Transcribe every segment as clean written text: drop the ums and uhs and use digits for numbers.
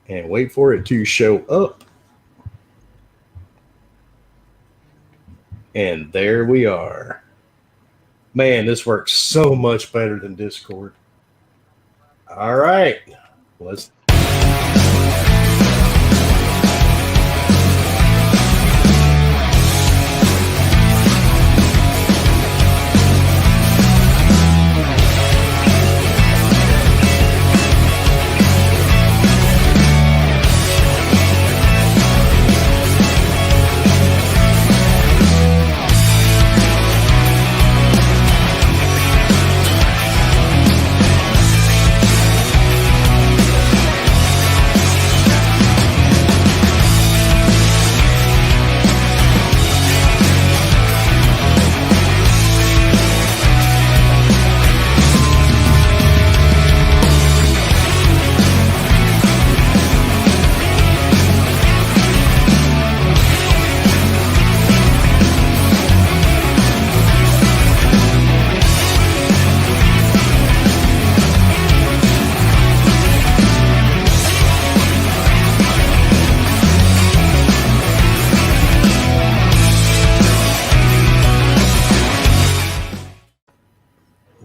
and wait for it to show up. And there we are. Man, this works so much better than Discord. All right, let's.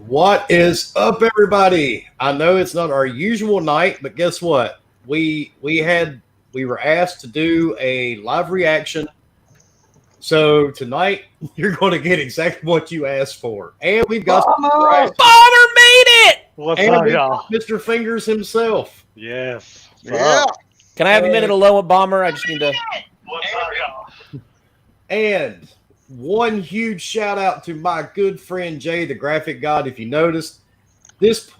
What is up, everybody? I know it's not our usual night, but guess what? We were asked to do a live reaction. So tonight you're going to get exactly what you asked for, and we've got Bomber made it. What's and up, we've y'all? got Mr. Fingers himself. Yes. Yeah. Can I have a minute alone with Bomber? I just need to. What's up, y'all? And one huge shout out to my good friend Jay, the graphic god. If you noticed, this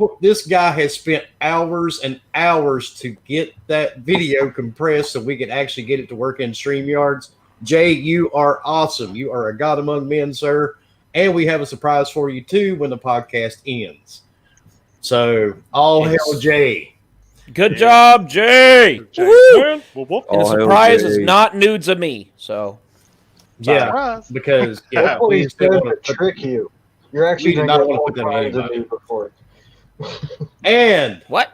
guy has spent hours and hours to get that video compressed so we can actually get it to work in StreamYards. Jay, you are awesome. You are a god among men, sir. And we have a surprise for you too when the podcast ends. So, all hail Jay. Good job, Jay. Woo! Whoop, whoop. And the surprise is not nudes of me. So Yeah, Surprise. because That's what he said to trick you. You're actually We did going to not get want to more put that in prizes than anybody. me before. And what?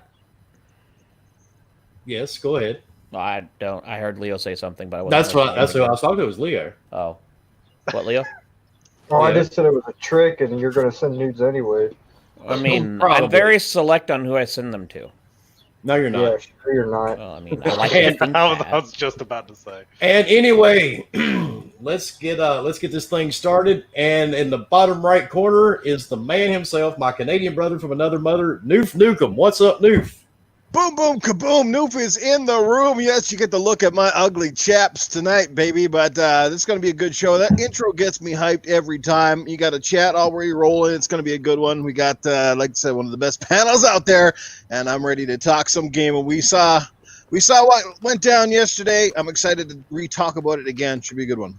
yes, go ahead. I don't. I heard Leo say something, but I wasn't That's who I was talking to. Was Leo. Oh, what, Leo? Oh, I Yeah. just said it was a trick, and you're going to send nudes anyway. I mean, Probably. I'm very select on who I send them to. No, you're not. Yeah, sure you're not. Well, I mean, I like to think I that. was just about to say. And anyway, let's get this thing started. And in the bottom right corner is the man himself, my Canadian brother from another mother, Noof Nukem. What's up, Noof? Boom, boom, kaboom. Noof is in the room. Yes, you get to look at my ugly chaps tonight, baby. But this is going to be a good show. That intro gets me hyped every time. You got a chat already rolling. It's going to be a good one. We got, like I said, one of the best panels out there. And I'm ready to talk some game. And we saw what went down yesterday. I'm excited to re-talk about it again. Should be a good one.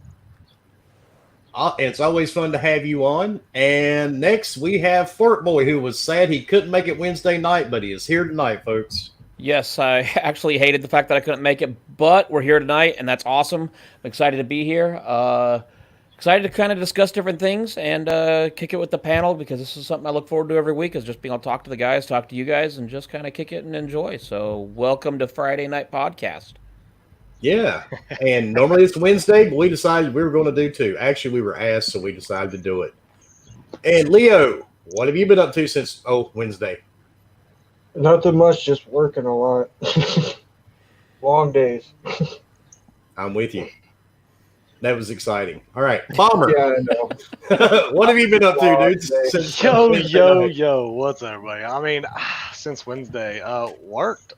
It's always fun to have you on. And next we have Fort Boy, who was sad he couldn't make it Wednesday night, but he is here tonight, folks. Yes, I actually hated the fact that I couldn't make it, but we're here tonight, and that's awesome. I'm excited to be here. Excited to kind of discuss different things and kick it with the panel, because this is something I look forward to every week, is just being able to talk to the guys, talk to you guys, and just kind of kick it and enjoy. So welcome to Friday Night Podcast. Yeah. And normally it's Wednesday, but we decided we were going to do two. Actually, we were asked, so we decided to do it. And Leo, what have you been up to since Wednesday? Nothing much, just working a lot. Long days. I'm with you. That was exciting. All right, Bomber. Yeah, I know. What have you been up to, Long dude? day. Since Yo, Wednesday yo, night? yo. What's up, everybody? I mean, since Wednesday, worked.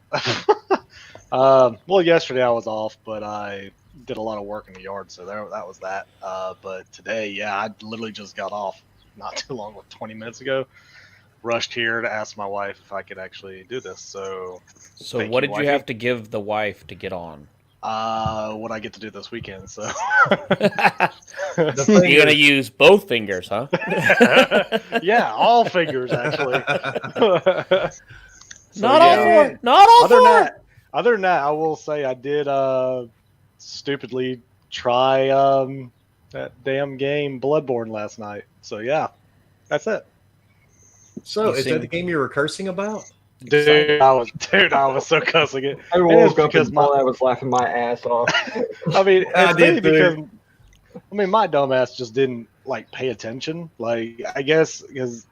Well, yesterday I was off, but I did a lot of work in the yard, so that was that. But today, yeah, I literally just got off not too long, 20 minutes ago. Rushed here to ask my wife if I could actually do this. So thank What did you wifey. have to give the wife to get on? What I get to do this weekend. So You're going to use both fingers, huh? yeah, all fingers actually. So, Not all yeah. four. Not all four. Other than that, I will say I did stupidly try that damn game Bloodborne last night. So yeah, that's it. So, You is seem- that the game you were cursing about? Dude, I was so cussing it. I And it's woke up because and I was laughing my ass off. I mean, I it's did mainly too. because my dumbass just didn't like pay attention. Like, I guess because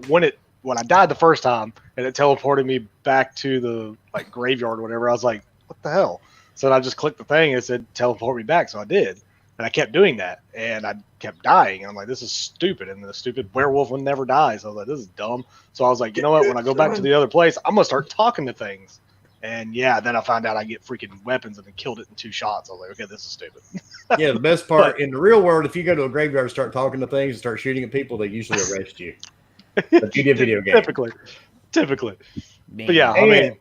when I died the first time and it teleported me back to the like graveyard or whatever, I was like, what the hell? So I just clicked the thing and it said teleport me back. So I did. And I kept doing that and I kept dying. And I'm like, this is stupid. And the stupid werewolf would never die. So I was like, this is dumb. So I was like, you know what? When I go back to the other place, I'm going to start talking to things. And yeah, then I found out I get freaking weapons and then killed it in 2 shots. I was like, okay, this is stupid. Yeah, the best part in the real world, if you go to a graveyard and start talking to things and start shooting at people, they usually arrest you. But you did video game. Typically. Man. But yeah, I mean,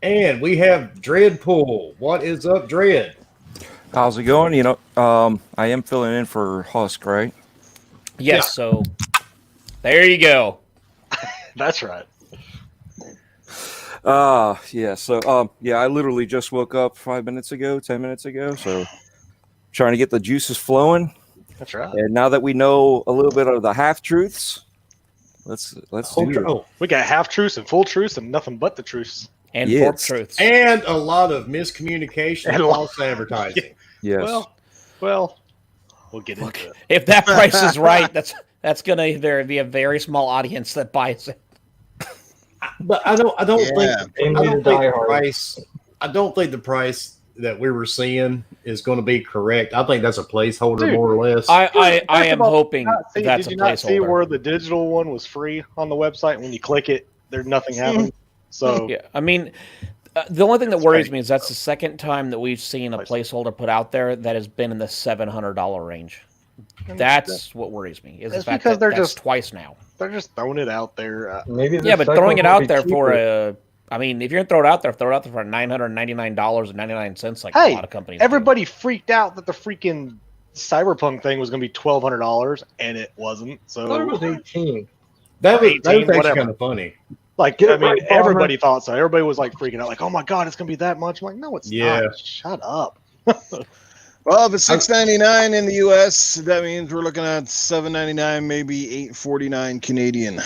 And we have Dreadpool. What is up, Dread? How's it going? I am filling in for Husk, right? Yes, Yeah. so there you go. that's right. I literally just woke up 10 minutes ago, so trying to get the juices flowing. That's right. And now that we know a little bit of the half truths, let's do it. Oh, We got half truths and full truths and nothing but the truths. And Yes. fork truths. and a lot of miscommunication and And false advertising. Yes. Well, we'll get into it. If that price is right, that's gonna either be a very small audience that buys it. But I don't Yeah. think I don't think the price that we were seeing is going to be correct. I think that's a placeholder, Dude, more or less. I First am of all, hoping that's did a you not see placeholder. where the digital one was free on the website? When you click it, there's nothing happens. So Yeah, I mean, the only thing that worries me is that's the second time that we've seen a placeholder put out there that has been in the $700 range. That's what worries me. Is the That's fact because that they're that's just- throwing now. they're just throwing it out there. Maybe Yeah, but throwing it will out be there for cheaper. I mean, if you're gonna throw it out there for $999.99, like Hey, a lot of companies. do. everybody freaked out that the freaking Cyberpunk thing was going to be $1,200, and it wasn't. I thought it was So, 18. that was 18, actually whatever. kind of funny. like, Get I it mean, right, Farmer. everybody thought so. Everybody was like freaking out, like, "Oh my god, it's going to be that much!" I'm like, no, it's Yeah. not. Shut up. Well, if it's $6.99 in the U.S., that means we're looking at $7.99, maybe $8.49 Canadian.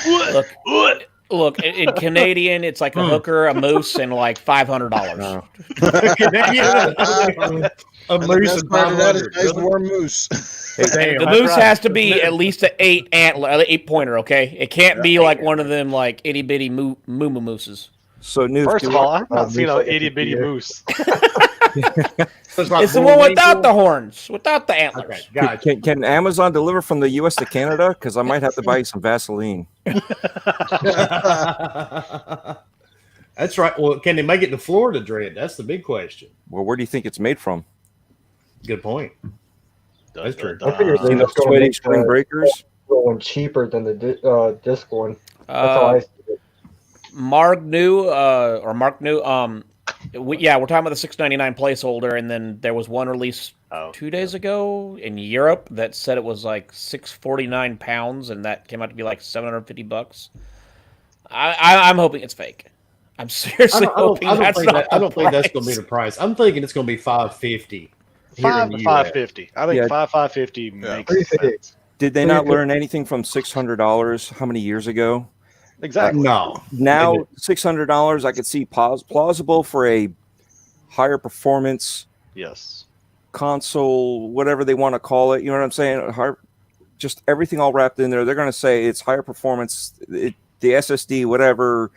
Look, in Canadian, it's like a hooker, a moose, and like $500. No. A And the moose best and part of that is 500. nice Really? warm moose. Damn, The that's moose right. has to be at least an 8 pointer, okay? It can't be like one of them like itty bitty moo mooses. So, Newt, First of all, I've not moose seen an like a itty bitty deer. moose. It's the one without the horns, without the antlers. Okay, gotcha. can Amazon deliver from the U.S. to Canada? Because I might have to buy you some Vaseline. That's right. Well, can they make it to Florida, Dread? That's the big question. Well, where do you think it's made from? Good point. That's true. I figured You they're know, just going to sweaty make spring the breakers. one cheaper than the disc one. That's how I see it. Mark New, we're talking about the $6.99 placeholder, and then there was one release Oh, 2 days ago in Europe that said it was like £649, and that came out to be like $750. I'm hoping it's fake. I'm seriously hoping that's not. I don't think that's the going to be price. the price. I'm thinking it's going to be $550 here in the US. $550. I think Yeah. $550 makes Pretty sense. Did they not learn anything from $600 how many years ago? Exactly. No. Now $600, I could see plausible for a higher performance Yes. console, whatever they want to call it. You know what I'm saying? Just everything all wrapped in there. They're going to say it's higher performance, the SSD, whatever,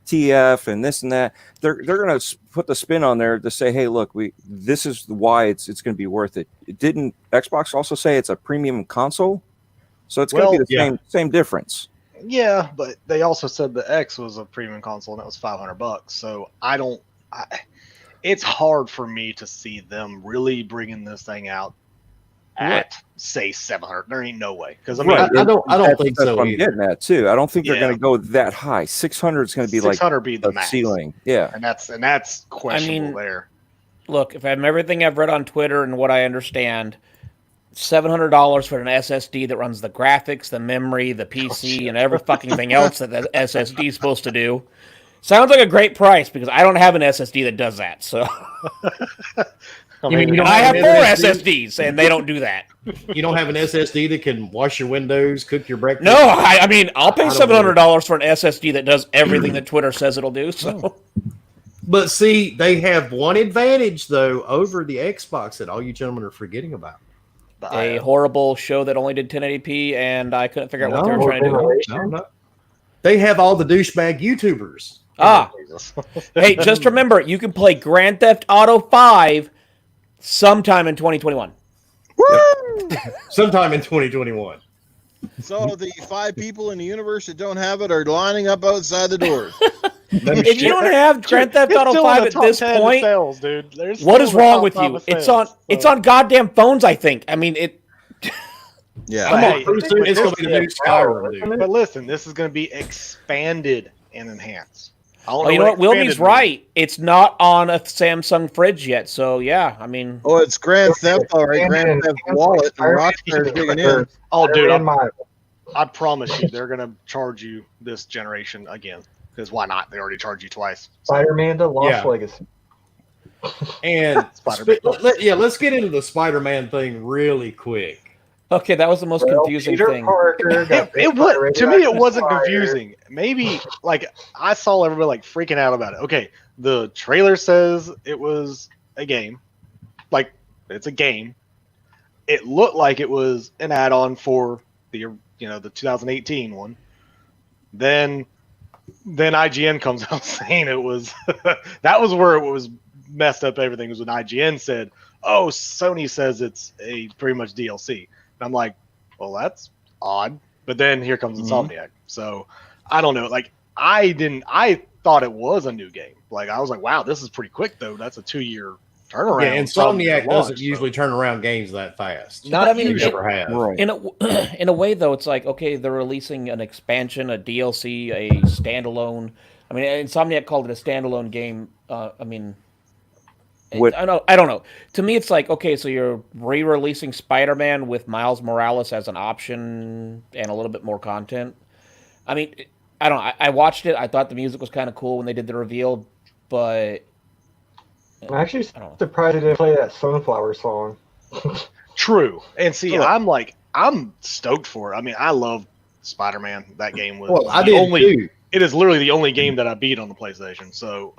TF, and this and that. They're going to put the spin on there to say, hey, look, this is why it's going to be worth it. Didn't Xbox also say it's a premium console? So it's going to be the same difference. Yeah, but they also said the X was a premium console and that was $500. So it's hard for me to see them really bringing this thing out at say 700. There ain't no way. Because I mean, I don't think that's so what I'm either. getting at too. I don't think they're Yeah. going to go that high. 600 is going to be like 600 be the the max. ceiling. Yeah. And that's questionable there. Look, if I'm everything I've read on Twitter and what I understand, $700 for an SSD that runs the graphics, the memory, the PC, and every fucking thing else that the SSD is supposed to do. Sounds like a great price because I don't have an SSD that does that. So You mean you don't I have an 4 SSD? SSDs and they don't do that. You don't have an SSD that can wash your windows, cook your breakfast? No, I mean, I'll pay I don't $700 for an SSD that does everything that Twitter says it'll do. So, But see, they have one advantage though over the Xbox that all you gentlemen are forgetting about. a horrible show that only did 1080p, and I couldn't figure out what they were No, trying to do. No. They have all the douchebag YouTubers. Hey, just remember, you can play Grand Theft Auto 5 sometime in 2021. Woo! Sometime in 2021. So the 5 people in the universe that don't have it are lining up outside the doors. If you don't have Grand Theft Auto 5 at this point, sales, dude. what is wrong with you? It's on goddamn phones, I think. I mean, it. Yeah. Come Hey, on, pretty soon it's going to be the new Skyrim, dude. But listen, this is going to be expanded and enhanced. Oh, you know what? Wilmie's right. It's not on a Samsung fridge yet. So, yeah, I mean. Oh, it's Grand Theft, all right. Grand Theft Wallet. And Rockstar's digging in. Oh, dude, I promise you, they're going to charge you this generation again. Because why not? They already charged you twice. Spider-Man: The Lost Legacy. And Spider-Man. let's get into the Spider-Man thing really quick. Okay, that was the most confusing Peter thing. Parker got It was to me. It wasn't confusing. Maybe like I saw everybody like freaking out about it. Okay, the trailer says it was a game, like it's a game. It looked like it was an add-on for the the 2018 one. Then IGN comes out saying it was that was where it was messed up. Everything was when IGN said, "Oh, Sony says it's a pretty much DLC." And I'm like, "Well, that's odd." But then here comes Insomniac. So I don't know. Like I thought it was a new game. Like I was like, "Wow, this is pretty quick though." That's a 2-year turnaround. Yeah, Insomniac doesn't launch, usually turn around games that fast. But I mean, You never have. Right. in a way, though, it's like, okay, they're releasing an expansion, a DLC, a standalone. I mean, Insomniac called it a standalone game. I mean, I don't know. To me, it's like, okay, so you're re-releasing Spider-Man with Miles Morales as an option and a little bit more content. I mean, I don't know. I watched it. I thought the music was kind of cool when they did the reveal, but I'm actually surprised they didn't play that Sunflower song. True. And see, I'm stoked for it. I mean, I love Spider-Man. That game was too. It is literally the only game that I beat on the PlayStation. So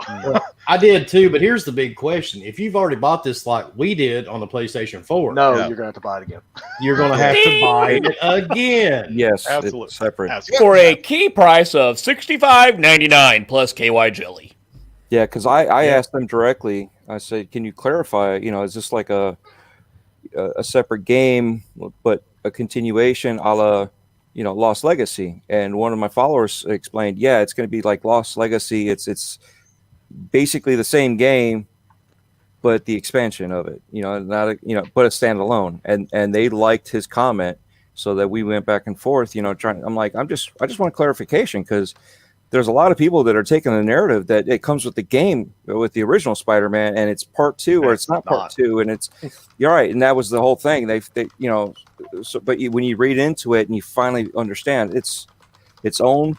I did too, but here's the big question. If you've already bought this like we did on the PlayStation 4, you're going to have to buy it again. You're going to have to buy it again. Yes, Absolutely. it's separate. Absolutely. for a key price of $65.99 plus KY jelly. Yeah, because I asked them directly. I said, "Can you clarify? Is this like a separate game, but a continuation, a la, Lost Legacy?" And one of my followers explained, "Yeah, it's going to be like Lost Legacy. It's basically the same game, but the expansion of it. But a standalone." And they liked his comment, so that we went back and forth. I'm like, I just want clarification because there's a lot of people that are taking the narrative that it comes with the game, with the original Spider-Man, and it's part 2 or it's not part 2, and you're right, and that was the whole thing. They but when you read into it and you finally understand, it's its own.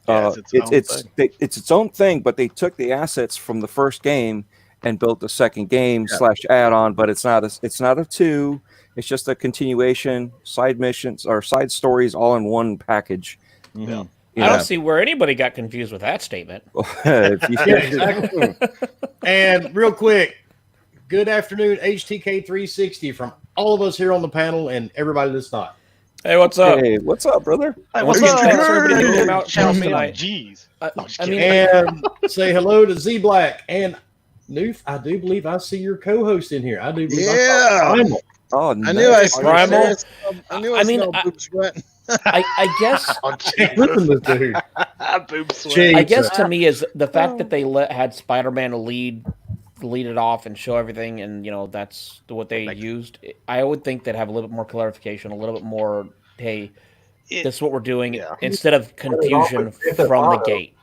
It's its own thing, but they took the assets from the first game and built the second game / add-on, but it's not a 2. It's just a continuation, side missions or side stories all in one package. Yeah. I don't see where anybody got confused with that statement. Exactly. And real quick, good afternoon, HTK360 from all of us here on the panel and everybody that's not. Hey, what's up? Hey, what's up, brother? Hey, what's up? Thanks for everybody who came out tonight. Jeez. And say hello to Z Black and Noof. I do believe I see your co-host in here. I do believe Oh, I knew I smelled. I mean, boob sweat. I guess. Listen to this dude. Boob sweat. I guess to me is the fact that they had Spider-Man lead it off and show everything, and that's what they used. I would think they'd have a little bit more clarification, a little bit more. Hey, this is what we're doing, instead of confusion from the gate.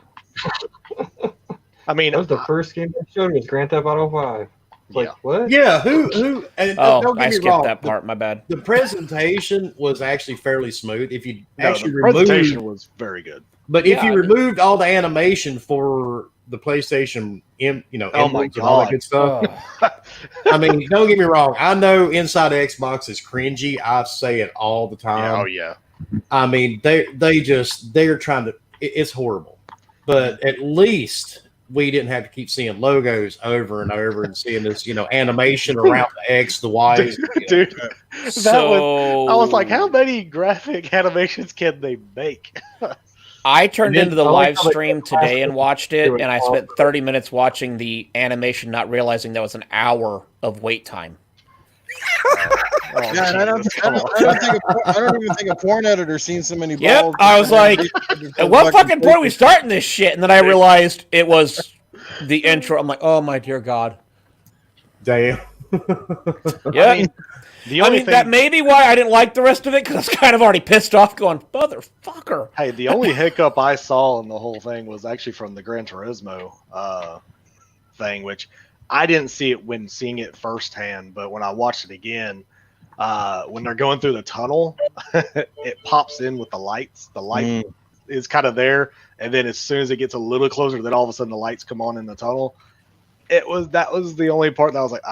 I mean, that was the first game they showed was Grand Theft Auto 5. Like, what? Yeah, who? And don't get I me skipped wrong, that part. My bad. The presentation was actually fairly smooth. If you the presentation was very good. But if you removed all the animation for the PlayStation, Oh my emblems and all that God. good stuff. Oh. I mean, don't get me wrong. I know inside Xbox is cringy. I say it all the time. Yeah, oh yeah. I mean, they're trying to. It's horrible, but at least we didn't have to keep seeing logos over and over and seeing this, animation around the X, the Y. Dude, So I was like, how many graphic animations can they make? I turned And then into the I like live how they stream put plastic today and watched it, through it and I all. spent 30 minutes watching the animation, not realizing that was an hour of wait time. Oh, Yeah, and I don't even think a porn editor seen so many Yep, balls. I was like, at what fucking point are we starting this shit? And then I realized it was the intro. I'm like, oh my dear God. Damn. Yeah. I mean, the only thing, that may be why I didn't like the rest of it, because I was kind of already pissed off going, motherfucker. hey, the only hiccup I saw in the whole thing was actually from the Gran Turismo thing, which I didn't see it when seeing it firsthand, but when I watched it again, when they're going through the tunnel, it pops in with the lights. The light is kind of there, and then as soon as it gets a little closer, then all of a sudden the lights come on in the tunnel. That was the only part that I was like,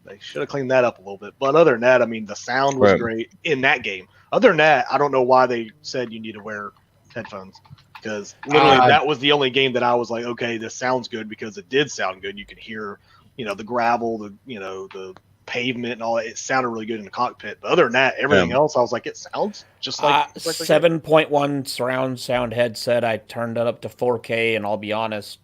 they should have cleaned that up a little bit. But other than that, I mean, the sound was great in that game. Other than that, I don't know why they said you need to wear headphones, because literally that was the only game that I was like, okay, this sounds good, because it did sound good. You could hear, the gravel, the pavement and all that. It sounded really good in the cockpit. But other than that, everything else, I was like, it sounds just like 7.1 surround sound headset. I turned it up to 4K, and I'll be honest,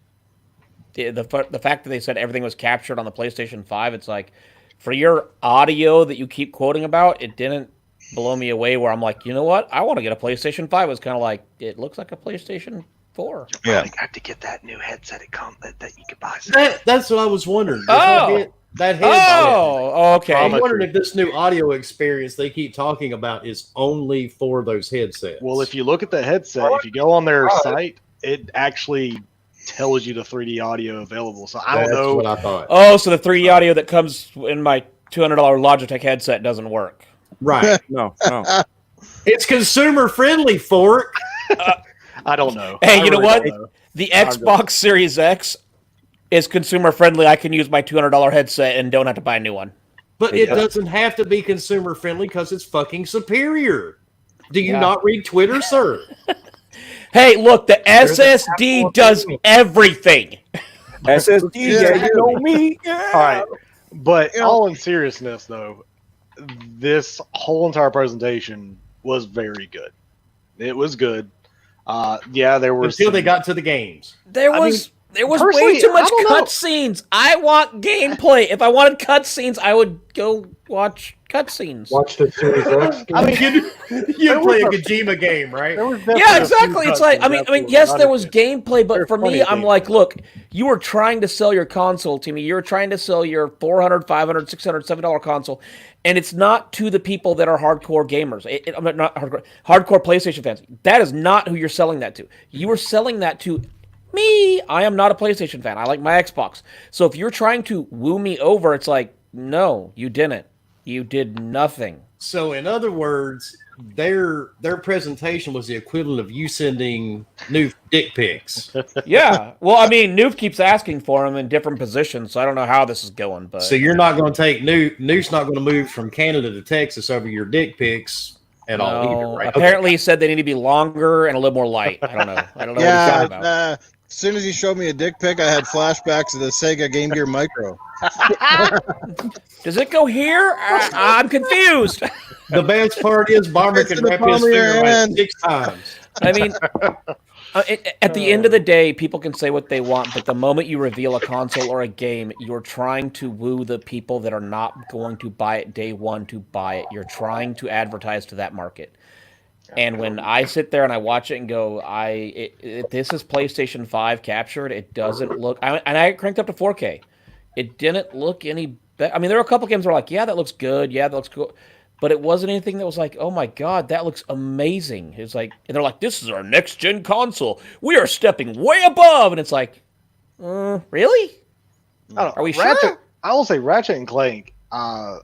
the fact that they said everything was captured on the PlayStation 5, it's like, for your audio that you keep quoting about, it didn't blow me away where I'm like, you know what? I want to get a PlayStation 5. It was kind of like, it looks like a PlayStation 4. Yeah, I have to get that new headset that you could buy. That's what I was wondering. That head. Okay. I'm wondering if this new audio experience they keep talking about is only for those headsets. Well, if you look at the headset, if you go on their site, it actually tells you the 3D audio available. So I don't know. What I thought. Oh, so the 3D audio that comes in my $200 Logitech headset doesn't work. Right. No. It's consumer friendly, Fork. I don't know. Hey, you know what? The Xbox Series X is consumer friendly. I can use my $200 headset and don't have to buy a new one. But it doesn't have to be consumer friendly because it's fucking superior. Do you not read Twitter, sir? Hey, look, the SSD does everything. SSD, yeah, you know me. Yeah. All right. But all in seriousness, though, this whole entire presentation was very good. It was good. There was until they got to the games. There was way too much cutscenes. I want gameplay. If I wanted cutscenes, I would go watch cutscenes. Watch the Series X. I mean, you play a Kojima game, right? Yeah, exactly. It's like, I mean, yes, there was gameplay, but for me, I'm like, look, you were trying to sell your console to me. You were trying to sell your $400, $500, $600, $7 console, and it's not to the people that are hardcore gamers. I'm not hardcore PlayStation fans. That is not who you're selling that to. You were selling that to me. I am not a PlayStation fan. I like my Xbox. So if you're trying to woo me over, it's like, no, you didn't. You did nothing. So in other words, their presentation was the equivalent of you sending new dick pics. Yeah. Well, I mean, Noof keeps asking for them in different positions, so I don't know how this is going. But so you're not going to take Noof's not going to move from Canada to Texas over your dick pics at all either, right? Apparently, he said they need to be longer and a little more light. I don't know. I don't know what he's talking about. As soon as he showed me a dick pic, I had flashbacks of the Sega Game Gear Micro. Does it go here? I'm confused. The best part is Bomber can wrap his finger like 6 times. I mean, at the end of the day, people can say what they want, but the moment you reveal a console or a game, you're trying to woo the people that are not going to buy it day one to buy it. You're trying to advertise to that market. And when I sit there and I watch it and go, this is PlayStation 5 captured, it doesn't look... and I cranked up to 4K. It didn't look any better. I mean, there were a couple games where like, yeah, that looks good. Yeah, that looks cool. But it wasn't anything that was like, oh my God, that looks amazing. It's like, and they're like, this is our next gen console. We are stepping way above. And it's like, really? Are we sure? I will say Ratchet and Clank. To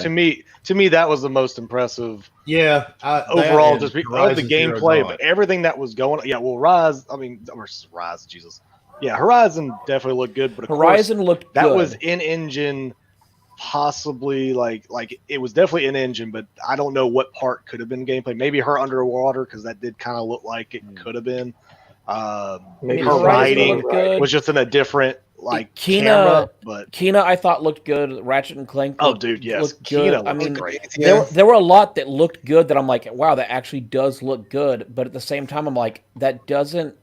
me, that was the most impressive. Yeah, overall, just of the gameplay, but everything that was going. Yeah, well, Rise. I mean, or Rise, Jesus. Yeah, Horizon definitely looked good, but of Horizon course, looked that good. was in engine, possibly like it was definitely in engine, but I don't know what part could have been gameplay. Maybe her underwater because that did kind of look like it could have been. Maybe Her some Horizon riding looked good. was just in a different like Kena, camera, but Kena, I thought looked good. Ratchet and Clank oh, looked, dude, yes, looked good. Kena I looks mean, great. Yeah. there were a lot that looked good that I'm like, wow, that actually does look good. But at the same time, I'm like, that doesn't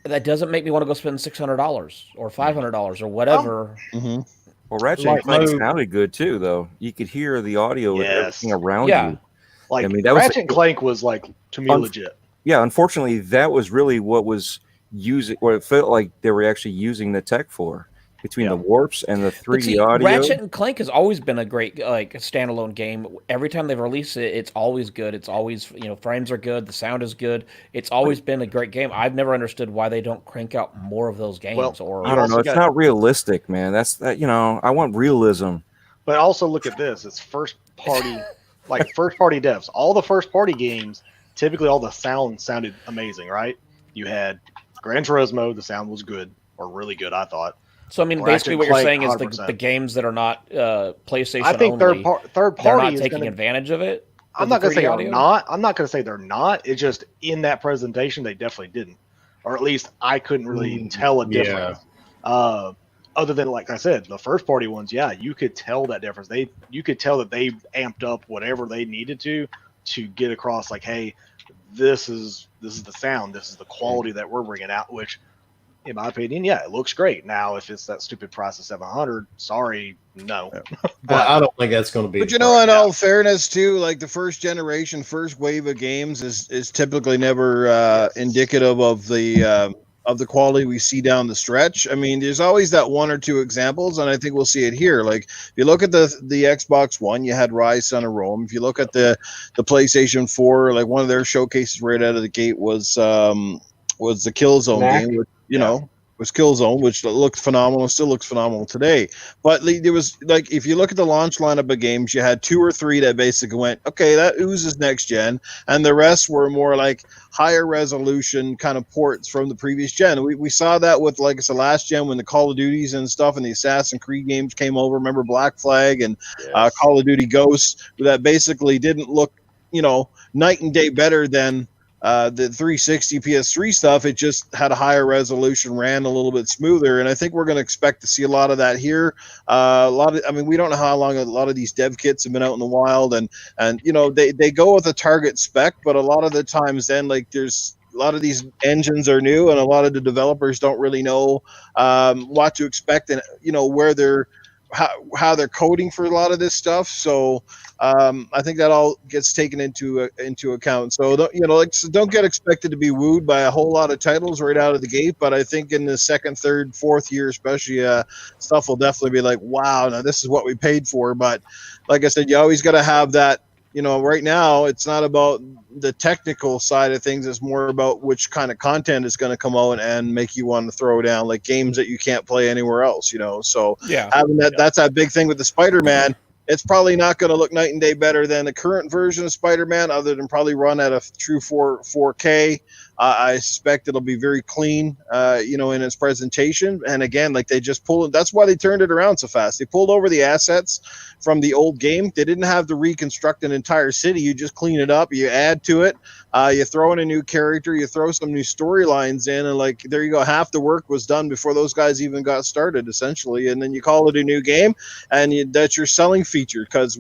make me want to go spend $600 or $500 or whatever. Mhm. Well, Ratchet and Like Clank mode. sounded good too, though. You could hear the audio with Yes. everything around Yeah. you. Like I mean, that was Ratchet and Clank was like to me legit. yeah. Unfortunately, that was really what was what it felt like they were actually using the tech for, between Yeah. the warps and the But 3D see, audio. Ratchet and Clank has always been a great like standalone game. Every time they've released it, it's always good. It's always frames are good, the sound is good. It's always been a great game. I've never understood why they don't crank out more of those games. Well, Or I don't also know. It's got- not realistic, man. That's that. I want realism. But also look at this. It's first party, like first party devs. All the first party games, typically all the sound sounded amazing, right? You had Gran Turismo, the sound was good or really good, I thought. so I mean, Ratchet basically, and what you're Clank, saying is 100%. the games that are not PlayStation I think only, third they're party not is taking going to. advantage of it. I'm of not the going to say 3D are audio? not. I'm not going to say they're not. It's just in that presentation they definitely didn't, or at least I couldn't really tell a yeah. difference. Other than like I said, the first party ones, yeah, you could tell that difference. You could tell that they amped up whatever they needed to get across. Like, hey, this is the sound, this is the quality that we're bringing out. Which, in my opinion, yeah, it looks great. Now, if it's that stupid price of 700, sorry, no. But I don't think that's going to be. But the price. in all fairness, too, like the first generation, first wave of games is typically never indicative of the quality we see down the stretch. I mean, there's always that one or two examples, and I think we'll see it here. Like if you look at the Xbox One, you had Rise, Son of Rome. If you look at the PlayStation 4, like one of their showcases right out of the gate was the Killzone Knack. game, which, was Killzone, which looked phenomenal, still looks phenomenal today. But there was, like, if you look at the launch lineup of games, you had 2 or 3 that basically went, okay, that oozes next gen, and the rest were more like higher resolution kind of ports from the previous gen. We saw that with, like I said, last gen when the Call of Duties and stuff and the Assassin's Creed games came over. Remember Black Flag and Call of Duty Ghosts, that basically didn't look, night and day better than the 360 PS3 stuff. It just had a higher resolution, ran a little bit smoother, and I think we're going to expect to see a lot of that here. We don't know how long a lot of these dev kits have been out in the wild, and they go with a target spec, but a lot of the times then, like, there's a lot of these engines are new, and a lot of the developers don't really know what to expect, and where they're how they're coding for a lot of this stuff. So I think that all gets taken into account. So don't get expected to be wooed by a whole lot of titles right out of the gate. But I think in the second, third, fourth year, especially, stuff will definitely be like, wow, now this is what we paid for. But like I said, you always got to have that. Right now it's not about the technical side of things. It's more about which kind of content is going to come out and make you want to throw down, like games that you can't play anywhere else. So Yeah. having that's that big thing with the Spider-Man. It's probably not going to look night and day better than the current version of Spider-Man, other than probably run at a true 4K. I suspect it'll be very clean, in its presentation. And again, like they just pulled, that's why they turned it around so fast. They pulled over the assets from the old game. They didn't have to reconstruct an entire city. You just clean it up, you add to it, you throw in a new character, you throw some new storylines in, and like there you go. Half the work was done before those guys even got started, essentially. And then you call it a new game, and that's your selling feature. Because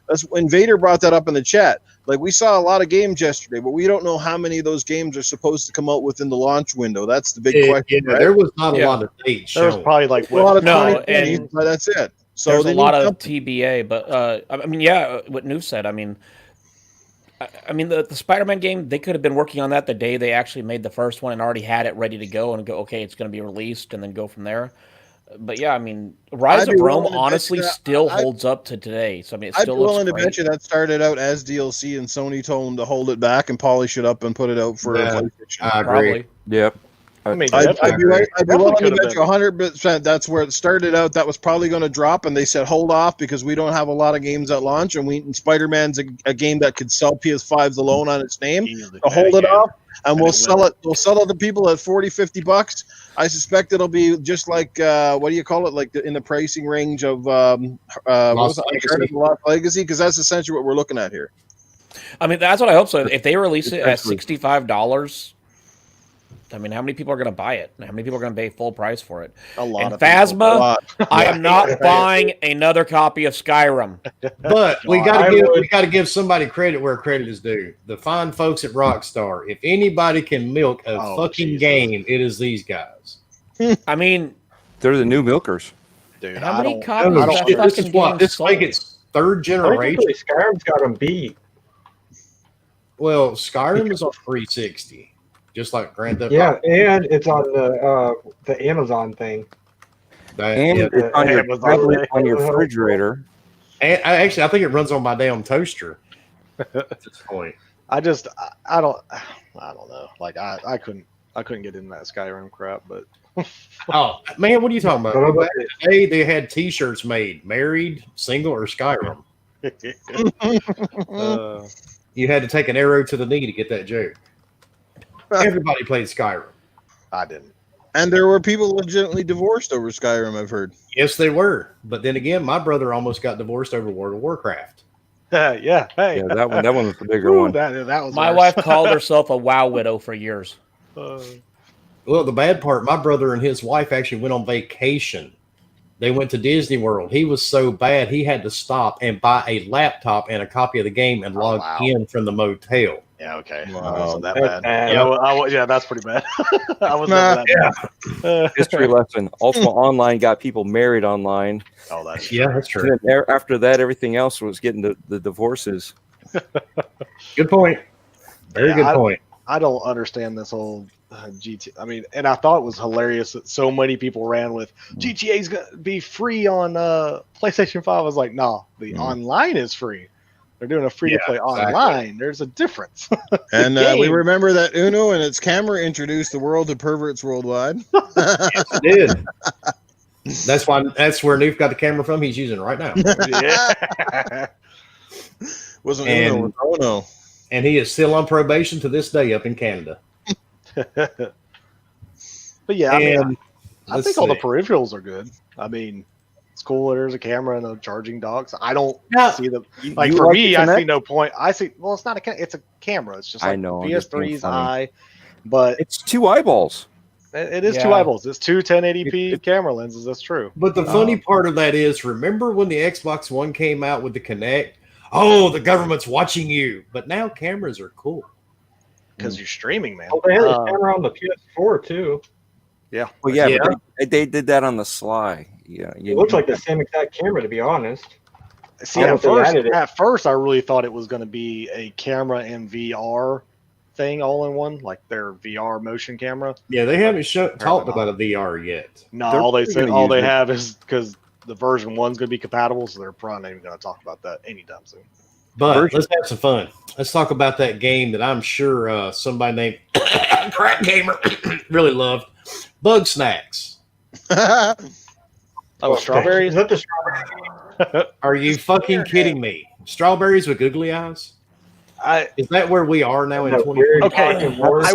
that's when Vader brought that up in the chat. Like, we saw a lot of games yesterday, but we don't know how many of those games are supposed to come out within the launch window. That's the big question. Yeah, right? there was not a Yeah. lot of dates There was shown. probably like A lot of No, 2020, and but that's it. So there's they a lot need of something. TBA, but what Noof said. I mean, the Spider-Man game, they could have been working on that the day they actually made the first one and already had it ready to go and go, okay, it's going to be released, and then go from there. But yeah, I mean, Rise I'd of be Rome willing to bet honestly you that- still I'd- holds up to today. So I mean, it I'd still be looks willing to great. bet you that started out as DLC, and Sony told them to hold it back and polish it up and put it out for Yeah, PlayStation. I agree. Probably. Yep. I mean, I'd definitely be right. I'd be definitely willing to could have bet you been. 100% that's where it started out. That was probably going to drop, and they said hold off because we don't have a lot of games at launch, and Spider-Man's a game that could sell PS5s alone on its name. Easily. So hold it Yeah. off, and And we'll it sell will. it. We'll sell it to people at $40-$50. I suspect it'll be just like what do you call it? Like in the pricing range of what was it? Uncharted Lost Legacy, because that's essentially what we're looking at here. I mean, that's what I hope so. If they release it at Essentially. $65, I mean, how many people are going to buy it? How many people are going to pay full price for it? A lot And of people. Phasma, I am not buying another copy of Skyrim. But we I would- got to give somebody credit where credit is due. The fine folks at Rockstar. If anybody can milk a Oh, fucking Jesus. game, it is these guys. I mean, They're the new milkers. Dude, how I many don't. copies Oh, of that shit, this fucking is what game this make sold? its third generation. Technically, Skyrim's got them beat. Well, Skyrim is on 360, just like Grand Theft Yeah, Auto. and it's on the Amazon thing. And Yeah. it's on your Amazon tablet, Pay. on your refrigerator. And I think it runs on my damn toaster at this point. I don't know. Like I couldn't get in that Skyrim crap, but Oh man, what are you talking But about? I'm Back in the day, they had T-shirts made, married, single, or Skyrim. You had to take an arrow to the knee to get that joke. Everybody played Skyrim. I didn't. And there were people legitimately divorced over Skyrim, I've heard. Yes, they were. But then again, my brother almost got divorced over World of Warcraft. Yeah. Hey. Yeah, that one was the bigger Ooh, one. that was My worse. wife called herself a WoW widow for years. Well, the bad part, my brother and his wife actually went on vacation. They went to Disney World. He was so bad, he had to stop and buy a laptop and a copy of the game and log wow. in from the motel. Yeah. Okay. Wow. That wasn't that That's bad. bad. Yeah, that's pretty bad. I was never that bad. History lesson. Ultima Online got people married online. Oh, that's Yeah, that's And true. then after that, everything else was getting the divorces. Good point. Very Yeah, good point. I don't understand this whole GT. I mean, and I thought it was hilarious that so many people ran with GTA's gonna be free on PlayStation 5. I was like, no, the online is free. They're doing a free to play exactly. online. There's a difference. And game. we remember that Uno and its camera introduced the world to perverts worldwide. Yes, it did. That's where Noof got the camera from. He's using it right now. Yeah. Wasn't And- Uno, it was Ono. And he is still on probation to this day up in Canada. But yeah, I mean, And I let's think all the see. peripherals are good. I mean, it's cool. There's a camera and a charging dock. So I don't Yeah. see the You like like for the me. I Kinect? see no point. I see. Well, it's not a. It's a camera. It's just I like know, I'm just being PS3's funny. eye, but It's two eyeballs. it is two Yeah. eyeballs. It's two 1080p camera lenses. That's true. But the funny part of that is, remember when the Xbox One came out with the Kinect? Oh, the government's watching you. But now cameras are cool. Because you're streaming, man. Oh, they had a camera on the PS4 too. Yeah. Well, yeah, Yeah. but they did that on the sly. Yeah, It looks like the same exact camera, to be honest. See, I at don't think they first, added it. I really thought it was going to be a camera and VR thing all in one, like their VR motion camera. Yeah, they haven't talked not. about a VR yet. No, They're all they probably said, gonna all use they it. have is because the version 1's going to be compatible, so they're probably not even going to talk about that anytime soon. But Version. let's have some fun. Let's talk about that game that I'm sure somebody named Crack Gamer really loved. Bug Snacks. Oh, strawberries? Is that the strawberry? Are you fucking kidding me? Strawberries with googly eyes? Is that where we are now in That 20? weird Okay. fucking word?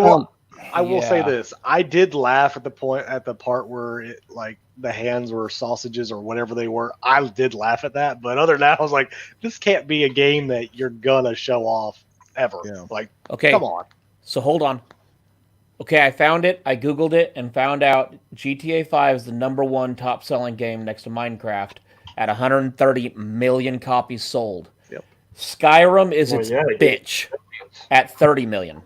I will say Yeah. this. I did laugh at the part where it like the hands were sausages or whatever they were. I did laugh at that, but other than that, I was like, this can't be a game that you're gonna show off ever. Yeah. Like, Okay, come on. so hold on. Okay, I found it. I Googled it and found out GTA 5 is the #1 top-selling game next to Minecraft at 130 million copies sold. Yep. Skyrim is Well, its yeah, bitch at 30 million.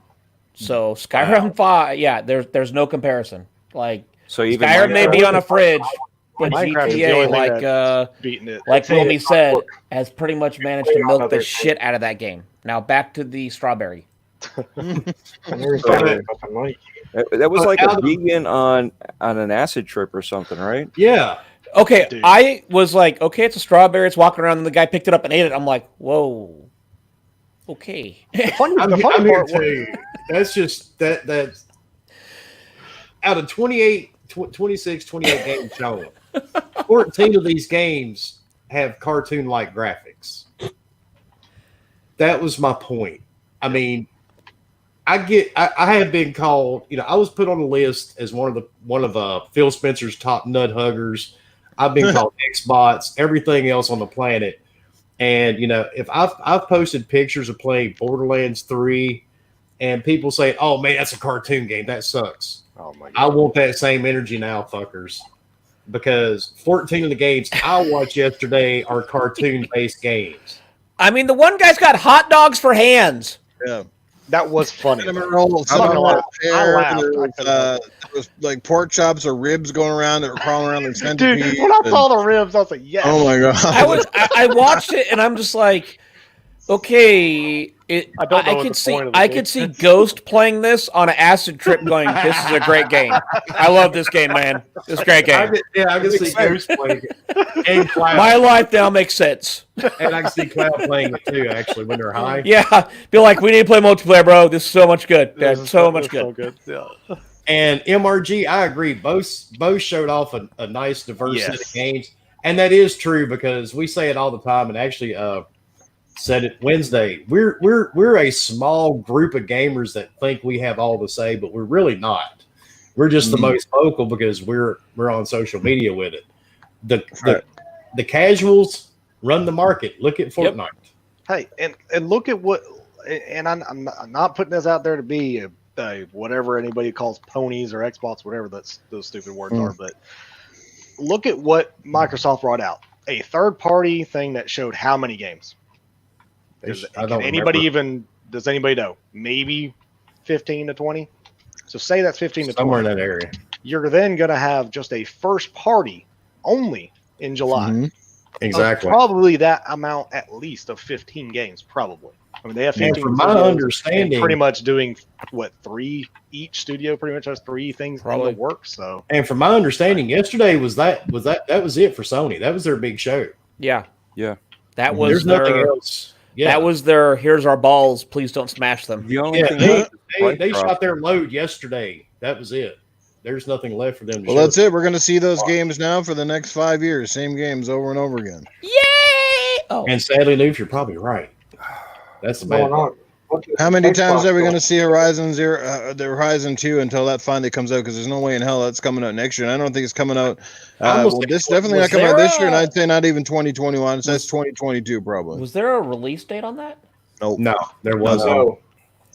So Skyrim 5, yeah, there's no comparison. Like So even Skyrim may Minecraft- be on a fridge, but Minecraft is the GTA, only thing like that's beating it. like Say Wilmy it's said, not- has pretty much managed to milk the shit out of that game. Now back to the strawberry. I never saw that fucking light. That was But like out a of- vegan on an acid trip or something, right? Yeah. Okay, Dude. I was like, okay, it's a strawberry. It's walking around, and the guy picked it up and ate it. I'm like, whoa. Okay. The funny I'm part here was, too. That's just that's out of 26, 28 games shown, 14 of these games have cartoon-like graphics. That was my point. I mean, I have been called, I was put on the list as one of Phil Spencer's top nut huggers. I've been called Xbox, everything else on the planet. And if I've posted pictures of playing Borderlands 3 and people say, "Oh man, that's a cartoon game. That sucks." Oh my god! I want that same energy now, fuckers. Because 14 of the games I watched yesterday are cartoon-based games. I mean, the one guy's got hot dogs for hands. Yeah. That was funny. Cinnamon though. rolls, I'm not gonna lie. I laughed. there was like pork chops or ribs going around that were crawling around like centipedes. Dude, when I saw the ribs, I was like, yes. Oh my god! I watched it and I'm just like, okay. I don't know I what could the see point of the I game could see Ghost playing this on an acid trip, going, "This is a great game. I love this game, man. This is a great game. I can see Ghost playing it. And Cloud. My life now makes sense." And I can see Cloud playing it too, actually, when they're high. Yeah, be like, "We need to play multiplayer, bro. This is so much good. This That's is so much this is good." So good. Yeah. And MRG, I agree. Both showed off a nice diverse set of Yes. games. And that is true because we say it all the time, and actually said it Wednesday. We're a small group of gamers that think we have all to say, but we're really not. We're just the most vocal because we're on social media with it. The casuals run the market. Look at Fortnite. Hey, and look at what. And I'm not putting this out there to be a whatever anybody calls ponies or Xbox, whatever those stupid words are. But look at what Microsoft brought out. A third-party thing that showed how many games. Does anybody know? Maybe 15 to 20. So say that's 15 to 20. Somewhere in that area. You're then going to have just a first party only in July. Mhm. Exactly. Probably that amount at least of 15 games, probably. I mean, they have 15 And from my studios understanding, and pretty much doing, 3? Each studio pretty much has 3 things Probably. in the works. So and from my understanding, yesterday was it for Sony. That was their big show. Yeah, Yeah. that was There's nothing their. else. Yeah. That was their. Here's our balls. Please don't smash them. The only Yeah, thing they shot their load yesterday. That was it. There's nothing left for them to Well, show. that's it. We're going to see those games now for the next 5 years. Same games over and over again. Yay! Oh, And sadly, Noof, you're probably right. That's the bad Going part. on. How many Xbox times are we going? going to see Horizon the Horizon 2 until that finally comes out? Because there's no way in hell that's coming out next year. And I don't think it's coming out. This definitely not coming out this year, and I'd say not even 2021. So that's 2022 probably. was there a release date on that? Nope. No, there wasn't. No.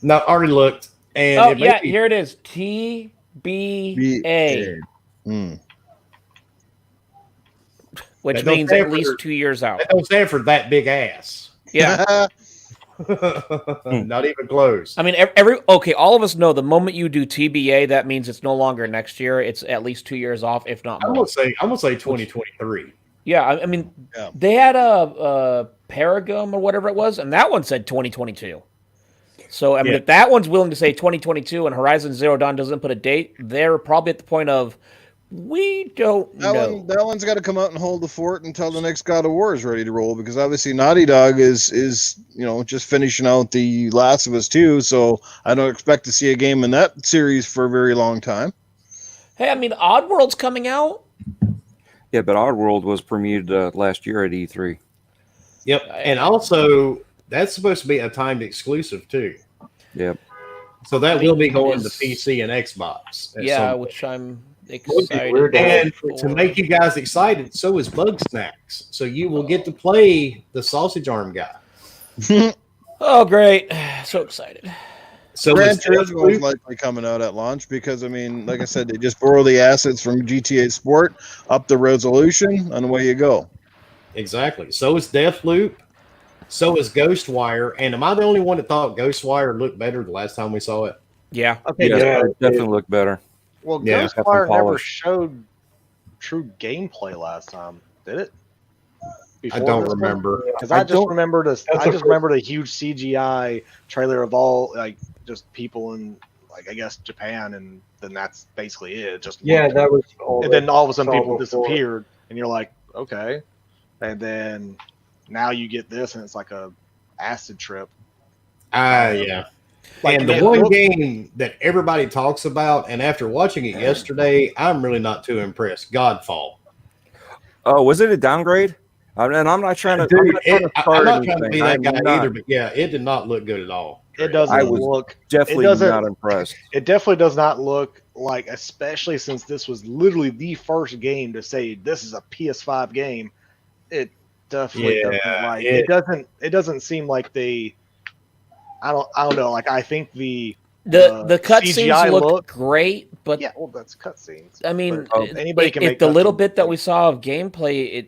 No, I already looked. And Oh it may yeah, be- here it is. TBA, Mm. which That don't means stand at for- least 2 years out. that don't stand for that big ass. Yeah. Not even close. I mean, all of us know the moment you do TBA, that means it's no longer next year. It's at least 2 years off, if not I'm more. gonna say 2023. Yeah, I mean, Yeah. they had a Paragum or whatever it was, and that one said 2022. So, I mean, Yeah. if that one's willing to say 2022 and Horizon Zero Dawn doesn't put a date, they're probably at the point of, we don't know. That one's got to come out and hold the fort until the next God of War is ready to roll, because obviously Naughty Dog is just finishing out the Last of Us 2, so I don't expect to see a game in that series for a very long time. Hey, I mean, Oddworld's coming out. Yeah, but Oddworld was premiered last year at E3. Yep. And also, that's supposed to be a timed exclusive too. Yep. So that I mean, will be going to is- PC and Xbox. at Yeah, some point. which I'm weird. excited And for. to make you guys excited, so is Bug Snacks. So you will get to play the sausage arm guy. Oh, great. So excited. So Gran is Turismo is Deathloop, likely coming out at launch because, I mean, like I said, they just borrow the assets from GTA Sport, up the resolution, and away you go. exactly. So is Deathloop. So is Ghostwire. And am I the only one that thought Ghostwire looked better the last time we saw it? Yeah. okay, Yeah, yeah, it definitely looked better. well, Yeah, Ghostwire definitely never polished. showed true gameplay last time, did it? I don't remember. Because I just remembered That's a remembered a huge CGI trailer of all just people in I guess Japan, and then that's basically it. It just Yeah, looked- that was all. and then all of a sudden saw people before. disappeared, and you're like, okay. And then now you get this, and it's like a acid trip. Yeah. Like, And the it one looked- game that everybody talks about, and after watching it yesterday, I'm really not too impressed. Godfall. Oh, was it a downgrade? And I'm not trying to. Dude, I'm I'm not trying to not trying to anything. be that I'm guy not- either, but yeah, it did not look good at all. it doesn't I was look. definitely it doesn't, not impressed. It definitely does not look like, especially since this was literally the first game to say this is a PS5 game. It definitely doesn't like it- It doesn't seem like they. I don't know. Like, I think the The cutscenes CGI look great, but yeah, well, that's cutscenes. I mean, But anybody can make the little cutscenes. bit that we saw of gameplay,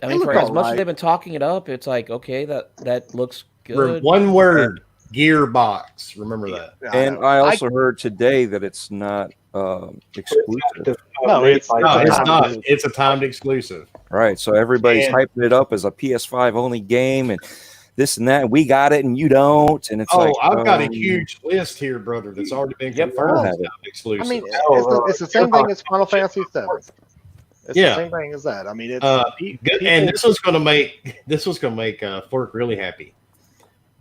I mean, looked for as much as alright. they've been talking it up, it's like, okay, that looks good. One word, Gearbox. Remember that. And know. I also heard today that it's not exclusive. No, it's No, a it's timed not. exclusive. It's a timed exclusive. Right. So everybody's And- hyping it up as a PS5 only game and this and that. We got it and you don't. And it's like, I've got a huge list here, brother, that's already been Yep, confirmed I as have it. timed exclusive. I mean, Oh, it's the same thing as Final Fantasy VII. It's Yeah. the same thing as that. I mean, it's Good- and this was going to make Fork really happy.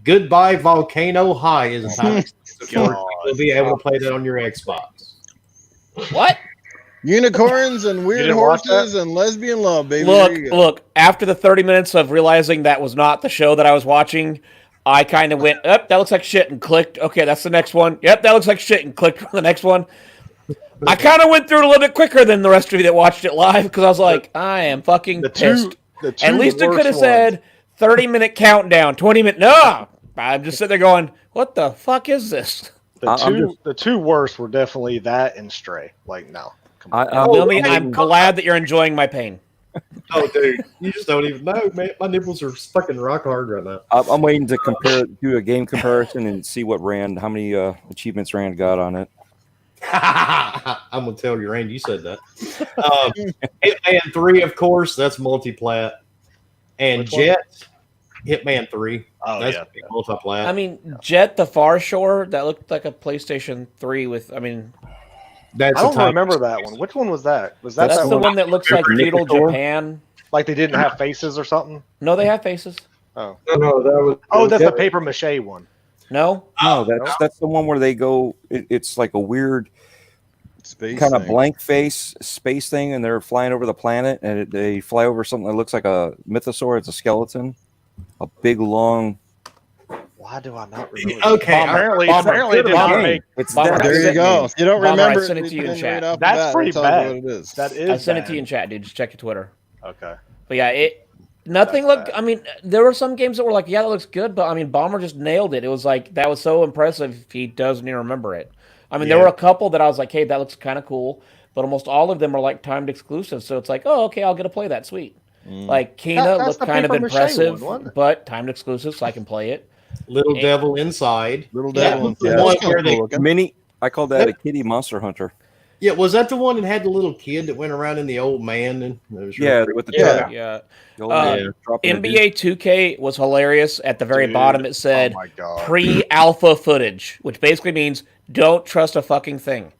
Goodbye Volcano High is a time exclusive. Fork. You'll be able to play that on your Xbox. What? Unicorns and weird didn't watch horses and lesbian love, baby. There you go. Look. After the 30 minutes of realizing that was not the show that I was watching, I kind of went, "Up, that looks like shit," and clicked. Okay, that's the next one. Yep, that looks like shit, and clicked on the next one. I kind of went through it a little bit quicker than the rest of you that watched it live because I was like, I am fucking pissed. At least it could have said 30-minute countdown, 20-minute. No, I'm just sitting there going, what the fuck is this? the two worst were definitely that and Stray. Like, no. Come on. I'm glad that you're enjoying my pain. Oh, dude, you just don't even know, man. My nipples are fucking rock hard right now. I'm waiting to do a game comparison and see what how many achievements Rand got on it. I'm gonna tell you, Randy. You said that. Hitman 3, of course, that's multiplat, and Which one? Jet Hitman 3. Oh, That's yeah. multiplat. I mean, Jet the Far Shore, that looked like a PlayStation 3 with, I mean, that's I a don't time- remember that one. Which one was that? Was that that's that the one? one that looks like Remember feudal Nickel? Japan. Like they didn't have faces or something? No, they have faces. Oh. No, that was. Oh, that's the paper mache one. No? No, that's the one where they go. It's like a weird Space kind of thing. blank face space thing, and they're flying over the planet, and they fly over something that looks like a mythosaur. It's a skeleton, a big long. Why do I not remember? Okay, apparently, Bomber, apparently it did Bomber. not make. It's Bomber, that. I There you sent go. If you don't Bomber, I remember, sent it to you in then chat. right off the That's bat, pretty I'll tell you bad. what it is. That is. I sent it to bad. you in chat, dude. Just check your Twitter. Okay. But yeah, nothing That's looked. bad. I mean, there were some games that were like, yeah, that looks good, but I mean, Bomber just nailed it. It was like that was so impressive. He doesn't even remember it. I mean, there Yeah. were a couple that I was like, hey, that looks kind of cool, but almost all of them are like timed exclusive. So it's like, oh, okay, I'll get to play that. Sweet. Like Kena That's looked the kind of paper mache impressive, one, wasn't it? but timed exclusive, so I can play it. Little Devil Inside. Little Yeah, devil. the Yeah, one that's where kinda they- cool looking. Mini. I call that a kitty monster hunter. Yeah, was that the one that had the little kid that went around in the old man? And it was Yeah, really- with the Yeah. truck. Yeah. The old Uh, man dropping the NBA 2K was hilarious. At the very Dude, bottom, it said oh my God. pre-alpha footage, which basically means don't trust a fucking thing.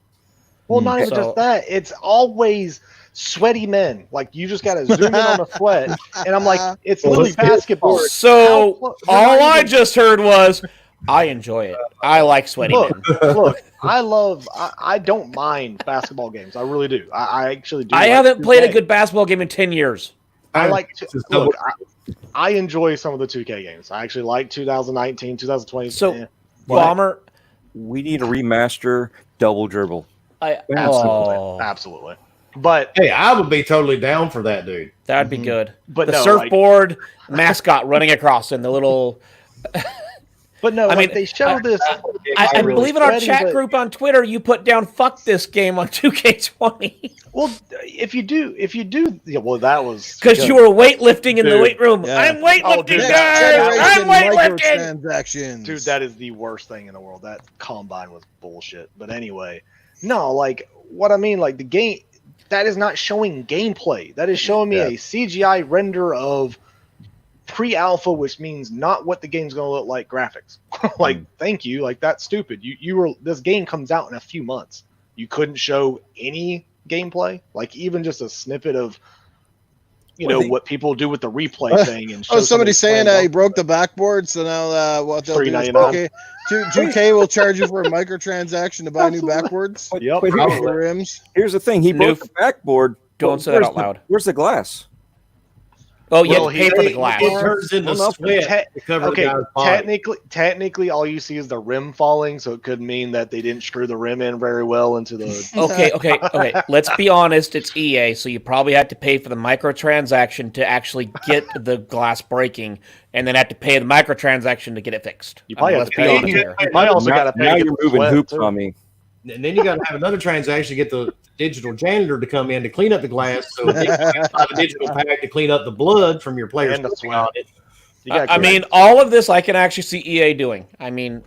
Well, not even So- just that. It's always sweaty men. Like, you just got to zoom in on the sweat. And I'm like, it's Well, literally let's get basketball. So How- they're all not I even- just heard was, I enjoy it. I like sweaty men. Look, I don't mind basketball games. I really do. I actually do. I like haven't 2K. played a good basketball game in 10 years. I like to, Just look. I enjoy some of the 2K games. I actually like 2019, 2020. So, Bomber, We need a remaster double dribble. absolutely, oh, absolutely. But Hey, I would be totally down for that, dude. that'd be good. but The no, surfboard mascot running across and the little. but no. I I mean, mean, they show this. I believe in our sweaty, chat but- group on Twitter, you put down "fuck this game" on 2K20 Well, if you do, yeah, well, that was because you were weightlifting in the Dude. weight room. Yeah. I'm weightlifting, dude, guys. I'm weightlifting. Microtransactions. Dude, that is the worst thing in the world. That combine was bullshit. But anyway, no, like what I mean, like the game that is not showing gameplay. That is showing me a CGI render of pre-alpha, which means not what the game's going to look like graphics. Like, thank you. Like, that's stupid. You were this game comes out in a few months. You couldn't show any gameplay, like even just a snippet of what people do with the replay thing. And show somebody saying playing he broke the backboard, so now what they'll do is $3.99. 2K will charge you for a microtransaction to buy new backboards. Yep. But New rims. here's the thing: he broke the backboard. Don't say that out loud. Where's the glass? Oh, you have to pay for the glass. It turns into sweat to cover the guy's body. Technically, all you see is the rim falling, so it could mean that they didn't screw the rim in very well into the. Okay. Let's be honest. It's EA, so you probably had to pay for the microtransaction to actually get the glass breaking, and then had to pay the microtransaction to get it fixed. You probably have to let's be pay. honest here. You probably also got to pay. Now to get you're the moving sweat, hoops too. on me. And then you got to have another transaction to get the digital janitor to come in to clean up the glass. So you have a digital pack to clean up the blood from your players. And the sweat. I mean, all of this I can actually see EA doing. I mean,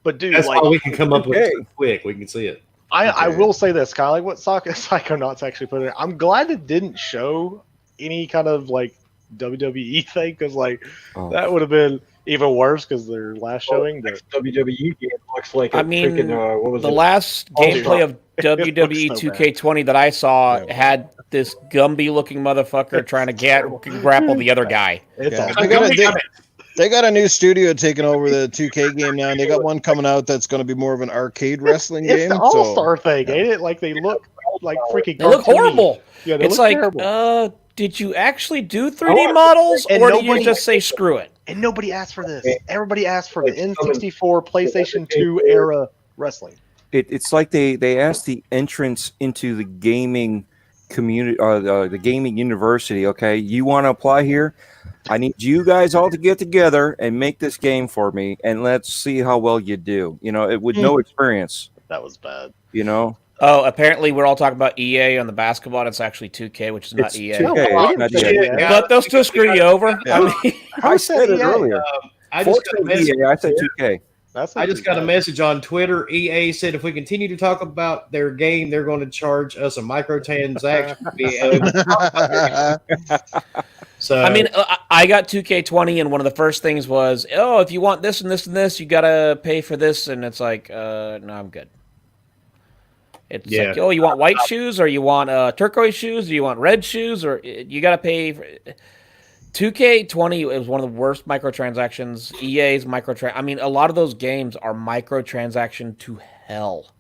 but dude, that's like, why we can come up with it so quick. We can see it. I will say this, Kyle. Like what Psychonauts actually put in. I'm glad it didn't show any kind of like WWE thing because that would have been even worse because their last showing. Next WWE game looks like freaking, what was the it? last gameplay of WWE so 2K20 that I saw had this Gumby-looking motherfucker trying to grapple the other guy. It's Yeah. awesome. They got a new studio taking over the 2K game now, and they got one coming out that's going to be more of an arcade wrestling It's game. the All-Star thing, ain't it? Like they look like freaking. They look cartoony. horrible. Yeah, they It's look like, terrible. did you actually do 3D models, And or did you nobody- just say screw it? And nobody asked for this. Everybody asked for the N64, PlayStation 2 era wrestling. It's like they asked the entrance into the gaming community, the gaming university. Okay, you want to apply here? I need you guys all to get together and make this game for me, and let's see how well you do. With no experience. That was bad. Oh, apparently we're all talking about EA on the basketball, and it's actually 2K, which is not It's EA. 2K, not EA. But they'll still screw you over. Yeah. I mean, I said it earlier. I just got a message. EA, I said 2K. I just got a message on Twitter. EA said if we continue to talk about their game, they're going to charge us a microtransaction. So I mean, I got 2K20, and one of the first things was, oh, if you want this and this and this, you got to pay for this. And it's like, no, I'm good. It's like, oh, you want white shoes, or you want turquoise shoes, or you want red shoes, or you got to pay for 2K20. It was one of the worst microtransactions. EA's I mean, a lot of those games are microtransaction to hell.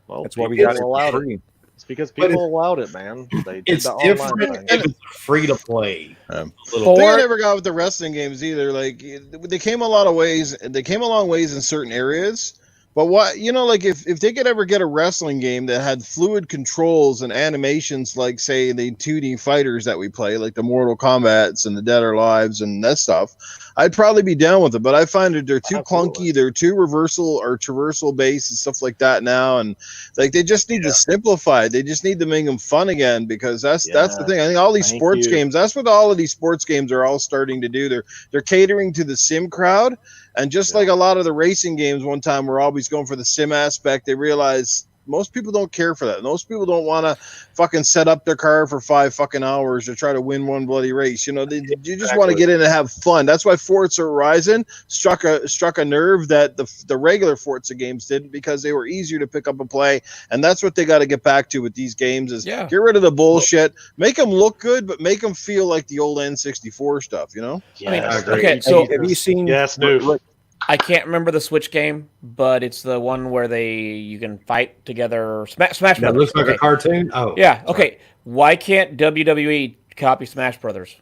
Well, That's why we got it allowed for free. It's because people allowed it, man. They did it's the online different thing. if it's free to play. Thing I never got with the wrestling games either. Like they came a lot of ways. They came a long ways in certain areas. But what like if they could ever get a wrestling game that had fluid controls and animations like say the 2D fighters that we play, like the Mortal Kombats and the Dead or Alives and that stuff, I'd probably be down with it. But I find that they're too clunky, they're too reversal or traversal based and stuff like that now, and like they just need to simplify it. They just need to make them fun again because that's the thing. I think all these sports games, that's what all of these sports games are all starting to do. They're catering to the sim crowd. And just like a lot of the racing games one time were always going for the sim aspect, they realize most people don't care for that. Most people don't want to fucking set up their car for 5 fucking hours to try to win one bloody race. You just want to get in and have fun. That's why Forza Horizon struck a nerve that the regular Forza games didn't, because they were easier to pick up and play. And that's what they got to get back to with these games is get rid of the bullshit, make them look good, but make them feel like the old N64 stuff, Yeah, I mean, okay, so have you seen? Yes, dude. I can't remember the Switch game, but it's the one where you can fight together. Smash That Brothers. looks like a cartoon. Oh, Yeah. Okay. Why can't WWE copy Smash Brothers?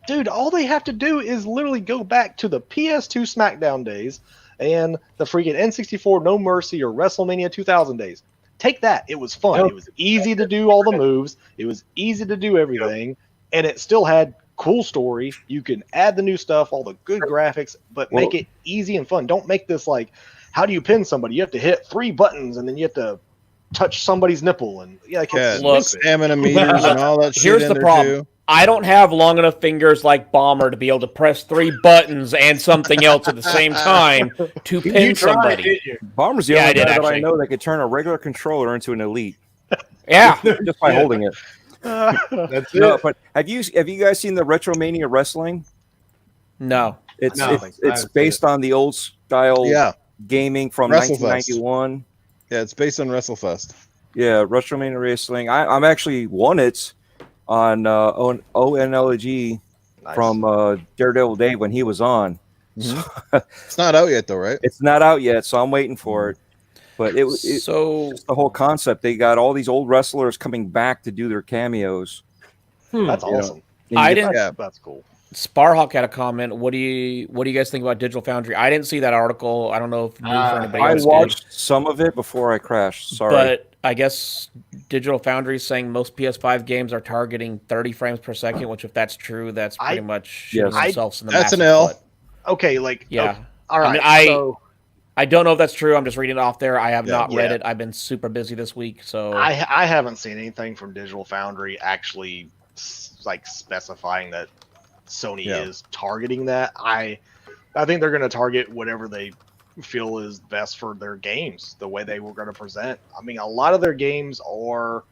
Dude, all they have to do is literally go back to the PS2 SmackDown days and the freaking N64 No Mercy or WrestleMania 2000 days. Take that. It was fun. It was easy to do all the moves. It was easy to do everything. And it still had cool story. You can add the new stuff, all the good graphics, but make it easy and fun. Don't make this like, how do you pin somebody? You have to hit 3 buttons and then you have to touch somebody's nipple and stamina meters and all that shit. Here's the problem. I don't have long enough fingers like Bomber to be able to press 3 buttons and something else at the same time to pin somebody. Bomber's the only guy that I know that could turn a regular controller into an elite. Yeah, just by holding it. That's it. No, but have you guys seen the Retromania Wrestling? No. It's based on the old style gaming from 1991. Yeah, it's based on WrestleFest. Yeah, Retromania Wrestling. I'm actually won it on ONLG Nice. from Daredevil Dave when he was on. It's not out yet, though, right? It's not out yet, so I'm waiting for it. But it's So just the whole concept. They got all these old wrestlers coming back to do their cameos. That's You know, awesome. and I you- didn't. Yeah. That's cool. Sparhawk had a comment. What do you guys think about Digital Foundry? I didn't see that article. I don't know if you or anybody I else watched some of it before I crashed. did. Sorry. But I guess Digital Foundry is saying most PS5 games are targeting 30 frames per second, which if that's true, that's pretty much shooting Yes. themselves in the That's an massive L. foot. Okay, like Yeah. okay, all right. I mean, so I don't know if that's true. I'm just reading it off there. I have not read Yeah. it. I've been super busy this week, so I haven't seen anything from Digital Foundry actually like specifying that Sony Yeah. is targeting that. I think they're going to target whatever they feel is best for their games, the way they were going to present. I mean, a lot of their games are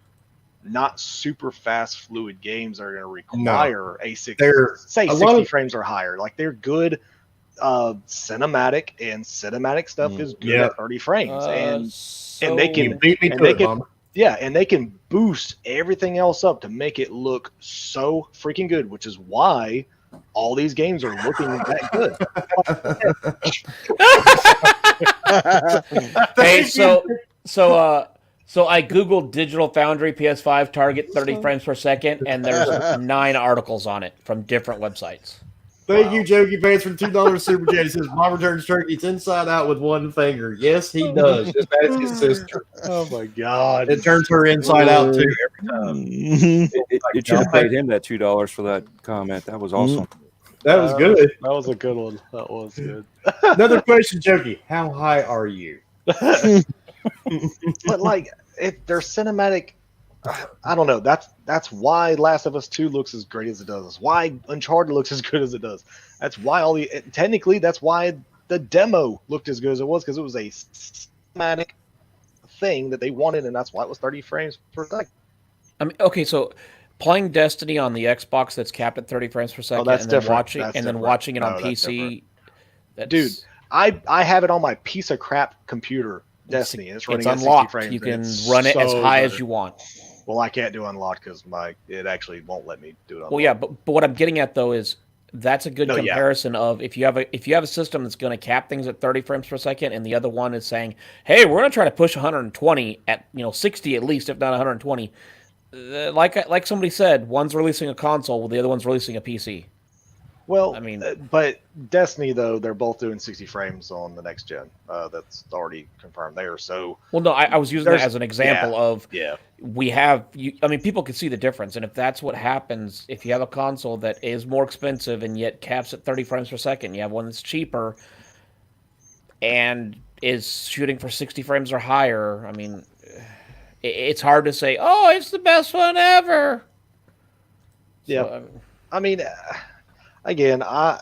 not super fast, fluid games that are going to require a 60 frames or higher. Like they're good cinematic, and cinematic stuff is good Yeah. at 30 frames, and so they can- You beat me and to they it, can- Bomber. yeah, and they can boost everything else up to make it look so freaking good, which is why all these games are looking that good. Hey, so I googled Digital Foundry PS5 target 30 frames per second, and there's 9 articles on it from different websites. Thank you, Jokey Pants, for the $2 super chat. He says, Bomber turns turkey. It's inside out with one finger. Yes, he does. Just ask his sister. Oh my god! It turns her inside out, too, every time. it should have paid him that $2 for that comment. That was awesome. That was good. That was a good one. That was good. Another question, Jokey. How high are you? But like, if they're cinematic, I don't know. That's why Last of Us 2 looks as great as it does. That's why Uncharted looks as good as it does. That's why technically that's why the demo looked as good as it was, because it was a cinematic thing that they wanted, and that's why it was 30 frames per second. I mean, okay, so playing Destiny on the Xbox that's capped at 30 frames per second, that's and then different. watching That's and then different. watching it on No, that's PC. Dude, I have it on my piece of crap computer, Destiny. It's running it's at 60 unlocked. frames. You and can it's run it as so high good. as you want. Well, I can't do unlocked because it actually won't let me do it. Unlocked. Well, yeah, but what I'm getting at though is that's a good No, yeah. comparison of if you have a system that's going to cap things at 30 frames per second, and the other one is saying, "Hey, we're going to try to push 120 at 60 at least, if not 120." Like somebody said, one's releasing a console, while the other one's releasing a PC. Well, I mean- but Destiny though, they're both doing 60 frames on the next gen. That's already confirmed there. So Well, no, I was using that There's- as an example of yeah, we have. I mean, people can see the difference, and if that's what happens, if you have a console that is more expensive and yet caps at 30 frames per second, you have one that's cheaper and is shooting for 60 frames or higher. I mean, it's hard to say, "Oh, it's the best one ever." Yeah. So, I mean, again, I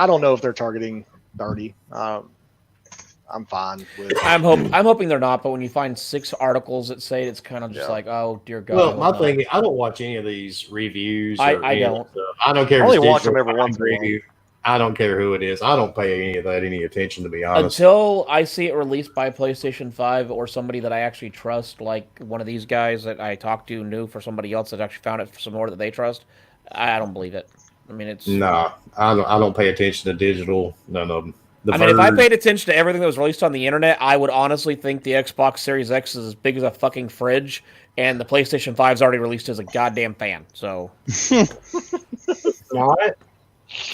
don't know if they're targeting 30. I'm fine with. I'm hoping they're not, but when you find 6 articles that say it, it's kind of just Yeah. like, oh dear God. Well, my I hope thing, I don't watch any of these reviews. I or any don't. of that stuff. I don't care. I if only it's watch them digital, every once in a while. review. I don't care who it is. I don't pay any of that any attention, to be honest. Until I see it released by PlayStation 5 or somebody that I actually trust, like one of these guys that I talked to knew for somebody else that actually found it for some more that they trust, I don't believe it. I mean, it's. Nah, I don't pay attention to digital. None of them. I mean, if I paid attention to everything that was released on the internet, I would honestly think the Xbox Series X is as big as a fucking fridge, and the PlayStation 5's already released as a goddamn fan. So. Not.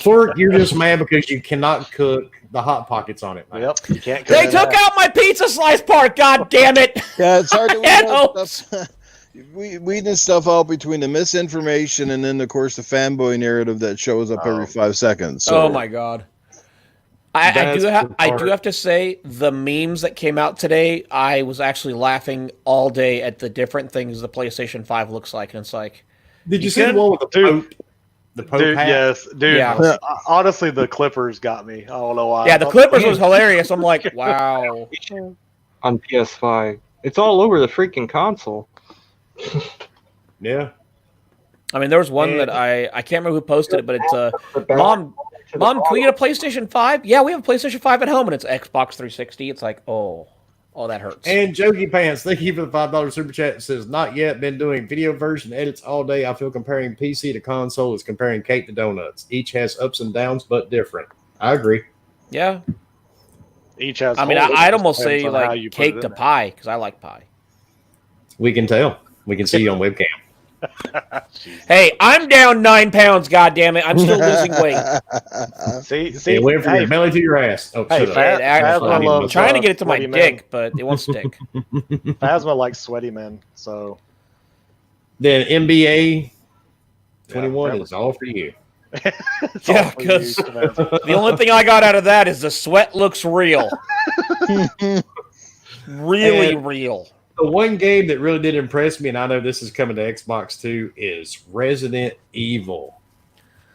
Fork, you're just mad because you cannot cook the Hot Pockets on it. Man. Yep, you can't. They cut took that. out my pizza slice part. God damn it! Yeah, it's hard to had weed out hopes. stuff. Weeding stuff out between the misinformation and then, of course, the fanboy narrative that shows up every 5 seconds. So. Oh my God! I That's do the part. have to say the memes that came out today. I was actually laughing all day at the different things the PlayStation 5 looks like, and it's like, Did you You see the can- one with the Dude. Pope? The Pope Dude, hat? yes, dude. Yeah. Honestly, the Clippers got me. I don't know why. yeah, the Clippers was hilarious. I'm like, wow. On PS5. It's all over the freaking console. Yeah. I mean, there was one that I can't remember who posted it, but it's Mom, can we get a PlayStation 5? Yeah, we have a PlayStation 5 at home, and it's Xbox 360. It's like, oh Oh, that hurts. And Jokey Pants, thank you for the $5 super chat. It says, not yet. Been doing video version edits all day. I feel comparing PC to console is comparing cake to donuts. Each has ups and downs, but different. I agree. Yeah. Each has. I mean, holes. I'd It almost depends say on how like you put cake it to in there. pie because I like pie. We can tell. We can see you on webcam. Hey, I'm down 9 pounds. God damn it, I'm still losing weight. See, It went from hey, your belly to your ass. Oh, hey, shut Phasma up. I'm loves, trying to get it to my sweaty dick, men. but it won't stick. Phasma likes sweaty men, so Then NBA 21 yeah, is all for you. it's Yeah, all for you, 'cause- Phasma. The only thing I got out of that is the sweat looks real. Really And- real. The one game that really did impress me, and I know this is coming to Xbox too, is Resident Evil.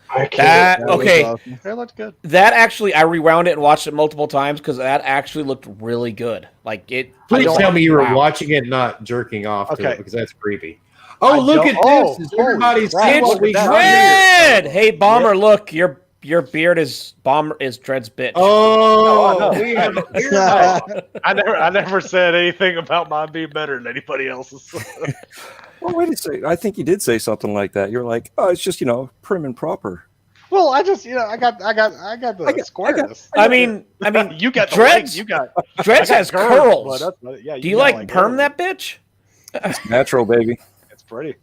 I can't. That That was okay. awesome. It looked good. That actually, I rewound it and watched it multiple times because that actually looked really good. Like it. Please don't- tell me you were wow. watching it, not jerking off to Okay. it, because that's creepy. I Oh, look don't- at oh, this! Is holy everybody crap, see It's what we look at got that. here? Dread. Hey, Bomber, look, your beard is Bomber is Dread's bitch. Oh, no. we have a beard off. I never said anything about mine being better than anybody else's. Well, wait a second. I think you did say something like that. You're like, oh, it's just prim and proper. Well, I just I got the squareness. I mean, You got the Dreads- legs. You got Dreads I got has curves, curls. but that's- yeah, Do you got, like perm curves. that bitch? It's natural, baby. It's pretty.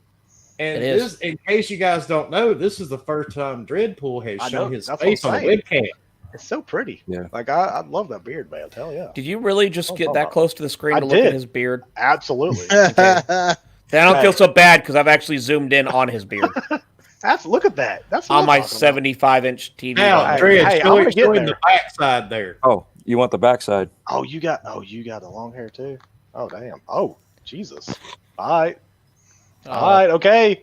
And It is. this, in case you guys don't know, this is the first time Dreadpool has I shown know, his that's what face I'm on a saying. webcam. It's so pretty. Yeah. Like I love that beard, man. Hell yeah. Did you really just get that close to the screen I to look at did. his beard? Absolutely. Then I don't Hey. feel so bad because I've actually zoomed in on his beard Look at that. That's what on I'm my talking about. 75-inch TV. Now, Hey, Dread, hey, I show wanna it get showing there. the backside there. Oh, you want the backside? Oh, you got the long hair too. Oh damn. Oh Jesus. All right. All right. Okay.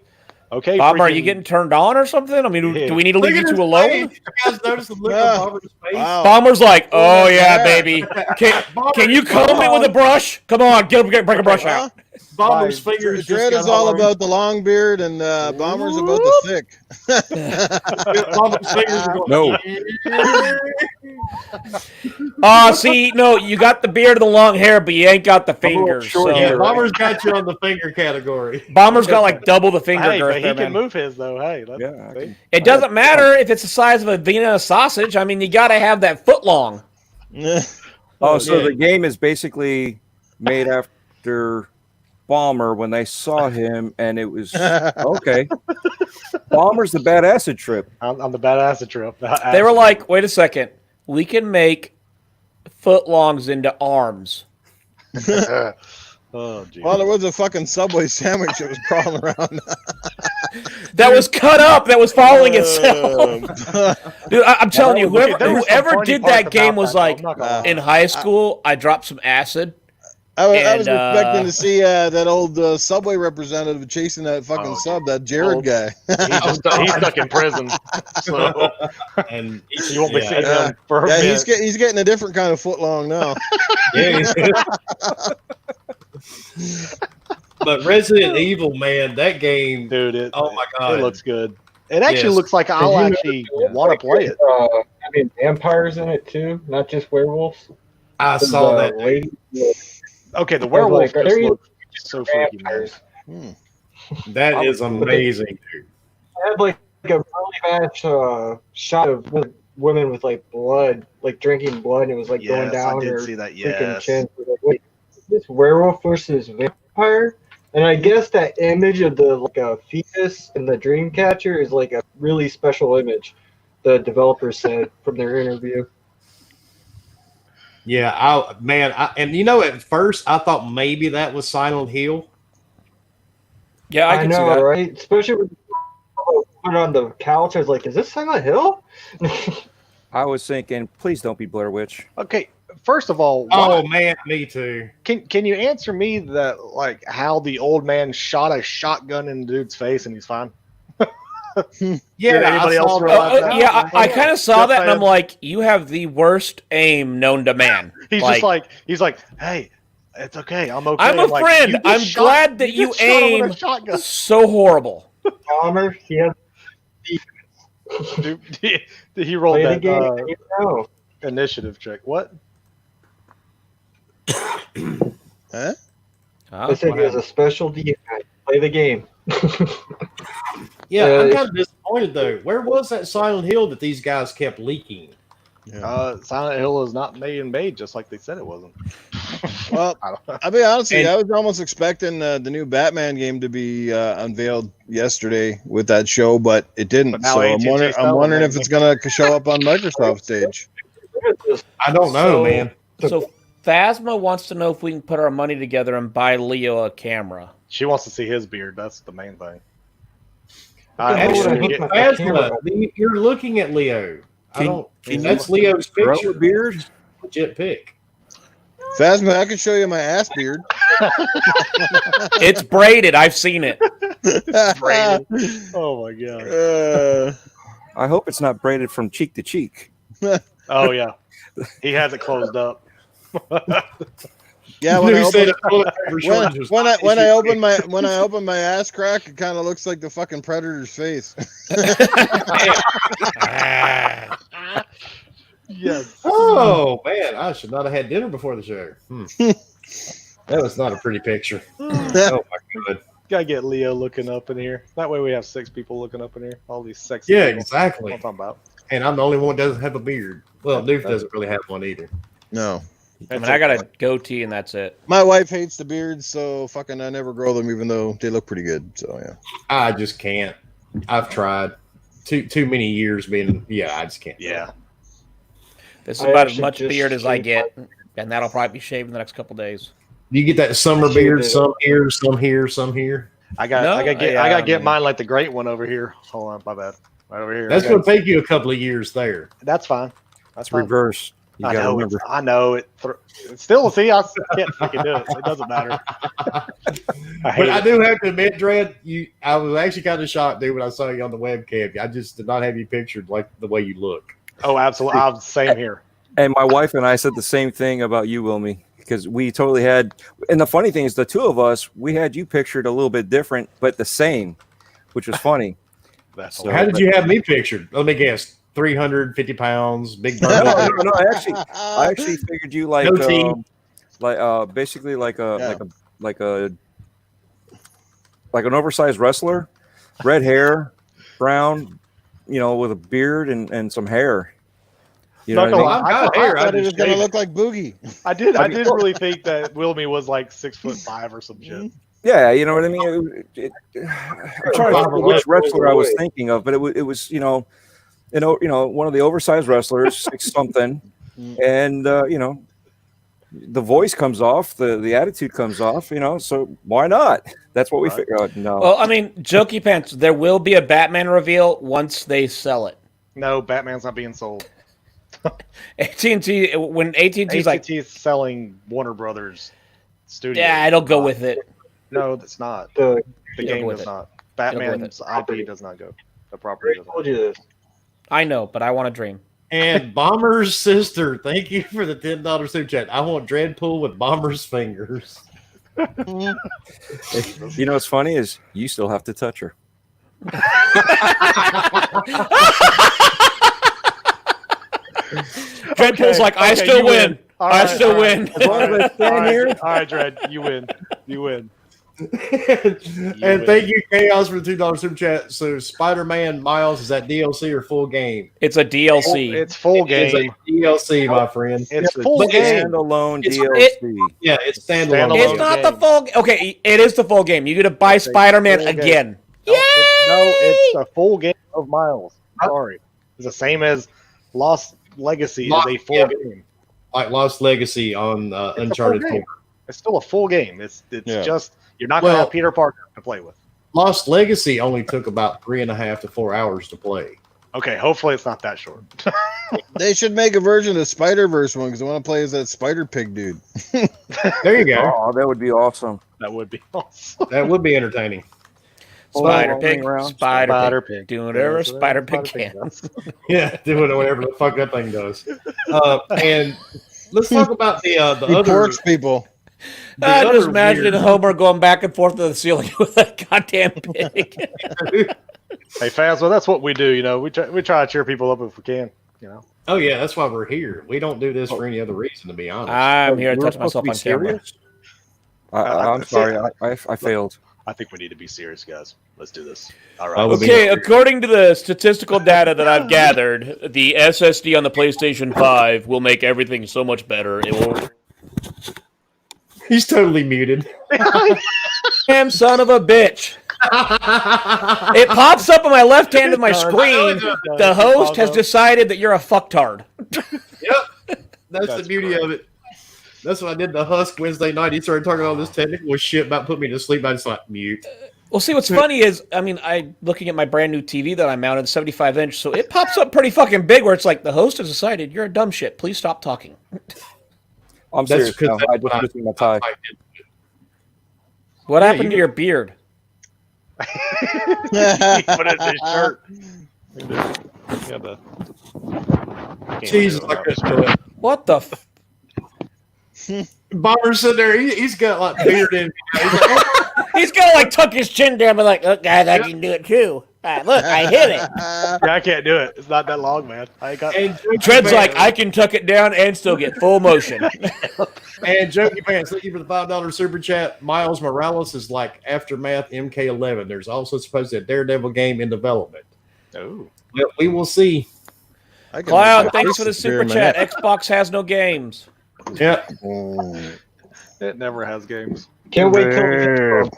Okay. Bomber, are you freaking- getting turned on or something? I mean, Yeah. do we need to Look leave at you his two alone? face. You guys notice the look Yeah. of Bomber's face? Wow. Bomber's like, oh Look at yeah, that. baby. Bomber- Can you comb it with a brush? Come on, break a brush Huh? out. Bomber's fingers just Dread got is all hard. about the long beard, and Bomber's about the thick. Bomber's fingers are going. No. See, no, you got the beard and the long hair, but you ain't got the fingers. sure, So. Yeah, Bomber's got you on the finger category. Bomber's got like double the finger Hey, girth but he there, can man. move his though. Hey, Yeah, I can- It doesn't matter if it's the size of a Vienna sausage. I mean, you got to have that foot long. Oh, so Yeah. the game is basically made after Bomber when they saw him, and it was okay. Bomber's the bad acid trip. on the bad acid trip. They were like, wait a second. We can make footlongs into arms. oh, geez. Well, there was a fucking Subway sandwich that was crawling around. That was cut up. That was following itself. Dude, I'm telling you, Okay, there was some whoever funny did parts that game about was that, though, like, I'm not gonna lie. in high school, I dropped some acid. I was And, expecting to see that old Subway representative chasing that fucking Oh, sub, that Jared oh. guy. He's stuck in prison, so And you won't be yeah. seeing him for a Yeah, minute. he's getting a different kind of foot long now. Yeah, but Resident Evil, man, that game. Dude, it, Oh my god, it looks good. It actually Yes. looks like I'll Did you actually notice want like to play it. Having vampires in it too, not just werewolves. I saw that. Lady, Okay, the Like, werewolf are just there looks so freaky, man. vampires. That is amazing, dude. I had like a really bad shot of women with like blood, like drinking blood, and it was like going Yes, down I did her see that. freaking Yes. chin. I was like, wait, is this werewolf versus vampire? And I guess that image of the like a fetus and the dream catcher is like a really special image. The developers said from their interview. Yeah, and you know, at first I thought maybe that was Silent Hill. Yeah, I can see that. right? Especially when you put it on the couch. I was like, is this Silent Hill? I was thinking, please don't be Blair Witch. Okay, first of all, Oh man, me too. can you answer me that like how the old man shot a shotgun in the dude's face and he's fine? Yeah, Did anybody I else saw realize that. that? Yeah, I kind of saw Just that, and I'm saying. like, you have the worst aim known to man. He's just like hey, it's okay, I'm okay. I'm a like, friend. you just I'm shot- glad that you just shot him with aim a shotgun. so horrible. Bomber, he has Dude, he rolled played the that game. You know. initiative check. What? Huh? I said he has a special DI. Play the game. Yeah, I'm kind of disappointed though. Where was that Silent Hill that these guys kept leaking? Yeah. Silent Hill is not made just like they said it wasn't. Well, I don't know. I'll be honest with you, And- I was almost expecting the new Batman game to be unveiled yesterday with that show, but it didn't. But now So AT&T I'm wondering if it's gonna show up on Microsoft stage. I don't know, man. So Phasma wants to know if we can put our money together and buy Leo a camera. She wants to see his beard. That's the main thing. Actually, Look at my Phasma, you're looking at Leo. I don't. That's Leo's Grow picture. a beard? Legit pic. Phasma, I can show you my ass beard. It's braided. I've seen it. braided. Oh my god. I hope it's not braided from cheek to cheek. Oh yeah. He has it closed up. Yeah, when I You open, said toilet paper shortage was when I open my ass crack, it kind of looks like the fucking Predator's face. Yes. Oh man, I should not have had dinner before the show. That was not a pretty picture. Oh my god. Gotta get Leo looking up in here. That way we have 6 people looking up in here. All these sexy Yeah, people. exactly. What I'm talking about. And I'm the only one that doesn't have a beard. Well, Doof doesn't really have one either. No, I mean, I got a goatee and that's it. my wife hates the beards, so fucking I never grow them, even though they look pretty good. So yeah. I just can't. I've tried. Too many years being. Yeah, I just can't. Yeah. This is I about as actually much just beard as I shaved get, and that'll probably be shaved in the next couple days. You get that summer beard, some here, some here, some here. I got No, I gotta get um, mine like the great one over here. Hold on, my bad. Right over here. That's I going got- to take you a couple of years there. That's fine. That's It's fine. reverse. You I gotta know. remember. I know it. Still, see, I can't freaking do it. It doesn't matter. But I do have to admit, Dredd, I was actually kind of shocked, dude, when I saw you on the webcam. I just did not have you pictured like the way you look. Oh, absolutely. I'm same here. And my wife and I said the same thing about you, Wilmy, because we totally had. And the funny thing is, the two of us, we had you pictured a little bit different, but the same, which was funny. That's So- How did you have me pictured? Let me guess. 350 pounds, big No, burger. no, I actually figured you like, No team. basically like a Yeah. like an oversized wrestler, red hair, brown, with a beard and some hair. You know No, what I mean? I've got hair. I I thought it was just gonna shaved look like Boogie. I did really think that Wilmy was like 6'5" or some shit. Yeah, you know what I mean. I'm trying to think of which wrestler I was thinking of, but it was one of the oversized wrestlers, 6 something, and the voice comes off, the attitude comes off, so why not? That's what we figured out. No, Well, I mean, jokey pants. There will be a Batman reveal once they sell it. No, Batman's not being sold. AT&T, when AT&T's like, AT&T is selling Warner Brothers Studios. yeah, I don't go with it. No, that's not. The The Don't go game with does it. not. Don't go with Batman's IP does not go. The property Greg does told not. you this. I know, but I want a dream. And Bomber's sister, thank you for the $10 super chat. I want Dreadpool with Bomber's fingers. what's funny is you still have to touch her. Dreadpool's like, I still you win. All I right, still all right. win. As long as I stand here. All right, Dredd, you win. You win. And thank you, Chaos, for the $2 super chat. So, Spider-Man Miles, is that DLC or full game? It's a DLC. It's full It's game. a DLC, my friend. It's a full game. standalone It's- DLC. Yeah, it's standalone. Standalone. It's not the full. Okay, it is the full game. You get to buy It's a Spider-Man full game. again. No, it's a full game of Miles. Sorry. It's the same as Lost Legacy is a full game. Like Lost Legacy on It's a Uncharted full 4. game. It's still a full game. It's Yeah. just you're not going to Well- have Peter Parker to play with. Lost Legacy only took about 3.5 to 4 hours to play. Okay, hopefully it's not that short. They should make a version of Spider-Verse one because I want to play as that Spider Pig dude. There you go. Oh, that would be awesome. That would be awesome. That would be entertaining. Spider roaming Pig, around. Spider Pig. Pig, doing whatever Yes, Spider Pig Pig can. does. Yeah, doing whatever the fuck that thing does. And let's talk about the He other. porks people. the I just other imagined weird- Homer going back and forth to the ceiling with that goddamn pig. Hey, fans, well, that's what we do. We try to cheer people up if we can. Oh yeah, that's why we're here. We don't do this for any other reason, to be honest. I'm here to We're touch myself on supposed to be camera. serious? I'm sorry. I failed. I think we need to be serious, guys. Let's do this. All right. Okay, according to the statistical data that I've gathered, the SSD on the PlayStation 5 will make everything so much better. It will. He's totally muted. Damn son of a bitch. It pops up on my left hand of my screen. The host has decided that you're a fucktard. Yep. That's the beauty of it. That's what I did to Husk Wednesday night. He started talking all this technical shit about putting me to sleep. I just like mute. Well, see, what's funny is, I mean, looking at my brand new TV that I mounted, 75-inch, so it pops up pretty fucking big where it's like, the host has decided you're a dumb shit. Please stop talking. I'm serious now. I just missing my tie. What happened to your beard? He put it in his shirt. Jesus, I couldn't do it. What the Bomber's sitting there. He's got like beard in. He's got to like tuck his chin down and be like, look, guys, I can do it too. Look, I hit it. Yeah, I can't do it. It's not that long, man. I got. Tread's like, I can tuck it down and still get full motion. And Jokey Pants, thank you for the $5 super chat. Miles Morales is like Aftermath MK11. There's also supposedly a Daredevil game in development. Oh. Well, we will see. Cloud, thanks for the super chat. Xbox has no games. Yeah. It never has games. Can't wait till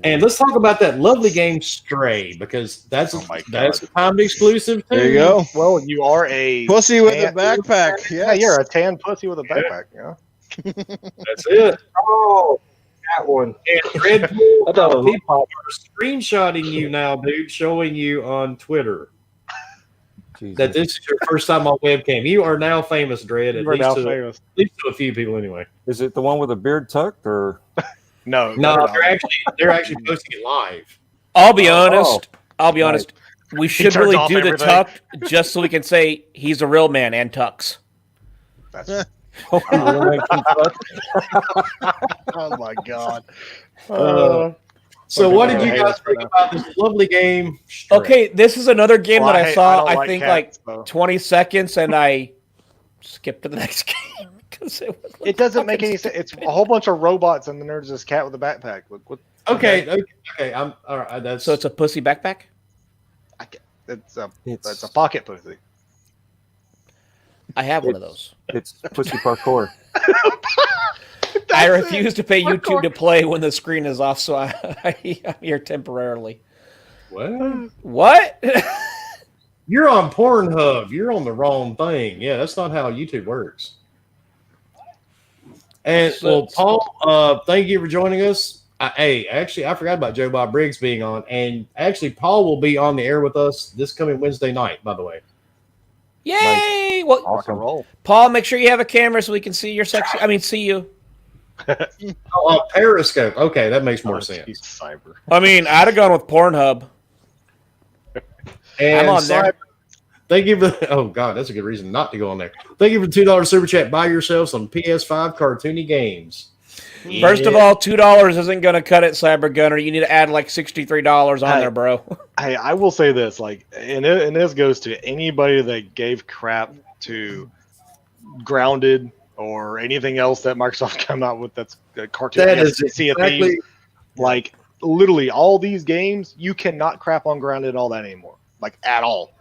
And let's talk about that lovely game Stray, because that's a timed exclusive too. There you go. Well, you are a Pussy with a backpack. Yeah, you're a tan pussy with a backpack. Yeah. That's it. Oh, that one. And Red Bull, I thought it was people are screenshotting you now, dude, showing you on Twitter that this is your first time on webcam. You are now famous, Dredd. You are now famous. At least to a few people, anyway. Is it the one with a beard tucked or? No, they're actually posting it live. I'll be honest. We should really off do the everything. tuck just so we can say he's a real man and tucks. That's... oh my god. So what did you guys think about this lovely game? Stray? Okay, this is another game that I saw, I think, cats, like 20 seconds, and I skipped to the next game. It doesn't make any sense. It's a whole bunch of robots, and then there's this cat with a backpack. Okay. I'm all right. That's So it's a pussy backpack? It's a pocket pussy. I have one of those. It's pussy parkour. I refuse to pay YouTube to play when the screen is off, so I'm here temporarily. What? You're on Pornhub. You're on the wrong thing. Yeah, that's not how YouTube works. And well, Paul, thank you for joining us. Actually, I forgot about Joe Bob Briggs being on, and actually, Paul will be on the air with us this coming Wednesday night. By the way, yay! Well, Awesome. Roll. Paul, make sure you have a camera so we can see your sexy. I mean, see you. Periscope. Okay, that makes more sense. Cyber. I mean, I'd have gone with Pornhub. And I'm on there. Thank you for. Oh God, that's a good reason not to go on there. Thank you for the $2 super chat. Buy yourself some PS5 cartoony games. First of all, $2 isn't going to cut it, Cyber Gunner. You need to add like $63 on there, bro. Hey, I will say this, and this goes to anybody that gave crap to Grounded or anything else that Microsoft come out with that's a cartoon. That is Sea of exactly. Thieves. Like literally all these games, you cannot crap on Grounded and all that anymore, like at all.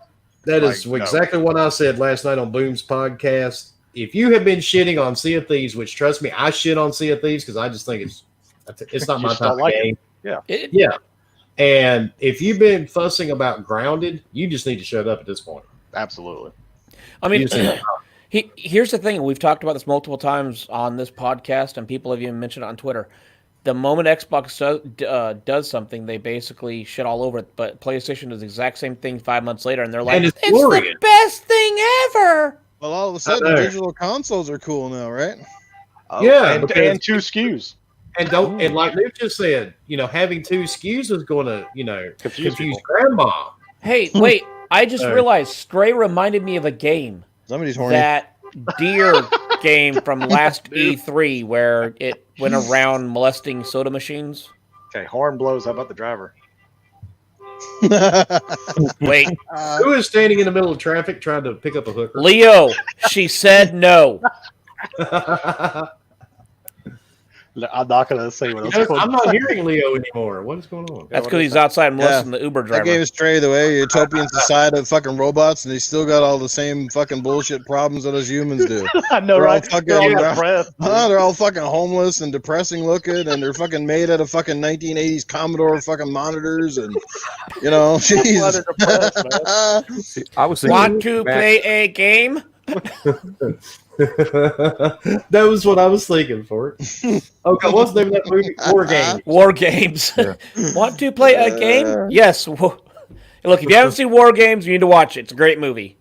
That is exactly what I said last night on Boom's podcast. If you have been shitting on Sea of Thieves, which trust me, I shit on Sea of Thieves because I just think it's not my type of game. Yeah. And if you've been fussing about Grounded, you just need to shut up at this point. Absolutely. I mean, here's the thing. We've talked about this multiple times on this podcast, and people have even mentioned it on Twitter. The moment Xbox does something, they basically shit all over it. But PlayStation does the exact same thing 5 months later, and they're like, it's the best thing ever. Well, all of a sudden, digital consoles are cool now, right? Yeah, and two SKUs. And like Luke just said, having two SKUs is going to, confuse grandma. Hey, wait! I just realized Stray reminded me of a game. Somebody's horny. That Deer game from last E3 where it went around molesting soda machines. Okay, horn blows. How about the driver? Wait. Who is standing in the middle of traffic trying to pick up a hooker? Leo, she said no. I'm not gonna say what else. I'm not hearing Leo anymore. What is going on? That's because he's outside molesting the Uber That driver. game is straight away. Utopian society of fucking robots, and they still got all the same fucking bullshit problems that us humans do. I know, They're all right? fucking- They're all yeah. depressed. They're all fucking homeless and depressing looking, and they're fucking made out of fucking 1980s Commodore fucking monitors, and you know, That's why jeez. they're depressed, man. See, I was thinking, Want to play a game? That was what I was thinking for it. Okay, what's the name of that movie? War Games. War Games. Yeah. Want to play a game? Yes. Look, if you haven't seen War Games, you need to watch it. It's a great movie.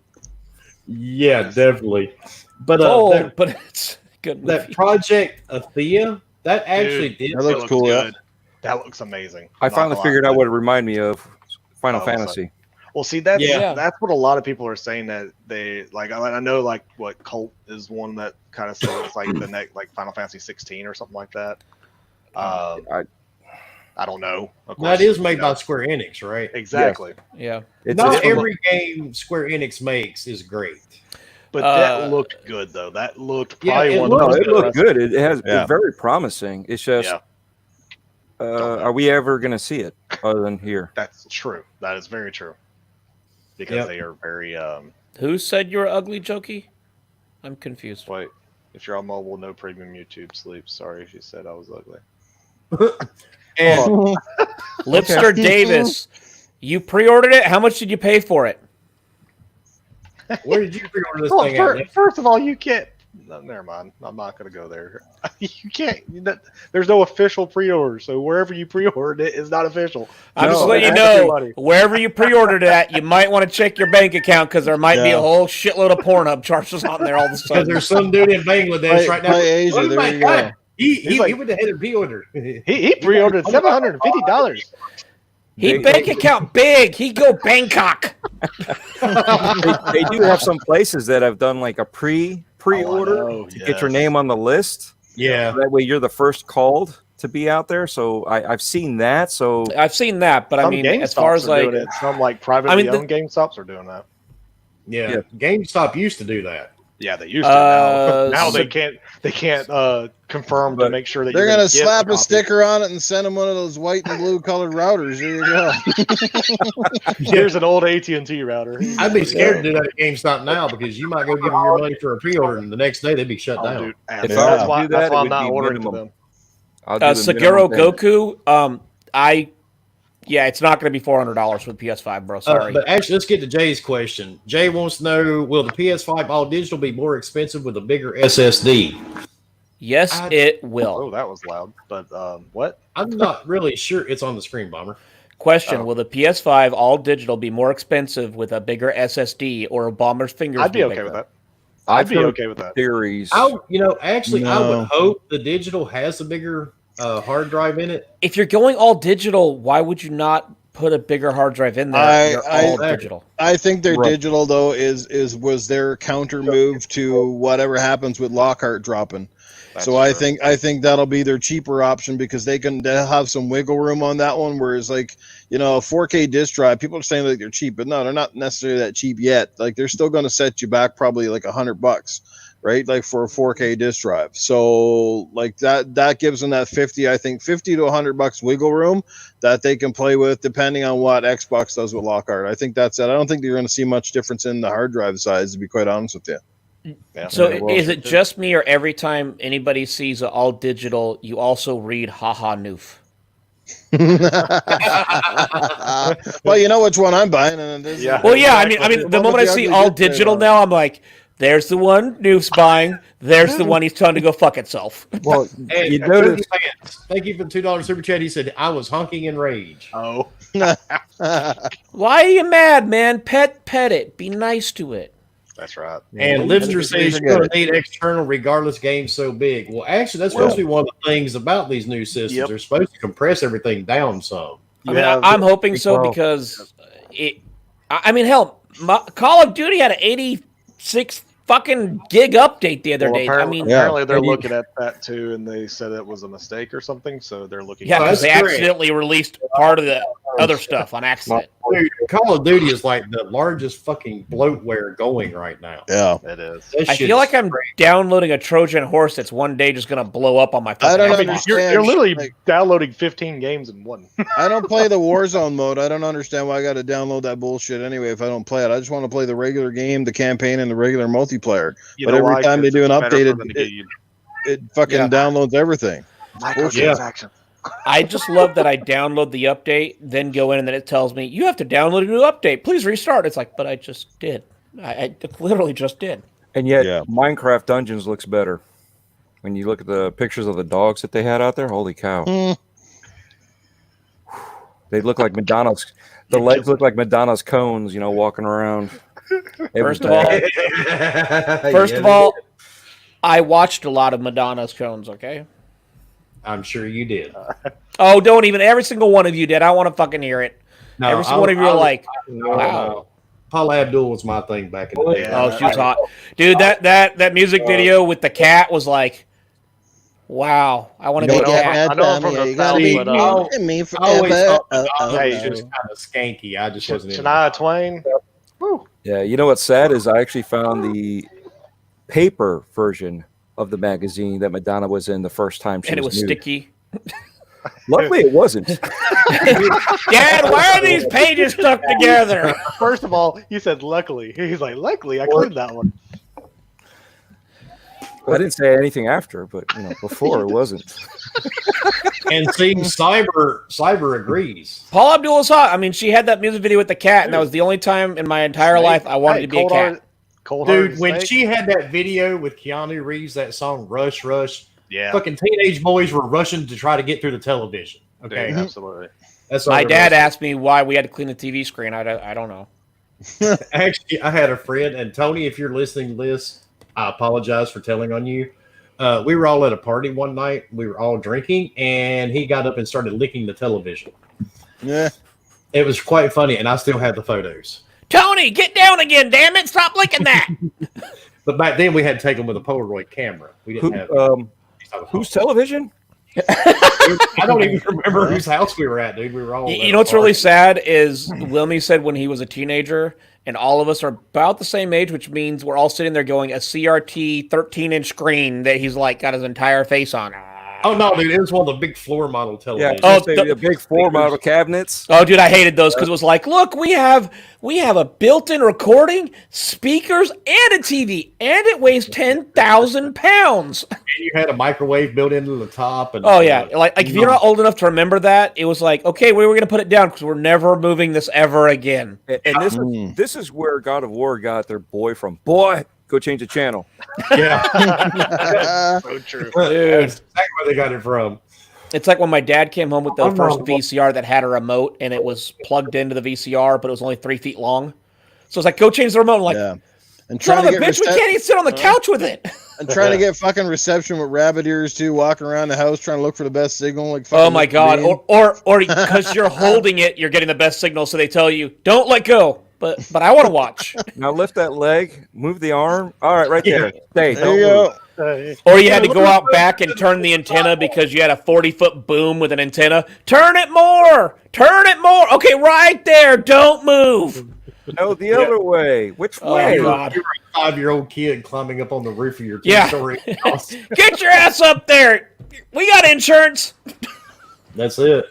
Yeah, definitely. But But it's a good movie. that Project Athea, that actually did. That looks cool, yeah. good. That looks amazing. I Not finally gonna figured lie. out what it reminded me of. Final Oh, what's Fantasy. Well, see, that's Yeah. that's what a lot of people are saying that they like. I know, like, what Cult is one that kind of says it's like the next, like Final Fantasy 16 or something like that. I don't know. Of That course, is made you know. by Square Enix, right? Exactly. Yeah. Not it's from- every game Square Enix makes is great. But that looked good, though. That looked Yeah, probably it one No, of the looked most it looked impressive. good. It has Yeah. it's very promising. It's just, Yeah. are we ever going to see it other than here? That's true. That is very true. Because Yep. they are very. Who said you're ugly, Jokey? I'm confused. Wait, if you're on mobile, no premium YouTube sleep. Sorry, she said I was ugly. And Lipster Davis, you pre-ordered it. How much did you pay for it? where did you pre-order this Well, thing at? Nick? first of all, you can't. No, never mind. I'm not going to go there. You can't. There's no official pre-order, so wherever you pre-ordered it is not official. I'm just No, letting you ask know, everybody. wherever you pre-ordered it at, you might want to check your bank account because there might be Yeah. a whole shitload of Pornhub charges on there all of a Because sudden. there's some dude in Bangladesh Play- right now. play Asia, Oh there my you God. go. He's He like- went ahead and pre-ordered. He pre-ordered $750. He They- bank account big. He go Bangkok. They do have some places that have done like a pre-order Oh, to get your name on the list. Yeah. That way you're the first called to be out there. So I've seen that. So I've seen that, but I Some mean, GameStops as far as are like, doing it. Some like privately I mean, owned GameStops are doing that. Yeah. Yeah. GameStop used to do that. Yeah, they used to. Now, now so- they can't. They can't confirm to But make sure that They're you're gonna get slap the a copy. sticker on it and send them one of those white and blue colored routers. There you go. Here's an old AT&T router. I'd be scared to do that at GameStop now because you might go give them your money for a pre-order and the next day they'd be shut Oh, down. dude, If that's I was to why, do that's that, why it I'm would not be ordering to minimum. them. I'll do the Saguro minimum thing. Goku, yeah, it's not going to be $400 for the PS5, bro. Sorry. But actually, let's get to Jay's question. Jay wants to know, will the PS5 all digital be more expensive with a bigger SSD? Yes, it will. Oh, that was loud. But what? I'm not really sure. It's on the screen, Bomber. Question: Oh. will the PS5 all digital be more expensive with a bigger SSD or a bomber's fingers? I'd be okay bigger? with that. I'd be heard okay with that. Theories. I would No. hope the digital has a bigger hard drive in it. If you're going all digital, why would you not put a bigger hard drive in there? You're all digital. I think their Right. digital though was their counter move to whatever happens with Lockhart dropping. That's So I true. think that'll be their cheaper option because they'll have some wiggle room on that one. Whereas like a 4K disc drive, people are saying like they're cheap, but no, they're not necessarily that cheap yet. Like they're still going to set you back probably like $100, right? Like for a 4K disc drive. So like that gives them that 50 to $100 wiggle room that they can play with depending on what Xbox does with Lockhart. I think that's it. I don't think you're going to see much difference in the hard drive size, to be quite honest with you. Yeah. So Yeah, well, is it just me, or every time anybody sees an all digital, you also read "haha noof"? Well, you know which one I'm buying, and it is, Yeah. Well, yeah. Exactly. I mean, the One moment I with the see ugly all display digital on it. now, I'm like, "There's the one Noof's buying. There's the one he's telling to go fuck itself." Well, And you Cookie notice Pants, thank you for the $2 super chat. He said, I was honking in rage. Oh, Why are you mad, man? Pet it. Be nice to it. that's right. And Lipster says you're going to need external regardless games so big. Well, actually, that's supposed to be one of the things about these new systems. Yep. They're supposed to compress everything down some. I mean, I'm hoping so Well- because I mean, hell, Call of Duty had an 86 fucking gig update the other Well, day. apparently, I mean, Yeah. apparently they're And you- looking at that too, and they said it was a mistake or something. So they're looking. yeah, at because that's they great. accidentally released part of the other stuff on accident. Dude, Call of Duty is like the largest fucking bloatware going right now. Yeah. It is. That I shit feel is like I'm great. downloading a Trojan horse that's one day just gonna blow up on my fucking I don't I mean, Xbox. you're literally like- downloading 15 games in one. I don't play the Warzone mode. I don't understand why I got to download that bullshit anyway if I don't play it. I just want to play the regular game, the campaign, and the regular multiplayer. You But know every why? time they 'Cause do an it's better updated- for them to get you It fucking Yeah. downloads everything. microtransaction. I just love that I download the update, then go in, and then it tells me you have to download a new update. Please restart. It's like, but I just did. I literally just did. And yet, Yeah. Minecraft Dungeons looks better. When you look at the pictures of the dogs that they had out there, holy cow. Mm. They look like Madonna's, the legs look like Madonna's cones, you know, walking around. First of all, First of all, I watched a lot of Madonna's cones, okay? I'm sure you did. Oh, don't even. Every single one of you did. I want to fucking hear it. No, Every single one of you are like, no, wow. no. Paula Abdul was my thing back in the day. Yeah. oh, she was hot. Dude, that music video with the cat was like, wow. I want to be a know, cat. I know I'm from the You gotta South, be but, in me I always forever. thought Madonna Hey, was just kind of skanky. I just wasn't into Shania Twain. Woo. Yeah, you know what's sad is I actually found the paper version of the magazine that Madonna was in the first time she And it was nude. sticky. Luckily, it wasn't. Dad, why are these pages stuck together? First of all, you said luckily. He's like, luckily, I cleared that one. I didn't say anything after, but you know, before it wasn't. And see, Cyber agrees. Paula Abdul was hot. I mean, she had that music video with the cat, and that was the only time in my entire life I wanted to be a cat. Dude, when she had that video with Keanu Reeves, that song Rush Rush, yeah, fucking teenage boys were rushing to try to get through the television. Okay. dude, absolutely. That's all My there dad was. asked me why we had to clean the TV screen. I don't know. Actually, I had a friend, and Tony, if you're listening to this, I apologize for telling on you. We were all at a party one night. We were all drinking, and he got up and started licking the television. Yeah. It was quite funny, and I still have the photos. Tony, get down again, damn it! Stop licking that. But back then, we had to take them with a Polaroid camera. We didn't have. Whose television? I don't even remember whose house we were at, dude. We were all. You know what's really sad is Wilmy said when he was a teenager, and all of us are about the same age, which means we're all sitting there going a CRT 13-inch screen that he's like got his entire face on. Oh no, dude! It was one of the big floor model Yeah, televisions. the big floor model cabinets. Oh, dude, I hated those because it was like, look, we have a built-in recording, speakers, and a TV, and it weighs 10,000 pounds. And you had a microwave built into the top. And Oh yeah, like if you're not old enough to remember that, it was like, okay, where are we gonna put it down because we're never moving this ever again. And this is where God of War got their boy from. Boy, go change the channel. Yeah, So true. Dude. that's exactly where they got it from. It's like when my dad came home with the I'm first not- VCR that had a remote and it was plugged into the VCR, but it was only 3 feet long. So it's like, go change the remote. I'm like, Yeah. And son trying of to a get bitch, we can't even sit on the couch with it. and trying to get fucking reception with rabbit ears too, walking around the house trying to look for the best signal. Like fucking Oh my Mr. god! Bean. Or because you're holding it, you're getting the best signal. So they tell you, don't let go. But I want to watch. Now lift that leg, move the arm. All right, right there. Stay. There Don't you move. go. Or you had to go out back and turn the antenna because you had a 40-foot boom with an antenna. Turn it more. Turn it more. Okay, right there. Don't move. No, the other way. Which Oh way? god! You're a 5-year-old kid climbing up on the roof of your Yeah. two-story house. Get your ass up there. We got insurance. That's it.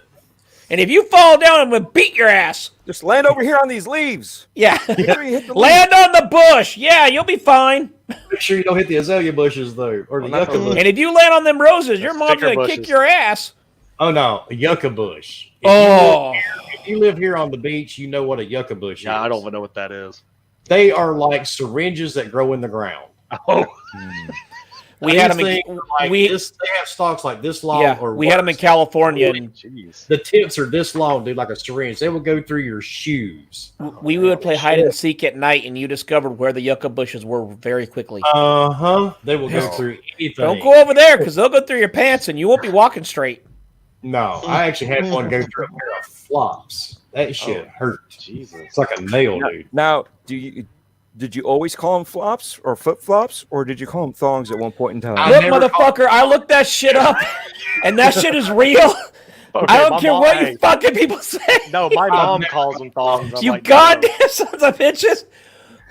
And if you fall down, I'm gonna beat your ass. Just land over here on these leaves. Yeah. Make sure you hit the leaves. Land on the bush. Yeah, you'll be fine. Make sure you don't hit the azalea bushes though, or the Well, yucca not- bush. And if you land on them roses, your mom's sticker gonna kick bushes. your ass. Oh no, a yucca bush. Oh. If you live here on the beach, you know what a yucca bush Yeah, is. I don't even know what that is. They are like syringes that grow in the ground. Oh, We had them These in things are like we this, they have stalks like this long. yeah, or we had them in worse. California, and jeez. The tips are this long, dude, like a syringe. They will go through your shoes. we would play hide and seek at night, and you discovered where the yucca bushes were very quickly. They will go No. through anything. Don't go over there because they'll go through your pants, and you won't be walking straight. No, I actually had one go through a pair of flops. That shit hurt. Jesus. It's like a nail, dude. Now, did you always call them flops or flip flops, or did you call them thongs at one point in time? Look, motherfucker, I looked that shit up, and that shit is real. Okay, I don't my care mom- what hey, you fucking people say. No, my mom calls them thongs. I'm You like, goddamn sons of bitches.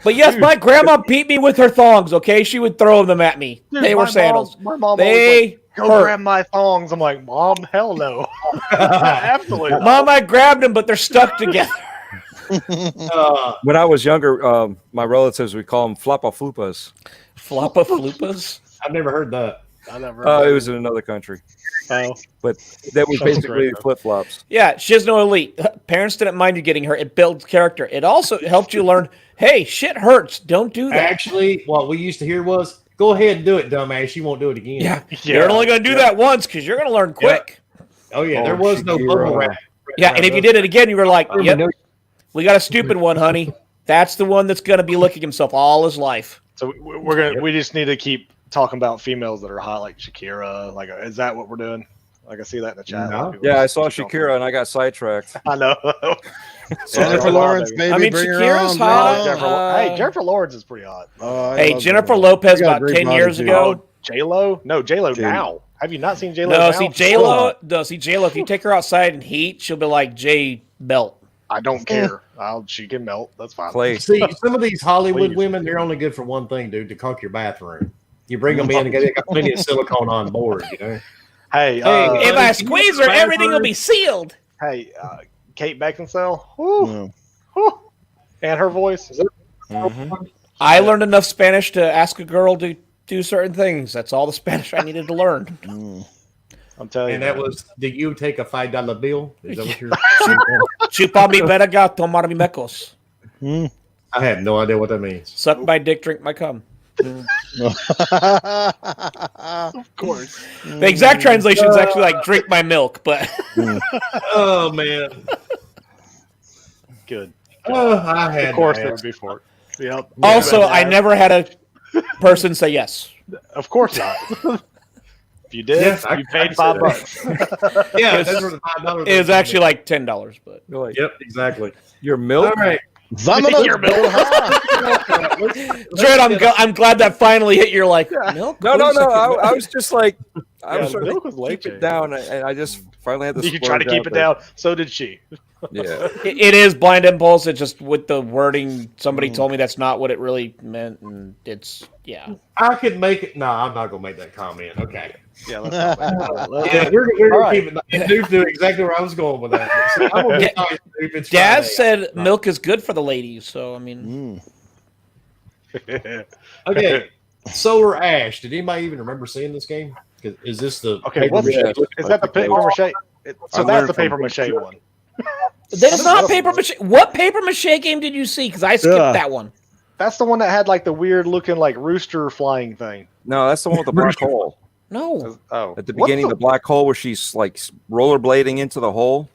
But yes, Dude. my grandma beat me with her thongs, okay? She would throw them at me. Dude, they were my sandals. My mom always They like, go hurt. grab my thongs. I'm like, Mom, hell no. Absolutely not. Mom, I grabbed them, but they're stuck together. When I was younger, my relatives would call them flappa flupas. Floppa flupas? I've never heard that. I never. It was in another country, Oh. but that was That's basically great, though. flip flops. Yeah, Shizno Elite. Parents didn't mind you getting hurt. It builds character. It also helped you learn, hey, shit hurts. Don't do that. Actually, what we used to hear was, "Go ahead and do it, dumbass. You won't do it again." Yeah, you're only going to do that once because you're going to learn quick. Oh yeah, there Oh, was no Shakira. bubble wrap. Yeah, and if you did it again, you were like, yep, we got a stupid one, honey. That's the one that's going to be licking himself all his life. So we're gonna. We just need to keep talking about females that are hot, like Shakira. Like, is that what we're doing? Like, I see that in the chat. No. Yeah, I saw Shakira and I got sidetracked. I know. Jennifer Lawrence, baby. I mean, bring her Shakira's on, hot. bring her on. Hey, Jennifer Lawrence is pretty hot. Oh, I Hey, love Jennifer her. Lopez She got a about great 10 body, years too. ago. J Lo? No, J Lo J- now. Have you not seen J Lo? No, now? see J-Lo. No, see J-Lo. If you take her outside in heat, she'll be like J Belt. I don't care. She can melt. That's fine. Clay. See, some of these Hollywood Please. women, they're only good for one thing, dude, to caulk your bathroom. You bring them in and they got plenty of silicone on board, you know? Hey, If I can you squeeze her, bathroom? everything will be sealed. hey, Kate Beckinsale. Woo, Yeah. woo. And her voice. Mhm. I learned enough Spanish to ask a girl to do certain things. That's all the Spanish I needed to learn. Mm. I'm telling And you. that was, did you take a $5 bill? Is that what you're Chupa mi verga, tomar mi mecos. Mm. I have no idea what that means. Suck my dick, drink my cum. Of course. The exact translation is actually like drink my milk, but Oh, man. Good. I had Of course, to there would ask. be for it. Yep. also Yeah, I never had a person say yes. Of course not. If you did, Yes, I you can paid say $5. Yeah, that's where the $5 It was actually like $10, but You're like, Yep, exactly. your milk? All right. Vámonos, Your milk. Jared, I'm glad that finally hit your like milk. No. I was just like, I Yeah, was trying milk to was keep late, it down, and I just finally had to. You try to keep it down. So did she. Yeah. It is blind impulse. It's just with the wording, somebody told me that's not what it really meant, and it's I could make it. No, I'm not going to make that comment. Okay. Yeah, let's not make that. Yeah, we're going All to right. keep it. Dude knew exactly where I was going with that. So I'm going to be nice, dude. It's Daz Friday. said milk is good for the ladies, so I mean, Okay. Solar Ash. Did anybody even remember seeing this game? Is this the Okay, what's paper-mache? is that the paper mache? So that's the paper mache one. that's not paper mache. What paper mache game did you see? Because I skipped Yeah. that one. That's the one that had like the weird looking like rooster flying thing. No, that's the one with the black hole. No, Oh, At the what's beginning, the black hole where she's like rollerblading into the hole.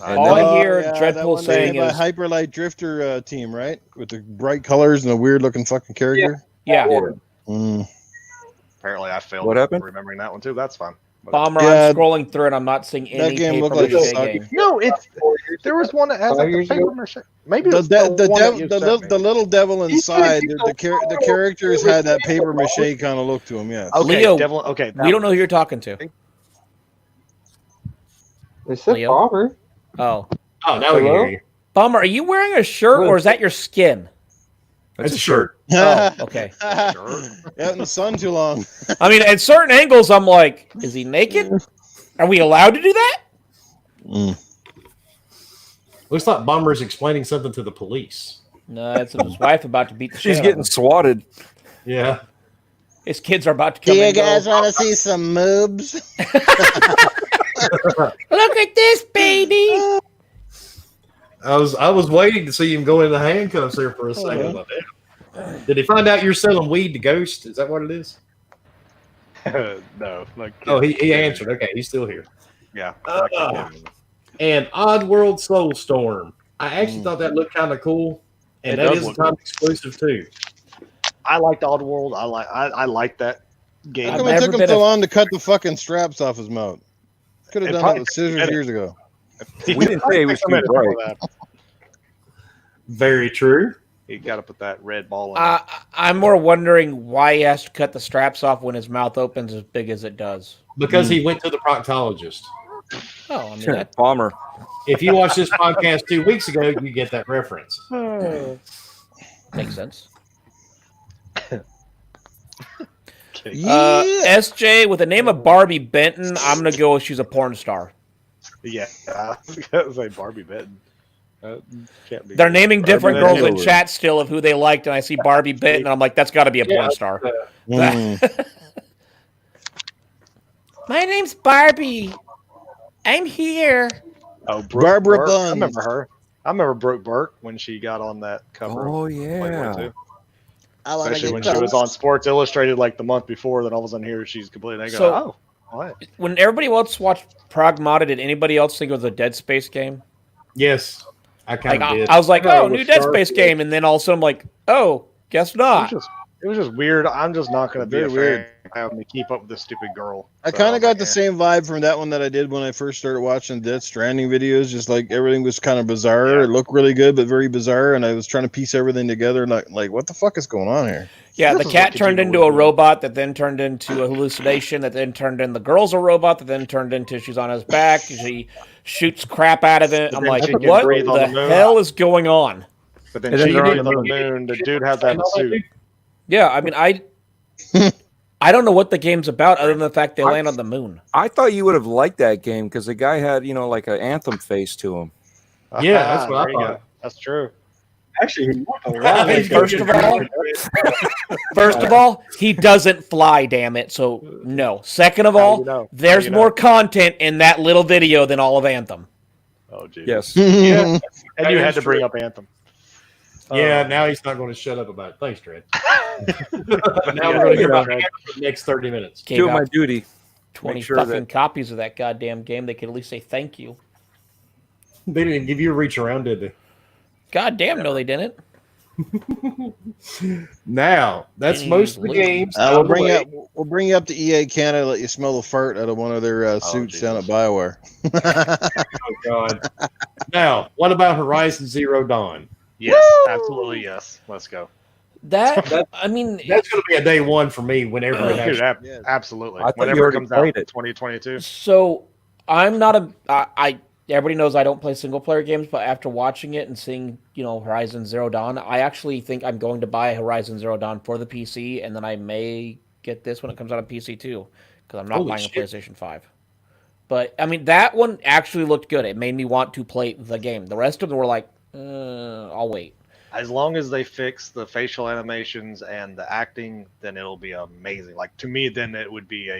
And all then- I hear that Dreadpool one saying made by is, Hyperlight Drifter team, right? With the bright colors and the weird looking fucking character. yeah, Yeah. Mm. Apparently, I failed. What happened? Remembering that one too. That's fine. Bomber. Yeah. I'm scrolling through and I'm not seeing any That game paper looked like mache it sucked. game. No, it's there was one that has like the paper mache. Maybe The, it's the, the, one that you the, sent me. the little devil inside, the characters had that paper mache kind of look to them, yeah. Okay, Leo, Devil, okay, We don't know who you're talking to. They said Leo? bomber. Oh, Oh, now we can hear you. Bomber, are you wearing a shirt or is that your skin? That's a shirt. Oh, okay. Out in the sun too long. I mean, at certain angles, I'm like, is he naked? Are we allowed to do that? Looks like Bomber's explaining something to the police. No, that's his wife about to beat the shit She's out of getting him. swatted. Yeah. His kids are about to come and go. want to see some moobs? Look at this, baby. I was waiting to see him go into handcuffs there for a second. I thought, damn. Did he find out you're selling weed to Ghost? Is that what it is? No. Like, Oh, he answered. Okay, he's still here. Yeah. And Oddworld Soulstorm. I actually thought that looked kind of cool, and It that does is a look time cool. exclusive too. I liked Oddworld. I like that game. How come I've it never took him been so a- long to cut the fucking straps off his mouth? Could have It done probably- that with scissors years ago. We didn't say he was too bright. Very true. You got to put that red ball in. I'm more wondering why he has to cut the straps off when his mouth opens as big as it does. Because he went to the proctologist. Oh, I mean, that, Bomber. If you watched this podcast 2 weeks ago, you get that reference. makes sense. Yeah. SJ, with the name of Barbie Benton, I'm going to go with she's a porn star. Yeah, I was gonna say Barbie Benton. Can't be They're naming different Barbie girls in Benton. chat still of who they liked, and I see Barbie Benton, and I'm like, that's got to be a porn star. Mm. My name's Barbie. I'm here. Oh, Brooke Barbara Burke. Buns. I remember her. I remember Brooke Burke when she got on that cover. Oh of yeah. Playboy too. I wanna Especially get when she was close. on Sports Illustrated like the month before. Then all of a sudden here she's completely naked. So- Oh, what? When everybody else watched Pragmata, did anybody else think it was a Dead Space game? Yes, I kind Like, of did. I was like, I thought oh, it new was Dead Space Starfield. game, and then all of a sudden I'm like, oh, guess not. It was just weird. I'm just not going to be Very a weird. fan of having to keep up with this stupid girl. I So kind I'm of got like, the eh. same vibe from that one that I did when I first started watching Death Stranding videos. Just like everything was kind of bizarre. Yeah. It looked really good, but very bizarre. And I was trying to piece everything together. And like what the fuck is going on here? Yeah, This the is cat what turned Kojima into was a doing. robot that then turned into a hallucination that then turned in the girl's a robot that then turned into she's on his back. She shoots crap out of it. But I'm then like, she can what breathe on the the moon. hell is going on? But then And then she they're breathed on on the the moon. The dude has that suit. Yeah, I mean, I don't know what the game's about other than the fact they land on the moon. I thought you would have liked that game because the guy had, like an Anthem face to him. Yeah, that's what I There you go. thought. That's true. Actually, he looked a lot like First of all, he doesn't fly, damn it. So no. Second of How all, you know? How there's you more know? content in that little video than all of Anthem. Oh, geez. Yes. And That you is had to bring true. up Anthem. Yeah, Oh. now he's not going to shut up about it. Thanks, Dredd. Now Yeah, we're going to hear yeah. about it for the next 30 minutes. Gave Doing my out duty. 20 Make sure fucking that- copies of that goddamn game. They could at least say thank you. They didn't give you a reach around, did they? God damn, no, they didn't. Now, that's Any most of the loot. games. we'll out of the bring way. you up to EA Canada. Let you smell the fart out of one of their suits down at BioWare. Oh, God. Now, what about Horizon Zero Dawn? Yes, absolutely yes. Let's go. That, I mean, That's going to be a day one for me whenever it Dude, actually. Yes. absolutely. I thought you Whenever it already comes out, played it. 2022. so I'm not a. Everybody knows I don't play single player games, but after watching it and seeing, Horizon Zero Dawn, I actually think I'm going to buy Horizon Zero Dawn for the PC, and then I may get this when it comes out on PC too, because I'm not Holy buying shit. a PlayStation 5. But I mean, that one actually looked good. It made me want to play the game. The rest of them were like, I'll wait. As long as they fix the facial animations and the acting, then it'll be amazing. Like, to me, then it would be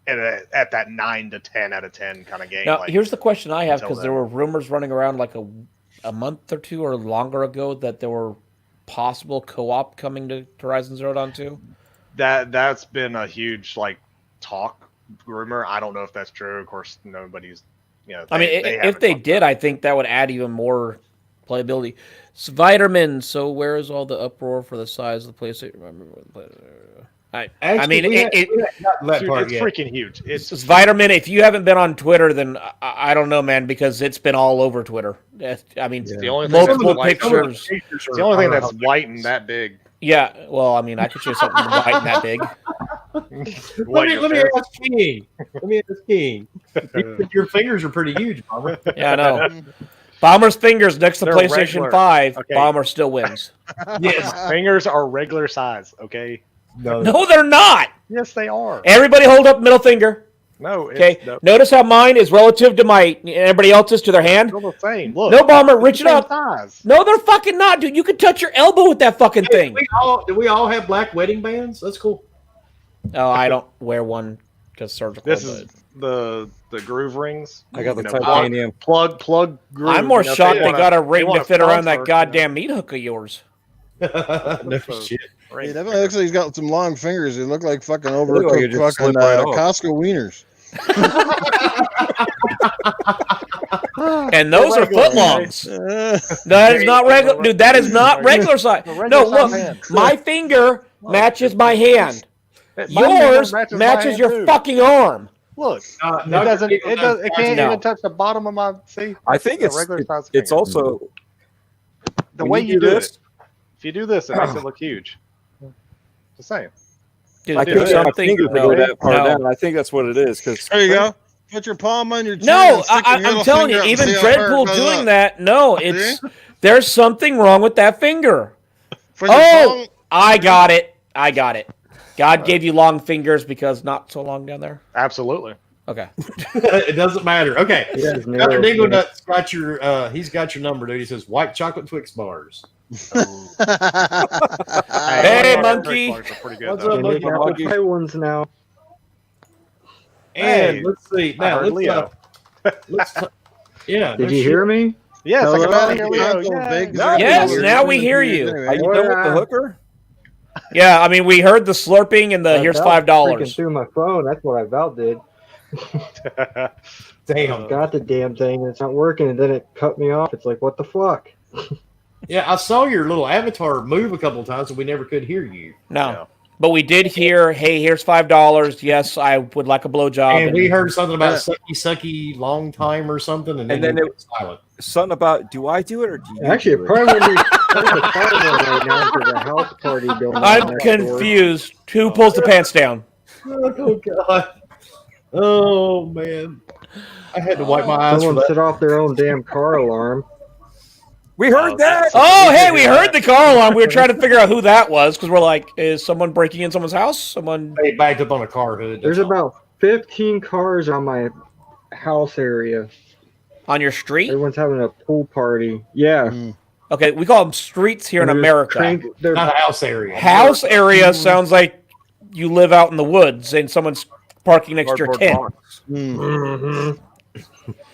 at that 9 to 10 out of 10 kind of game. Now, like, here's the question I have, until because there then. were rumors running around like a month or two or longer ago that there were possible co-op coming to Horizon Zero Dawn 2. that's been a huge talk rumor. I don't know if that's true. Of course, nobody's. I mean, if they did, I think that would add even more playability. Spider-Man, so where is all the uproar for the size of the PlayStation? I mean, we had not that Dude, part it's yet. freaking huge. It's Spider-Man, if you haven't been on Twitter, then I don't know, man, because it's been all over Twitter. I mean, the only thing multiple that's white, pictures. It's the only thing that's white and that big. Yeah, well, I mean, I could show something white and that big. What, your Let me face? ask King. Let me ask King. Your fingers are pretty huge, Bomber. Yeah, I know. Bomber's fingers next to They're PlayStation regular. 5, Okay. Bomber still wins. Yes. Fingers are regular size. Okay. No. No, they're not. Yes, they are. Everybody hold up middle finger. No. It's, Okay. no, Notice how mine is relative to my everybody else's to their hand. Still the same. Look. No, Bomber, it's reach the it same up. Size. No, they're fucking not, dude. You can touch your elbow with that fucking Hey, thing. do we all have black wedding bands? That's cool. Oh, I don't wear one because surgical. This is the groove rings. I got the You know, titanium. plug groove. I'm more you know, if shocked they wanna- got a they ring want to fit around that comfort, goddamn meat hook of yours. No So- shit. Ring He definitely looks like he's got some long fingers. They look like fucking Look like you overcooked just fucking slip right off. Costco wieners. And those are regular, footlongs. Uh, That is not regular, dude. That is not regular size. The regular No, size look, hand. my finger matches my hand. My finger Yours my matches hand, your too. fucking arm. Look, No, it doesn't. It does. It can't No. even touch the bottom of my. See, I think a it's regular size it's finger. also the when way you you do do this, it. If you do this, it makes it look huge. Just saying. Dude, I there's can't get my something. finger to No, go that far no. down. I think that's what it is. Because There you go. Put your palm on your chin. No, and stick your I'm middle telling you, finger up and even see how far it Dreadpool goes doing up. that. No, it's there's something wrong with that finger. Put your Oh, palm- I got it. I got it. God gave you long fingers because not so long down there. Absolutely. Okay. It doesn't matter. Okay. He has Dr. narrow Dingle skin. Nut's got your he's got your number, dude. He says white chocolate Twix bars. Hey, White monkey. Twix bars are pretty good, What's though. up, They make monkey? apple monkey. pie ones now. And Hey, let's see. I Now heard let's Leo. yeah. Did no you shit. hear me? Yes, I Hello? can finally hear The Leo. console's Yay. big 'cause Nice. they're Yes, bigger. now we hear you. Are you done with the hooker? Yeah, I mean, we heard the slurping and the My here's valve freaking $5. through my phone. That's what I valve did. Damn. Got the damn thing and it's not working, and then it cut me off. It's like, what the fuck? Yeah, I saw your little avatar move a couple of times, and we never could hear you. No. Yeah. But we did hear, hey, here's $5. Yes, I would like a blowjob. And we heard something about Yeah. sucky long time or something, and then then it it- went silent. Something about, do I do it or do you Actually, do it it? probably wouldn't be there's a fire one right now because a house party going on I'm next door. confused. Who pulls the pants down? Oh god. Oh man. I had to wipe my eyes for Someone that. set off their own damn car alarm. We heard that. Oh, hey, we heard the car alarm. We were trying to figure out who that was because we're like, is someone breaking in someone's house? Someone. They backed up on a car hood. There's about 15 cars on my house area. On your street? Everyone's having a pool party. Yeah. Okay, we call them streets here in They're just America. they're not a house area. House area sounds like you live out in the woods and someone's parking next to your Cardboard tent. box. Mhm.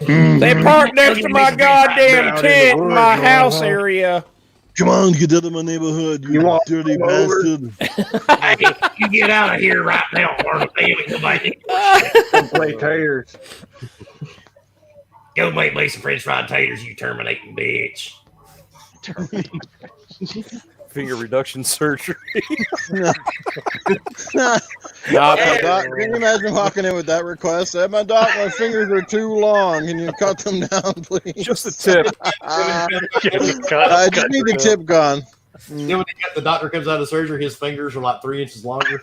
They park next to my goddamn tent in my woods, house uh-huh. area. Come on, get out of my neighborhood, you walk dirty over. bastard. You get out of here right now, or somebody Don't play taters. go make me some French fried taters, you terminating bitch. Finger reduction surgery. Nah, Hey, doc, can you imagine walking in with that request? Hey, my doc, my fingers are too long. Can you cut them down, please? Just a tip. I just need the tip gone. Then when the doctor comes out of surgery, his fingers are like 3 inches longer.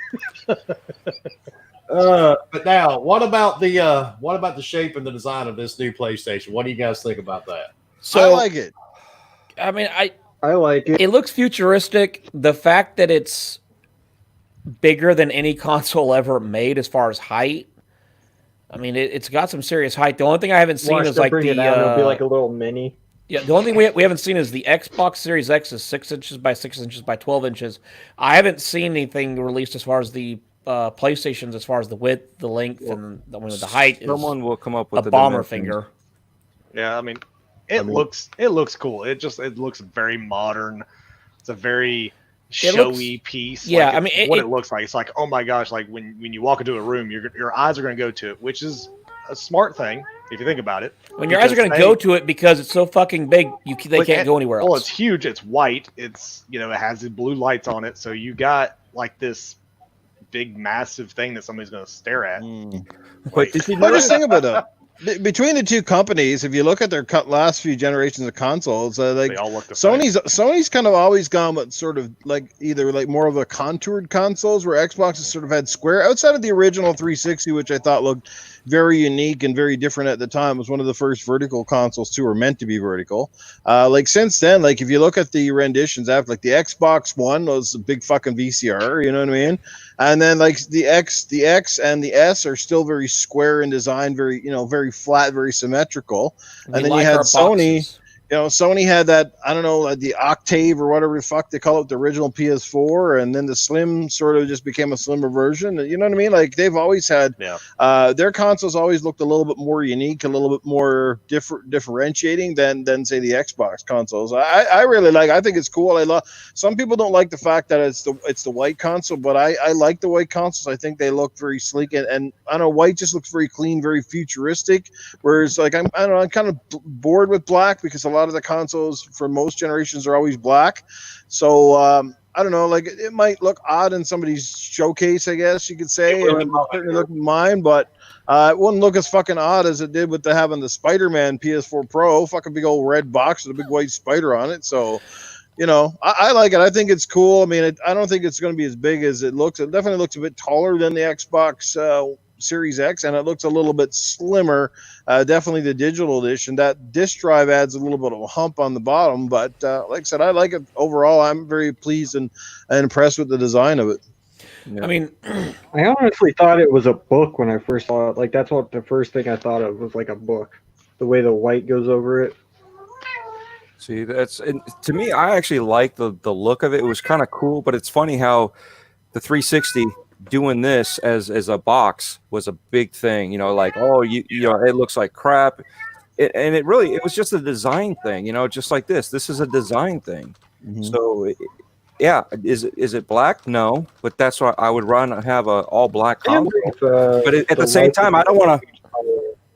But now, what about the shape and the design of this new PlayStation? What do you guys think about that? so I like it. I mean, I like it. it looks futuristic. The fact that it's bigger than any console ever made as far as height. I mean, it's got some serious height. The only thing I haven't seen Watch is them like bring the it out. It'll be like a little mini. yeah. The only thing we haven't seen is the Xbox Series X is 6 inches by 6 inches by 12 inches. I haven't seen anything released as far as the PlayStations, as far as the width, the length, and the height. Is Someone will come up a with the bomber dimensions. finger. Yeah, I mean, it looks cool. It looks very modern. It's a very showy piece. yeah, Like, I mean, it's what it looks like. It's like, oh my gosh, like when you walk into a room, your eyes are going to go to it, which is a smart thing if you think about it. When your eyes are going to go to it because it's so fucking big, they can't go anywhere else. Well, it's huge. It's white. It's it has the blue lights on it, so you got like this big, massive thing that somebody's going to stare at. But did you Well, notice just think about it. Between the two companies, if you look at their last few generations of consoles, like They all look the same. Sony's kind of always gone with sort of like either like more of a contoured consoles, where Xbox has sort of had square. Outside of the original 360, which I thought looked very unique and very different at the time, it was one of the first vertical consoles too, or meant to be vertical. Like since then, like if you look at the renditions after, like the Xbox One was a big fucking VCR, you know what I mean? And then like the X and the S are still very square in design, very very flat, very symmetrical. We And then like you had our Sony. boxes. Sony had that, I don't know, the Octave or whatever the fuck they call it, the original PS4, and then the Slim sort of just became a slimmer version. You know what I mean? Like they've always had, their consoles always looked a little bit more unique, a little bit more differentiating than say the Xbox consoles. I really like. I think it's cool. I love. Some people don't like the fact that it's the white console, but I like the white consoles. I think they look very sleek, and I don't know, white just looks very clean, very futuristic. Whereas like I don't know, I'm kind of bored with black because a lot of the consoles for most generations are always black. So I don't know, like it might look odd in somebody's showcase, I guess you could say. It would certainly look in mine, but it wouldn't look as fucking odd as it did with having the Spider-Man PS4 Pro, fucking big old red box with a big white spider on it. So I like it. I think it's cool. I mean, I don't think it's going to be as big as it looks. It definitely looks a bit taller than the Xbox Series X, and it looks a little bit slimmer. Definitely the digital edition. That disk drive adds a little bit of a hump on the bottom, but like I said, I like it overall. I'm very pleased and impressed with the design of it. Yeah. I mean, I honestly thought it was a book when I first saw it. Like that's what the first thing I thought of was like a book. The way the white goes over it. See, and to me, I actually like the look of it. It was kind of cool, but it's funny how the 360 doing this as a box was a big thing. Like, oh, you know, it looks like crap. And it was just a design thing, just like this. This is a design thing. Mm-hmm. So, yeah, is it black? No, but that's why I would have a all black console. But at the same time, I don't want to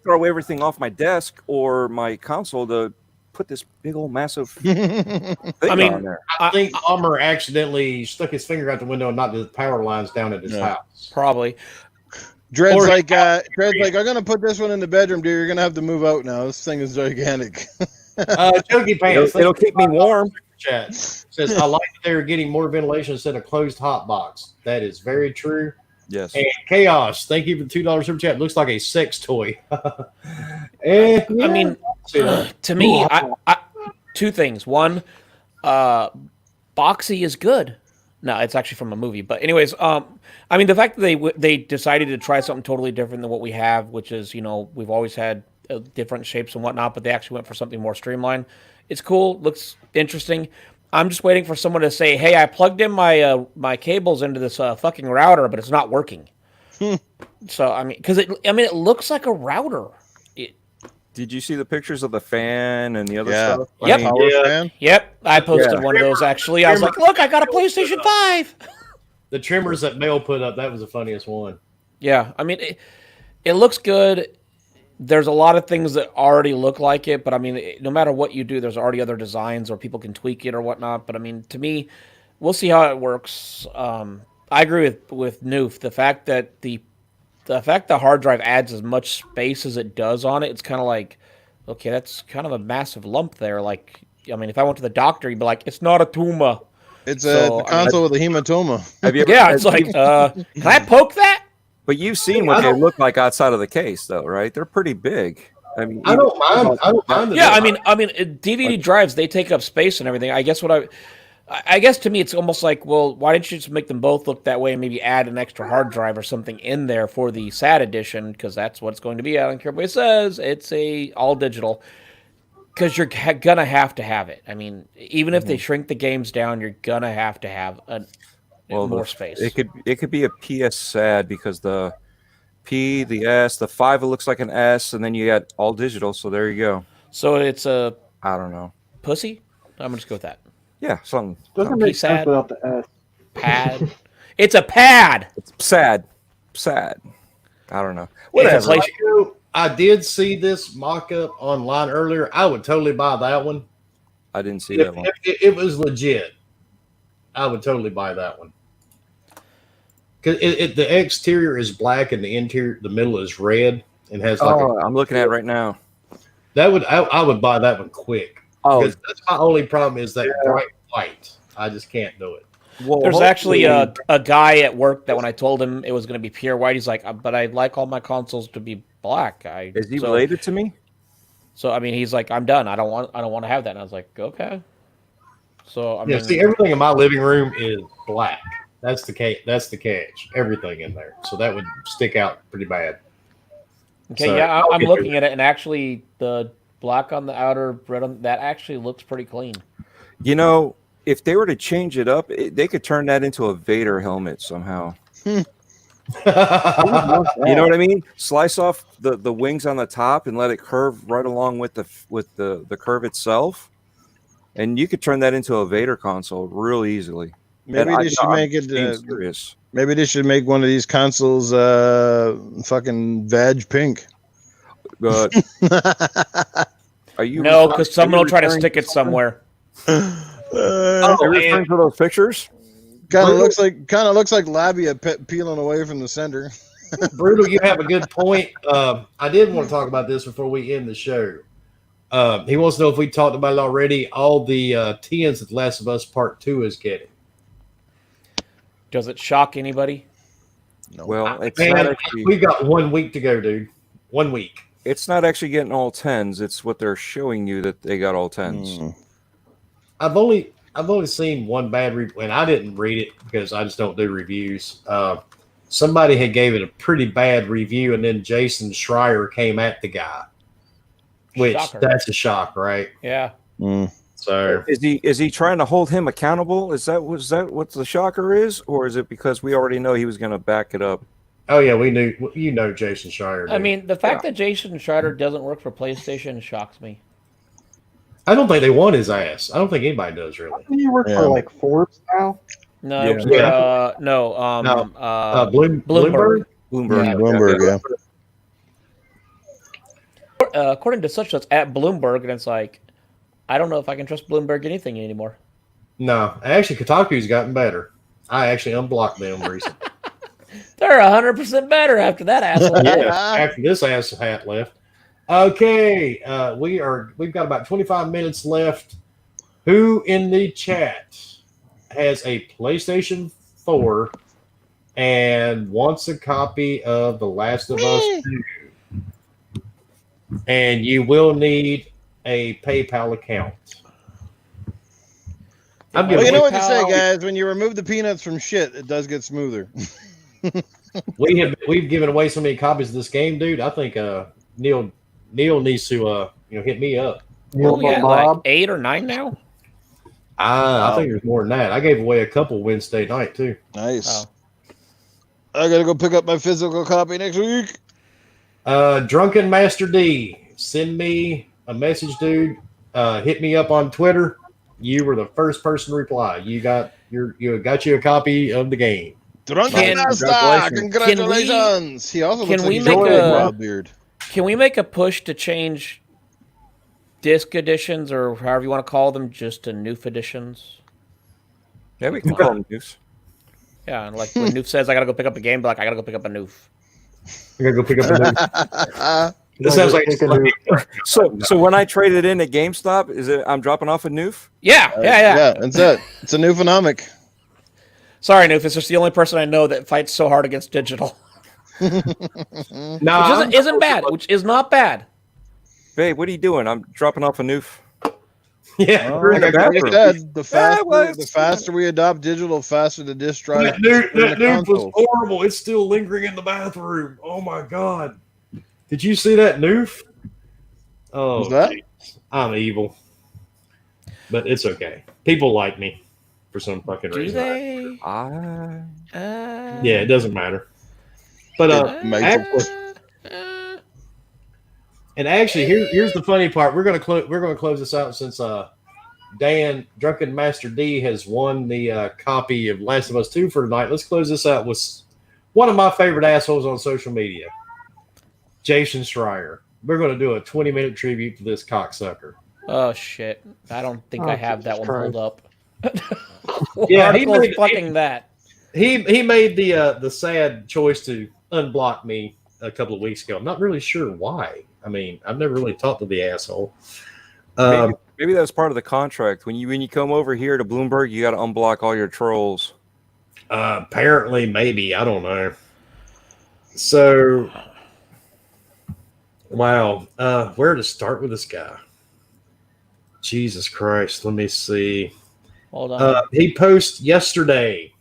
throw everything off my desk or my console to put this big old massive thing on there. I think Bomber accidentally stuck his finger out the window and knocked the power lines down at his house. Probably. Dred's like, I'm gonna put this one in the bedroom, dude. You're gonna have to move out now. This thing is gigantic. Jokey Pants. It'll keep me warm. Chat says, I like that they're getting more ventilation instead of closed hot box. That is very true. Yes. And Chaos, thank you for the $2 super chat. Looks like a sex toy. And I mean, to me, I two things. One, Boxy is good. No, it's actually from a movie. But anyways, I mean, the fact that they decided to try something totally different than what we have, which is, we've always had different shapes and whatnot, but they actually went for something more streamlined. It's cool. Looks interesting. I'm just waiting for someone to say, hey, I plugged in my cables into this fucking router, but it's not working. So, I mean, because it looks like a router. Did you see the pictures of the fan and the other Yeah. stuff? Yep. Fan? Yep. I posted one of those, actually. I was like, look, I got a PlayStation 5. the trimmers that Mel put up, that was the funniest one. Yeah. I mean, it looks good. There's a lot of things that already look like it, but I mean, no matter what you do, there's already other designs or people can tweak it or whatnot. But I mean, to me, we'll see how it works. I agree with Noof. The fact that the hard drive adds as much space as it does on it, it's kind of like, okay, that's kind of a massive lump there. Like, I mean, if I went to the doctor, he'd be like, it's not a tumor. It's a console with a hematoma. Have you ever, Yeah, it's like, can I poke that? But you've seen what they look like outside of the case, though, right? They're pretty big. I mean, I don't mind. Yeah, I mean, DVD drives, they take up space and everything. I guess to me, it's almost like, well, why didn't you just make them both look that way and maybe add an extra hard drive or something in there for the SAT edition? Because that's what it's going to be. I don't care what it says. It's a all digital. Because you're gonna have to have it. I mean, even if they shrink the games down, you're gonna have to have more space. It could be a PS SAD because the P, the S, the 5, it looks like an S, and then you got all digital. So there you go. So it's a I don't know. pussy. I'm gonna just go with that. Yeah, something. Doesn't make sense without the S. Pad. It's a pad. It's sad. I don't know. It's a Whatever. place- I did see this mock-up online earlier. I would totally buy that one. I didn't see If that one. it was legit, I would totally buy that one. Because the exterior is black and the middle is red and has like I'm looking at it right now. I would buy that one quick. Oh, Because that's my only problem is that bright white. I just can't do it. well, There's actually a guy at work that when I told him it was going to be pure white, he's like, but I'd like all my consoles to be black. Is he related to me? So I mean, he's like, I'm done. I don't want to have that. And I was like, okay. So I mean, See, everything in my living room is black. That's the catch. Everything in there, so that would stick out pretty bad. okay, So, yeah, I'm okay. looking at it, and actually, the black on the outer, red on that actually looks pretty clean. You know, if they were to change it up, they could turn that into a Vader helmet somehow. You know what I mean? Slice off the wings on the top and let it curve right along with the curve itself, and you could turn that into a Vader console real easily. Maybe they should make it. Serious. Maybe they should make one of these consoles fucking veg pink. But are you? No, because someone will try to stick it somewhere. Are you referring to those pictures? Kind of looks like labia peeling away from the center. Brutal, you have a good point. I did want to talk about this before we end the show. He wants to know if we talked about it already. All the tens that Last of Us Part 2 is getting. Does it shock anybody? No. Well, it's Man, not actually. we got 1 week to go, dude. 1 week. It's not actually getting all tens. It's what they're showing you that they got all tens. I've only seen one bad review, and I didn't read it because I just don't do reviews. Somebody had gave it a pretty bad review, and then Jason Schreier came at the guy, which Shocker. that's a shock, right? Yeah. So Is he trying to hold him accountable? Is that what the shocker is, or is it because we already know he was going to back it up? oh yeah, we knew Jason Schreier. I mean, the fact that Jason Schreier doesn't work for PlayStation shocks me. I don't think they want his ass. I don't think anybody does really. Doesn't he work Yeah. for like Forbes now? No, Yeah. Bloomberg. Bloomberg. Yeah, Bloomberg, yeah. According to such at Bloomberg, and it's like, I don't know if I can trust Bloomberg anything anymore. No, actually, Kotaku's gotten better. I actually unblocked them recently. They're 100% better after that asshole. After this ass hat left. Okay, we've got about 25 minutes left. Who in the chat has a PlayStation 4 and wants a copy of The Last of Us 2? And you will need a PayPal account. I'm Well, giving you know away- what they say, guys. When you remove the peanuts from shit, it does get smoother. we've given away so many copies of this game, dude. I think Neil needs to hit me up. Oh, yeah, like Bob. 8 or 9 now? I think there's more than that. I gave away a couple Wednesday night too. Nice. Oh. I gotta go pick up my physical copy next week. Drunken Master D, send me a message, dude. Hit me up on Twitter. You were the first person to reply. You got you a copy of the game. Drunken Can- Master, congratulations. He also can looks we like make he's a- a wild beard. Can we make a push to change disc editions, or however you want to call them, just to Noof editions? Yeah, we can call him news. Yeah, and like when Noof says I gotta go pick up a game, be like I gotta go pick up a Noof. I gotta go pick up a new. This sounds like So when I trade it in at GameStop, is it I'm dropping off a noof? Yeah. Yeah, that's it. It's a new phenomic. Sorry, Noof, it's just the only person I know that fights so hard against digital. No, Which isn't bad, which is not bad. Babe, what are you doing? I'm dropping off a noof. yeah. Like the I bathroom. said, the it's- faster we adopt digital, the faster the disc drive. That dude in the was console. horrible. It's still lingering in the bathroom. Oh my god! Did you see that noof? Oh, What's that? geez. I'm evil, but it's okay. People like me for some fucking Do reason. they? Yeah, it doesn't matter. But actually, here's the funny part. We're gonna close this out since Dan Drunken Master D has won the copy of Last of Us 2 for tonight. Let's close this out with one of my favorite assholes on social media, Jason Schreier. We're gonna do a 20-minute tribute to this cocksucker. Oh shit! I don't think I have that one pulled up. Yeah, he was fucking that. He made the sad choice to unblock me a couple of weeks ago. I'm not really sure why. I mean, I've never really talked to the asshole. Maybe that was part of the contract. When you come over here to Bloomberg, you got to unblock all your trolls. Apparently, maybe, I don't know. So, wow, where to start with this guy? Jesus Christ, let me see. Hold on. He posted yesterday.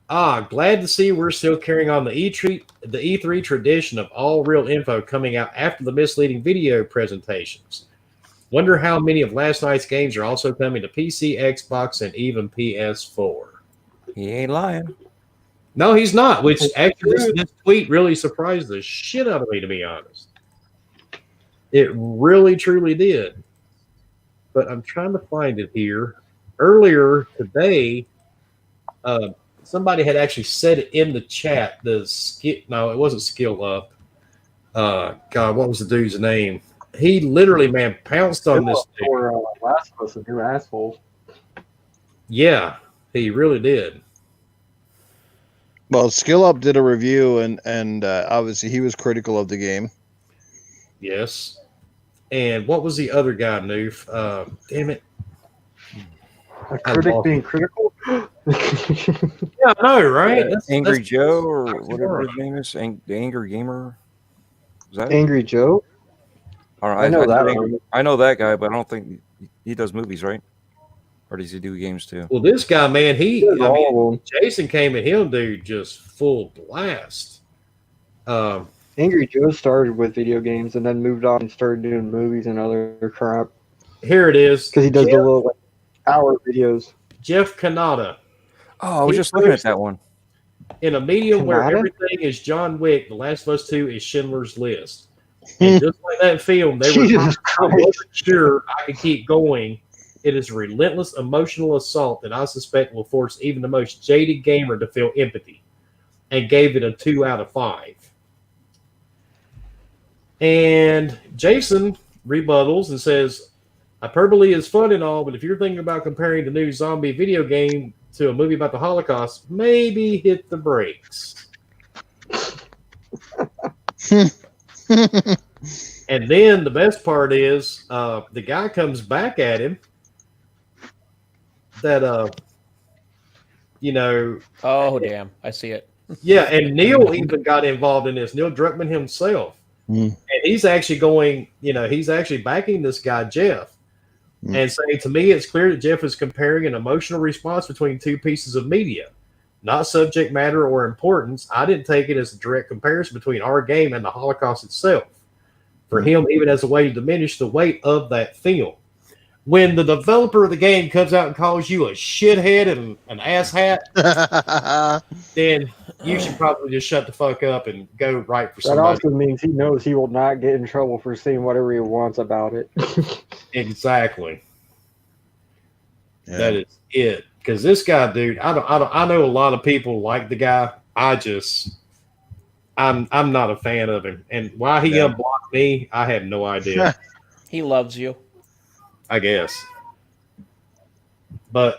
Glad to see we're still carrying on the E3 tradition of all real info coming out after the misleading video presentations. Wonder how many of last night's games are also coming to PC, Xbox, and even PS4. He ain't lying. No, he's not, which actually this tweet really surprised the shit out of me, to be honest. It really, truly did. But I'm trying to find it here. Earlier today, somebody had actually said it in the chat. No, it wasn't Skill Up. God, what was the dude's name? He literally, man, pounced on this dude. For Last of Us, a new asshole. Yeah, he really did. Well, Skill Up did a review, and obviously he was critical of the game. Yes. And what was the other guy, Noof? Damn it. A critic being critical? Yeah, I know, right? Angry that's Joe or whatever his name is, the Angry Gamer. Is that? Angry Joe? I know that Angry, one. I know that guy, but I don't think he does movies, right? Or does he do games too? Well, this guy, man, All of them. Jason came at him, dude, just full blast. Angry Joe started with video games and then moved on and started doing movies and other crap. Here it is. Because he does the little hour videos. Jeff Kanata. Oh, I was just looking at that one. In a medium where Kanata? everything is John Wick, The Last of Us 2 is Schindler's List. And just like that film, they were Jesus I wasn't sure I could keep going. It is a relentless emotional assault that I suspect will force even the most jaded gamer to feel empathy, and gave it a 2 out of 5. And Jason rebuttals and says, hyperbole is fun and all, but if you're thinking about comparing the new zombie video game to a movie about the Holocaust, maybe hit the brakes. And then the best part is the guy comes back at him that Oh damn! I see it. yeah, and Neil even got involved in this. Neil Druckmann himself, and he's actually going. He's actually backing this guy Jeff, and saying, to me, it's clear that Jeff is comparing an emotional response between two pieces of media, not subject matter or importance. I didn't take it as a direct comparison between our game and the Holocaust itself. For him, even as a way to diminish the weight of that film. When the developer of the game comes out and calls you a shithead and an asshat, then you should probably just shut the fuck up and go write for That somebody. also means he knows he will not get in trouble for saying whatever he wants about it. Exactly. Yeah. That is it. Because this guy, dude, I know a lot of people like the guy. I'm not a fan of him. And why he unblocked me, I have no idea. He loves you. I guess.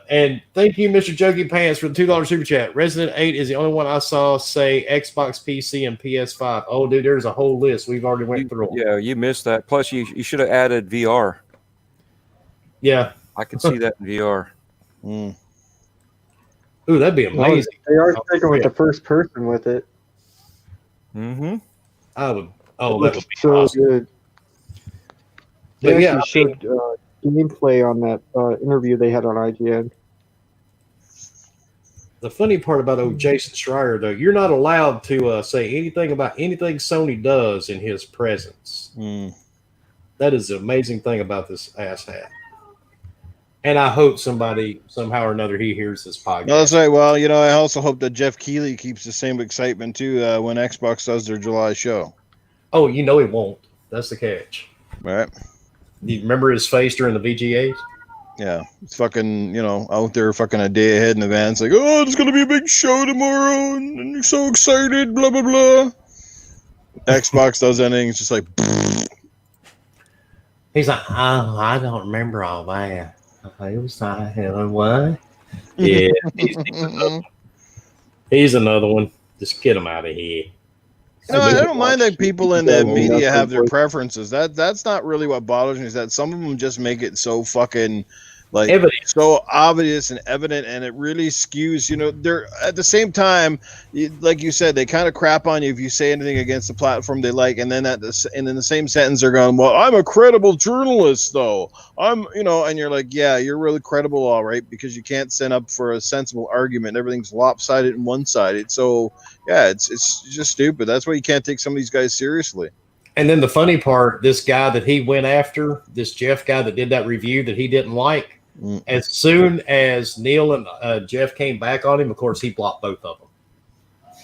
And thank you, Mr. Jokey Pants, for the $2 super chat. Resident 8 is the only one I saw say Xbox, PC, and PS5. Oh, dude, there's a whole list. We've already went through them. Yeah, you missed that. Plus, you should have added VR. Yeah. I could see that in VR. Ooh, that'd be amazing. They are sticking with the first person with it. Mm-hmm. I would. Oh, that would be so awesome. good. But They yeah, actually showed gameplay on that interview they had on IGN. the funny part about old Jason Schreier, though, you're not allowed to say anything about anything Sony does in his presence. That is the amazing thing about this asshat. And I hope somebody, somehow or another, he hears this podcast. No, that's right. Well, I also hope that Jeff Keighley keeps the same excitement too when Xbox does their July show. Oh, he won't. That's the catch. Right. You remember his face during the VGAs? Yeah. It's fucking, out there fucking a day ahead in advance. Like, oh, there's going to be a big show tomorrow. And you're so excited. Blah, blah, blah. Xbox does anything. It's just like. He's like, oh, I don't remember all that. It was what? Yeah. He's another one. Just get him out of here. I don't mind that people in the media have their preferences. That's not really what bothers me. Is that some of them just make it so fucking so obvious and evident, and it really skews. They're at the same time, like you said, they kind of crap on you if you say anything against the platform they like, and then in the same sentence they're going, "Well, I'm a credible journalist, though. I'm," and you're like, "Yeah, you're really credible, all right," because you can't stand up for a sensible argument. Everything's lopsided and one-sided. So. Yeah, it's just stupid. That's why you can't take some of these guys seriously. And then the funny part, this guy that he went after, this Jeff guy that did that review that he didn't like, as soon as Neil and Jeff came back on him, of course, he blocked both of them.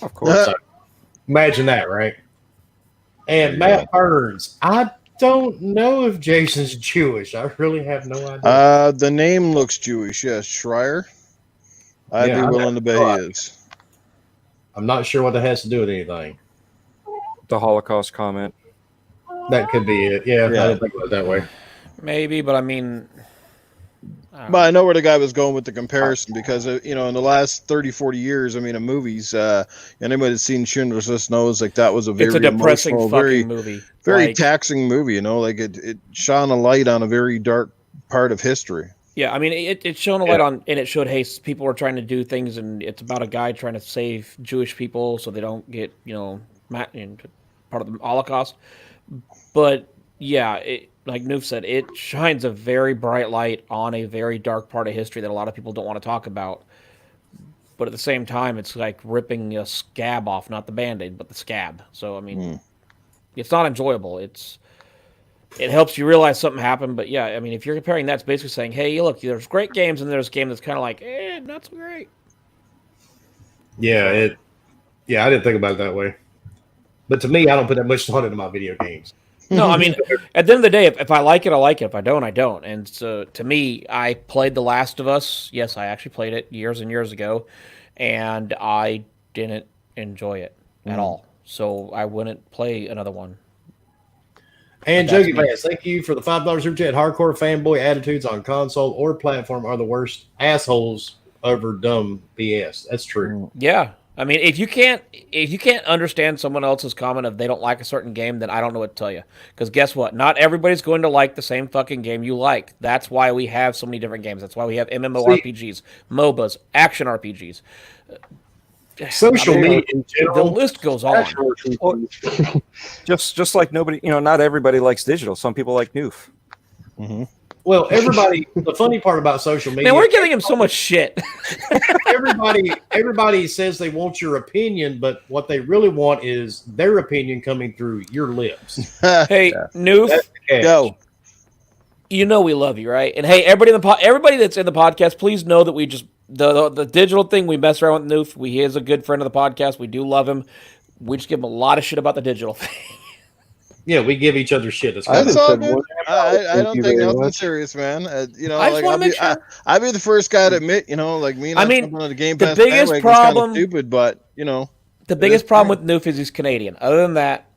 Of course. So, imagine that, right? And Matt Burns, I don't know if Jason's Jewish. I really have no idea. The name looks Jewish, yes. Schreier. I'd be willing to bet he is. I'm not sure what that has to do with anything. The Holocaust comment. That could be it. Yeah. I didn't think about it that way. Maybe, but I mean, But I know where the guy was going with the comparison because, in the last 30, 40 years, of movies, anybody that's seen Schindler's List knows like that was a very it's a depressing emotional, fucking movie. very taxing movie. Like it shone a light on a very dark part of history. Yeah, it shone a light on, and it showed, hey, people were trying to do things, and it's about a guy trying to save Jewish people so they don't get, part of the Holocaust. But yeah, like Noof said, it shines a very bright light on a very dark part of history that a lot of people don't want to talk about. But at the same time, it's like ripping a scab off, not the Band-Aid, but the scab. So, it's not enjoyable. It helps you realize something happened, but yeah, if you're comparing that, it's basically saying, hey, look, there's great games, and there's a game that's kind of like, not so great. Yeah, I didn't think about it that way. But to me, I don't put that much thought into my video games. No, at the end of the day, if I like it, I like it. If I don't, I don't. And so, to me, I played The Last of Us. Yes, I actually played it years and years ago, and I didn't enjoy it at all. So I wouldn't play another one. And Jogi Bass, thank you for the $5 super chat. Hardcore fanboy attitudes on console or platform are the worst assholes over dumb BS. That's true. Yeah. If you can't understand someone else's comment if they don't like a certain game, then I don't know what to tell you. Because guess what? Not everybody's going to like the same fucking game you like. That's why we have so many different games. That's why we have MMORPGs, MOBAs, action RPGs. Social media in general. The list goes on. Well, just like nobody, not everybody likes digital. Some people like Noof. Mm-hmm. Well, everybody. The funny part about social media, man, we're giving him so much shit. everybody says they want your opinion, but what they really want is their opinion coming through your lips. Hey, Noof, go. We love you, right? And hey, everybody that's in the podcast, please know that we just the digital thing we mess around with Noof. He is a good friend of the podcast. We do love him. We just give him a lot of shit about the digital thing. Yeah, we give each other shit. That's all good. I don't think nothing serious, man. I just want to make sure. I'd be the first guy to admit, like me not jumping on the Game Pass the biggest problem, kind of stupid, but the biggest problem with Noof is he's Canadian. Other than that,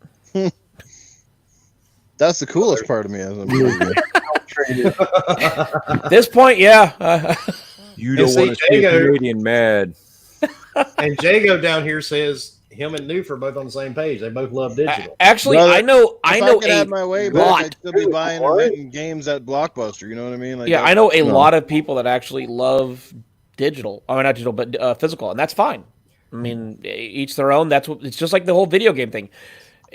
that's the coolest part of me. As At this point, yeah. You don't want to see a Canadian mad. And Jago down here says him and Noof are both on the same page. They both love digital. Actually, brother, I know. If I could have my way back, I'd still be buying and renting games at Blockbuster. You know what I mean? I know a lot of people that actually love digital. I mean, not digital, but physical, and that's fine. Each their own. It's just like the whole video game thing.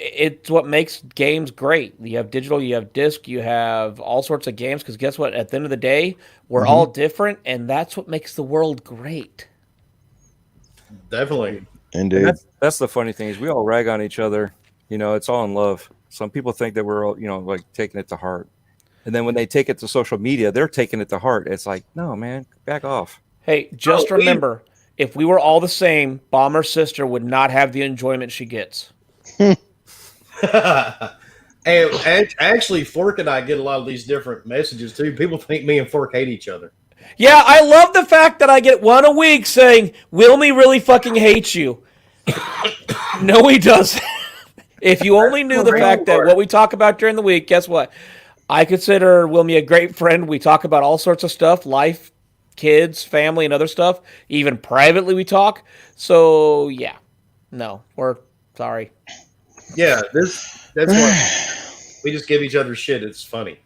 It's what makes games great. You have digital, you have disc, you have all sorts of games. Because guess what? At the end of the day, we're all different, and that's what makes the world great. Definitely. Indeed. That's the funny thing is we all rag on each other. It's all in love. Some people think that we're all, like taking it to heart. And then when they take it to social media, they're taking it to heart. It's like, no, man, back off. Hey, just remember, if we were all the same, Bomber's sister would not have the enjoyment she gets. Actually, Fork and I get a lot of these different messages too. People think me and Fork hate each other. Yeah, I love the fact that I get one a week saying, Wilmy really fucking hates you. No, he doesn't. If you only knew the fact that what we talk about during the week, guess what? I consider Wilmy a great friend. We talk about all sorts of stuff, life, kids, family, and other stuff. Even privately we talk. So, yeah. No, we're sorry. Yeah, that's what we just give each other shit. It's funny.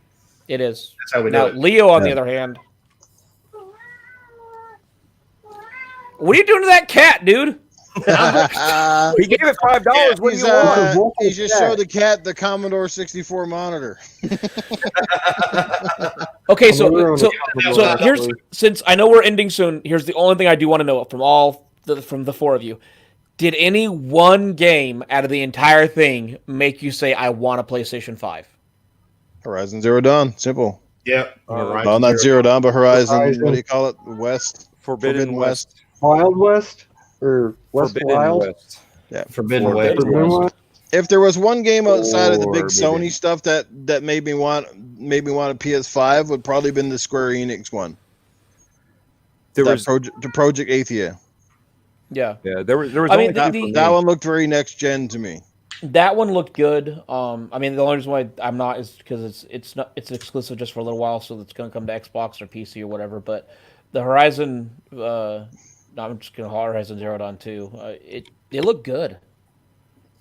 It is. That's how we now, do it. Leo, on the other hand. What are you doing to that cat, dude? He gave it $5. What do you want? He just showed the cat the Commodore 64 monitor. Okay, so here's, since I know we're ending soon, here's the only thing I do want to know from the four of you. Did any one game out of the entire thing make you say, I want a PlayStation 5? Horizon Zero Dawn. Simple. Yeah. Well, not Zero Dawn, but Horizon. What do you call it? West? Forbidden West. Wild West? Or West Forbidden Wild? West. Yeah. Forbidden West. If there was one game outside of the big Sony stuff that made me want a PS5, would probably been the Square Enix one. There was the Project Athia. Yeah. Yeah, there was that one looked very next gen to me. That one looked good. I mean, the only reason why I'm not is because it's exclusive just for a little while, so it's going to come to Xbox or PC or whatever. But the Horizon, I'm just going to call Horizon Zero Dawn 2. It looked good.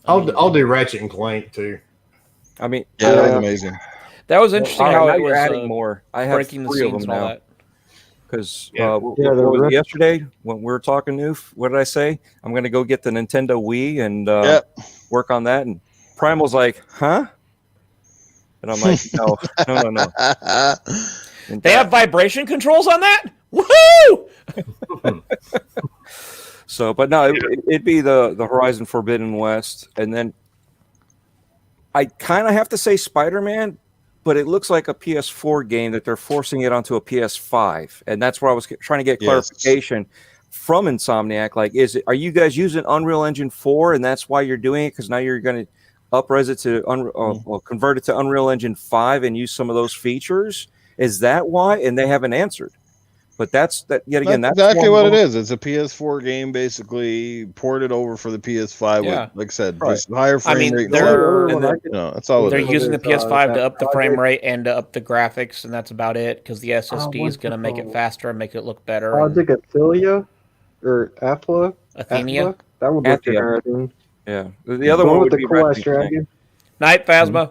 I'll do Ratchet and Clank too. I mean, Yeah, that was amazing. That was interesting all right, how now it you're was adding more. I have breaking the 3 of scenes them and all now. that. Because Yeah. what Yeah, the was it rip- yesterday when we were talking, Noof? What did I say? I'm going to go get the Nintendo Wii and Yep. work on that. And Primal's like, huh? And I'm like, no. And They have vibration controls on that. Woohoo! so, but no, it'd be the Horizon Forbidden West, and then I kind of have to say Spider-Man, but it looks like a PS4 game that they're forcing it onto a PS5, and that's where I was trying to get clarification from Insomniac. Like, are you guys using Unreal Engine 4, and that's why you're doing it? Because now you're going to upres it to convert it to Unreal Engine 5 and use some of those features. Is that why? And they haven't answered. But that's yet again. That's exactly what it is. It's a PS4 game, basically ported over for the PS5. Yeah. With, like I said, Right. just higher frame rate. That's all They're it is. using the PS5 to up the frame project. rate and to up the graphics, and that's about it. Because the SSD is going to make it faster and make it look better. Project Athelia or Athla? Athenia. That would look interesting. Yeah. The other one with would the be cool ass Ratchet and Clank. dragon. Night Phasma.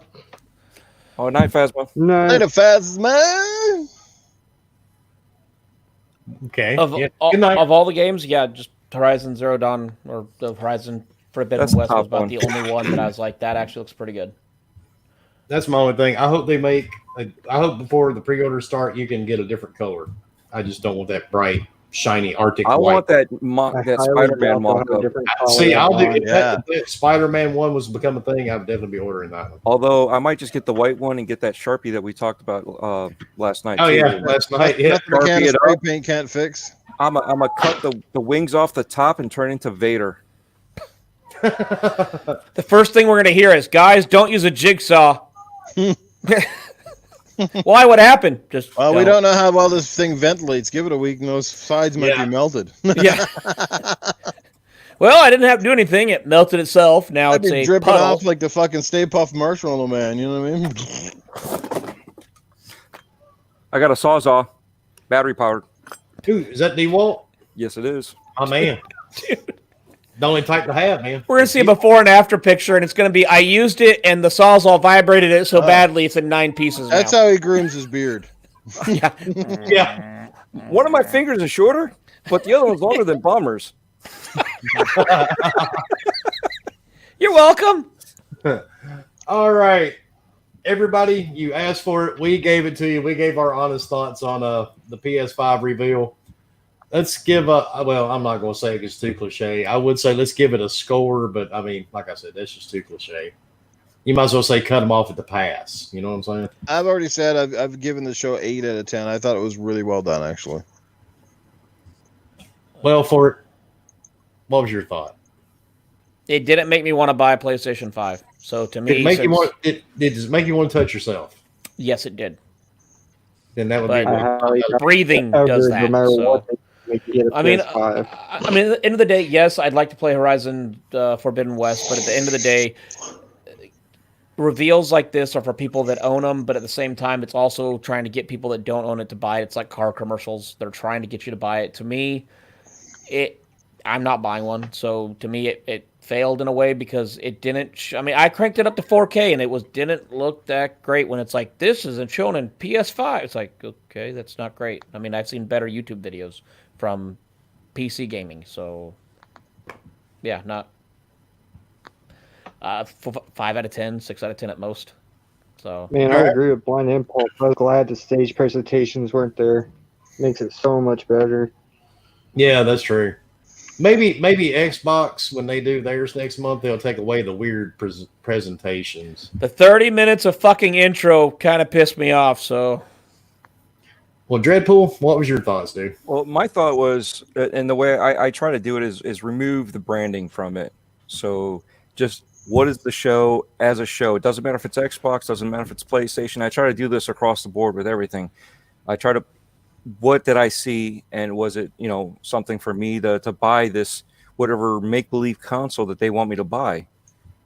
Oh, Night Phasma. No. Night of Phasma. Okay. Of, Yeah. all, Good night. of all the games, yeah, just Horizon Zero Dawn or the Horizon Forbidden That's the West was top about one. the only one that I was like, that actually looks pretty good. That's my only thing. I hope they make. I hope before the pre-orders start, you can get a different color. I just don't want that bright, shiny Arctic I white. want that I that highly Spider-Man doubt they'll mock have a up. different See, color I'll do. on. If that Spider-Man one was become a thing, I would definitely be ordering that one. Although I might just get the white one and get that Sharpie that we talked about last night. Oh too. yeah, last night. Yeah. Nothing a can Sharpie of it spray up. paint can't fix. I'm a cut the wings off the top and turn into Vader. The first thing we're going to hear is, guys, don't use a jigsaw. Why? What happened? Just Well, we don't know how well this thing ventilates. Give it a week, and those sides might Yeah. be melted. Yeah. Well, I didn't have to do anything. It melted itself. Now I'd it's be a dripping puddle. off like the fucking Stay Puft Marshmallow Man. You know what I mean? I got a Sawzall, battery powered. Dude, is that DeWalt? Yes, it is. Oh man, Dude. the only type to have, man. We're going to see a before and after picture, and it's going to be, I used it, and the Sawzall vibrated it so badly it's in 9 pieces That's now. how he grooms his beard. Yeah. Yeah. One of my fingers is shorter, but the other one's longer than Bomber's. You're welcome. All right, everybody, you asked for it. We gave it to you. We gave our honest thoughts on the PS5 reveal. Let's give well, I'm not going to say it's too cliche. I would say let's give it a score, but I mean, like I said, that's just too cliche. You might as well say cut them off at the pass. You know what I'm saying? I've already said I've given the show 8 out of 10. I thought it was really well done, actually. Well, what was your thought? It didn't make me want to buy a PlayStation 5. So to me, Did it make you want to touch yourself? yes, it did. Then that would But- be what- highly Breathing doubt does no that. matter So. what, they make you get a I mean, PS5. I mean, at the end of the day, yes, I'd like to play Horizon Forbidden West, but at the end of the day, reveals like this are for people that own them, but at the same time, it's also trying to get people that don't own it to buy it. It's like car commercials. They're trying to get you to buy it. To me, I'm not buying one. So to me, it failed in a way because it didn't. I mean, I cranked it up to 4K and it didn't look that great when it's like, this isn't shown in PS5. It's like, okay, that's not great. I mean, I've seen better YouTube videos from PC gaming. So yeah, not 5 out of 10, 6 out of 10 at most. So Man, I agree with Blind Impulse. I was glad the stage presentations weren't there. Makes it so much better. Yeah, that's true. Maybe Xbox, when they do theirs next month, they'll take away the weird presentations. the 30 minutes of fucking intro kind of pissed me off. So Well, Dreadpool, what was your thoughts, dude? Well, my thought was, and the way I try to do it is remove the branding from it. So just what is the show as a show? It doesn't matter if it's Xbox, doesn't matter if it's PlayStation. I try to do this across the board with everything. I try to, what did I see, and was it, something for me to buy this whatever make-believe console that they want me to buy?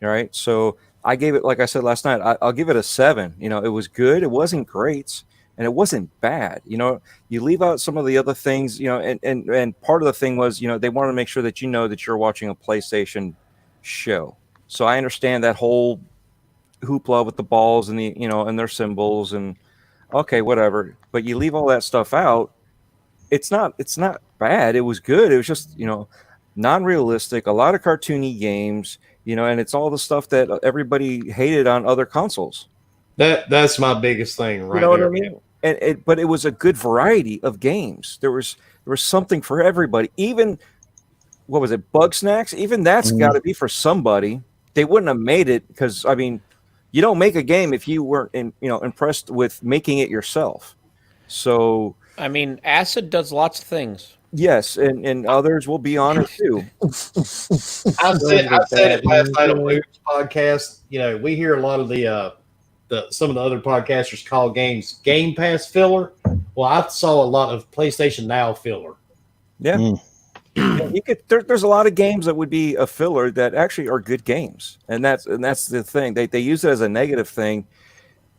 All right, so I gave it, like I said last night, I'll give it a 7. You know, it was good. It wasn't great, and it wasn't bad. You know, you leave out some of the other things. You know, and part of the thing was, you know, they wanted to make sure that you know that you're watching a PlayStation show. So I understand that whole hoopla with the balls and the, you know, and their symbols and okay, whatever. But you leave all that stuff out. It's not bad. It was good. It was just, you know, non-realistic, a lot of cartoony games, you know, and it's all the stuff that everybody hated on other consoles. That's my biggest thing You right know what there. I mean? But it was a good variety of games. There was something for everybody. Even what was it, Bug Snacks? Even that's got to be for somebody. They wouldn't have made it because, I mean, you don't make a game if you weren't impressed with making it yourself. So I mean, Acid does lots of things. yes, and others will be on it too. I said it last night on Luke's podcast. You know, we hear a lot of the some of the other podcasters call games Game Pass filler. Well, I saw a lot of PlayStation Now filler. Yeah. You could there's a lot of games that would be a filler that actually are good games. And that's the thing. They use it as a negative thing,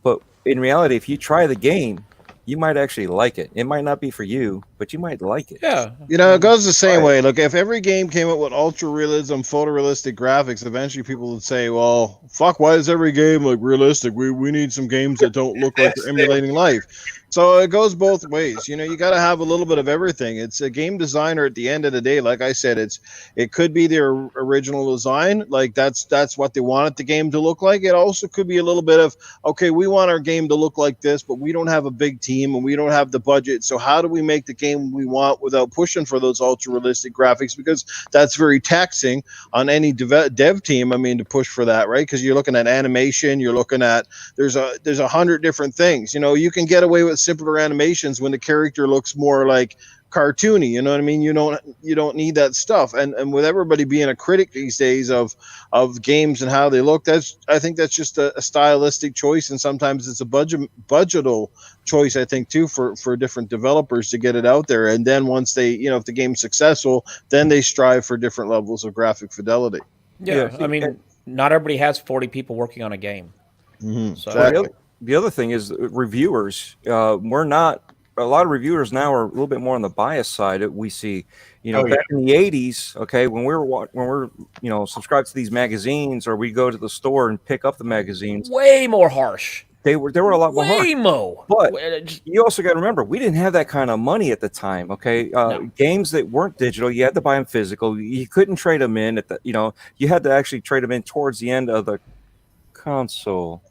but in reality, if you try the game, you might actually like it. It might not be for you, but you might like it. Yeah. You know, it goes the same way. Look, if every game came out with ultra realism, photorealistic graphics, eventually people would say, well, fuck, why is every game like realistic? We need some games that don't look like they're emulating life. So it goes both ways. You know, you got to have a little bit of everything. It's a game designer at the end of the day. Like I said, it could be their original design. Like that's what they wanted the game to look like. It also could be a little bit of, okay, we want our game to look like this, but we don't have a big team and we don't have the budget. So how do we make the game we want without pushing for those ultra realistic graphics? Because that's very taxing on any dev team. I mean, to push for that, right? Because you're looking at animation, you're looking at there's 100 different things. You know, you can get away with simpler animations when the character looks more like cartoony. You know what I mean? You don't need that stuff. And with everybody being a critic these days of games and how they look, I think that's just a stylistic choice, and sometimes it's a budgetal choice, I think, too, for different developers to get it out there. And then once they, you know, if the game's successful, then they strive for different levels of graphic fidelity. Yeah. I mean, not everybody has 40 people working on a game. Mm-hmm. So Exactly. The other thing is reviewers. We're not. A lot of reviewers now are a little bit more on the bias side. We see, you know, back in the '80s. Okay, when we're you know, subscribed to these magazines, or we go to the store and pick up the magazines, way more harsh. They were a lot more harsh. Way more. But you also got to remember, we didn't have that kind of money at the time. Okay, No. Games that weren't digital, you had to buy them physical. You couldn't trade them in at the. You know, you had to actually trade them in towards the end of the console.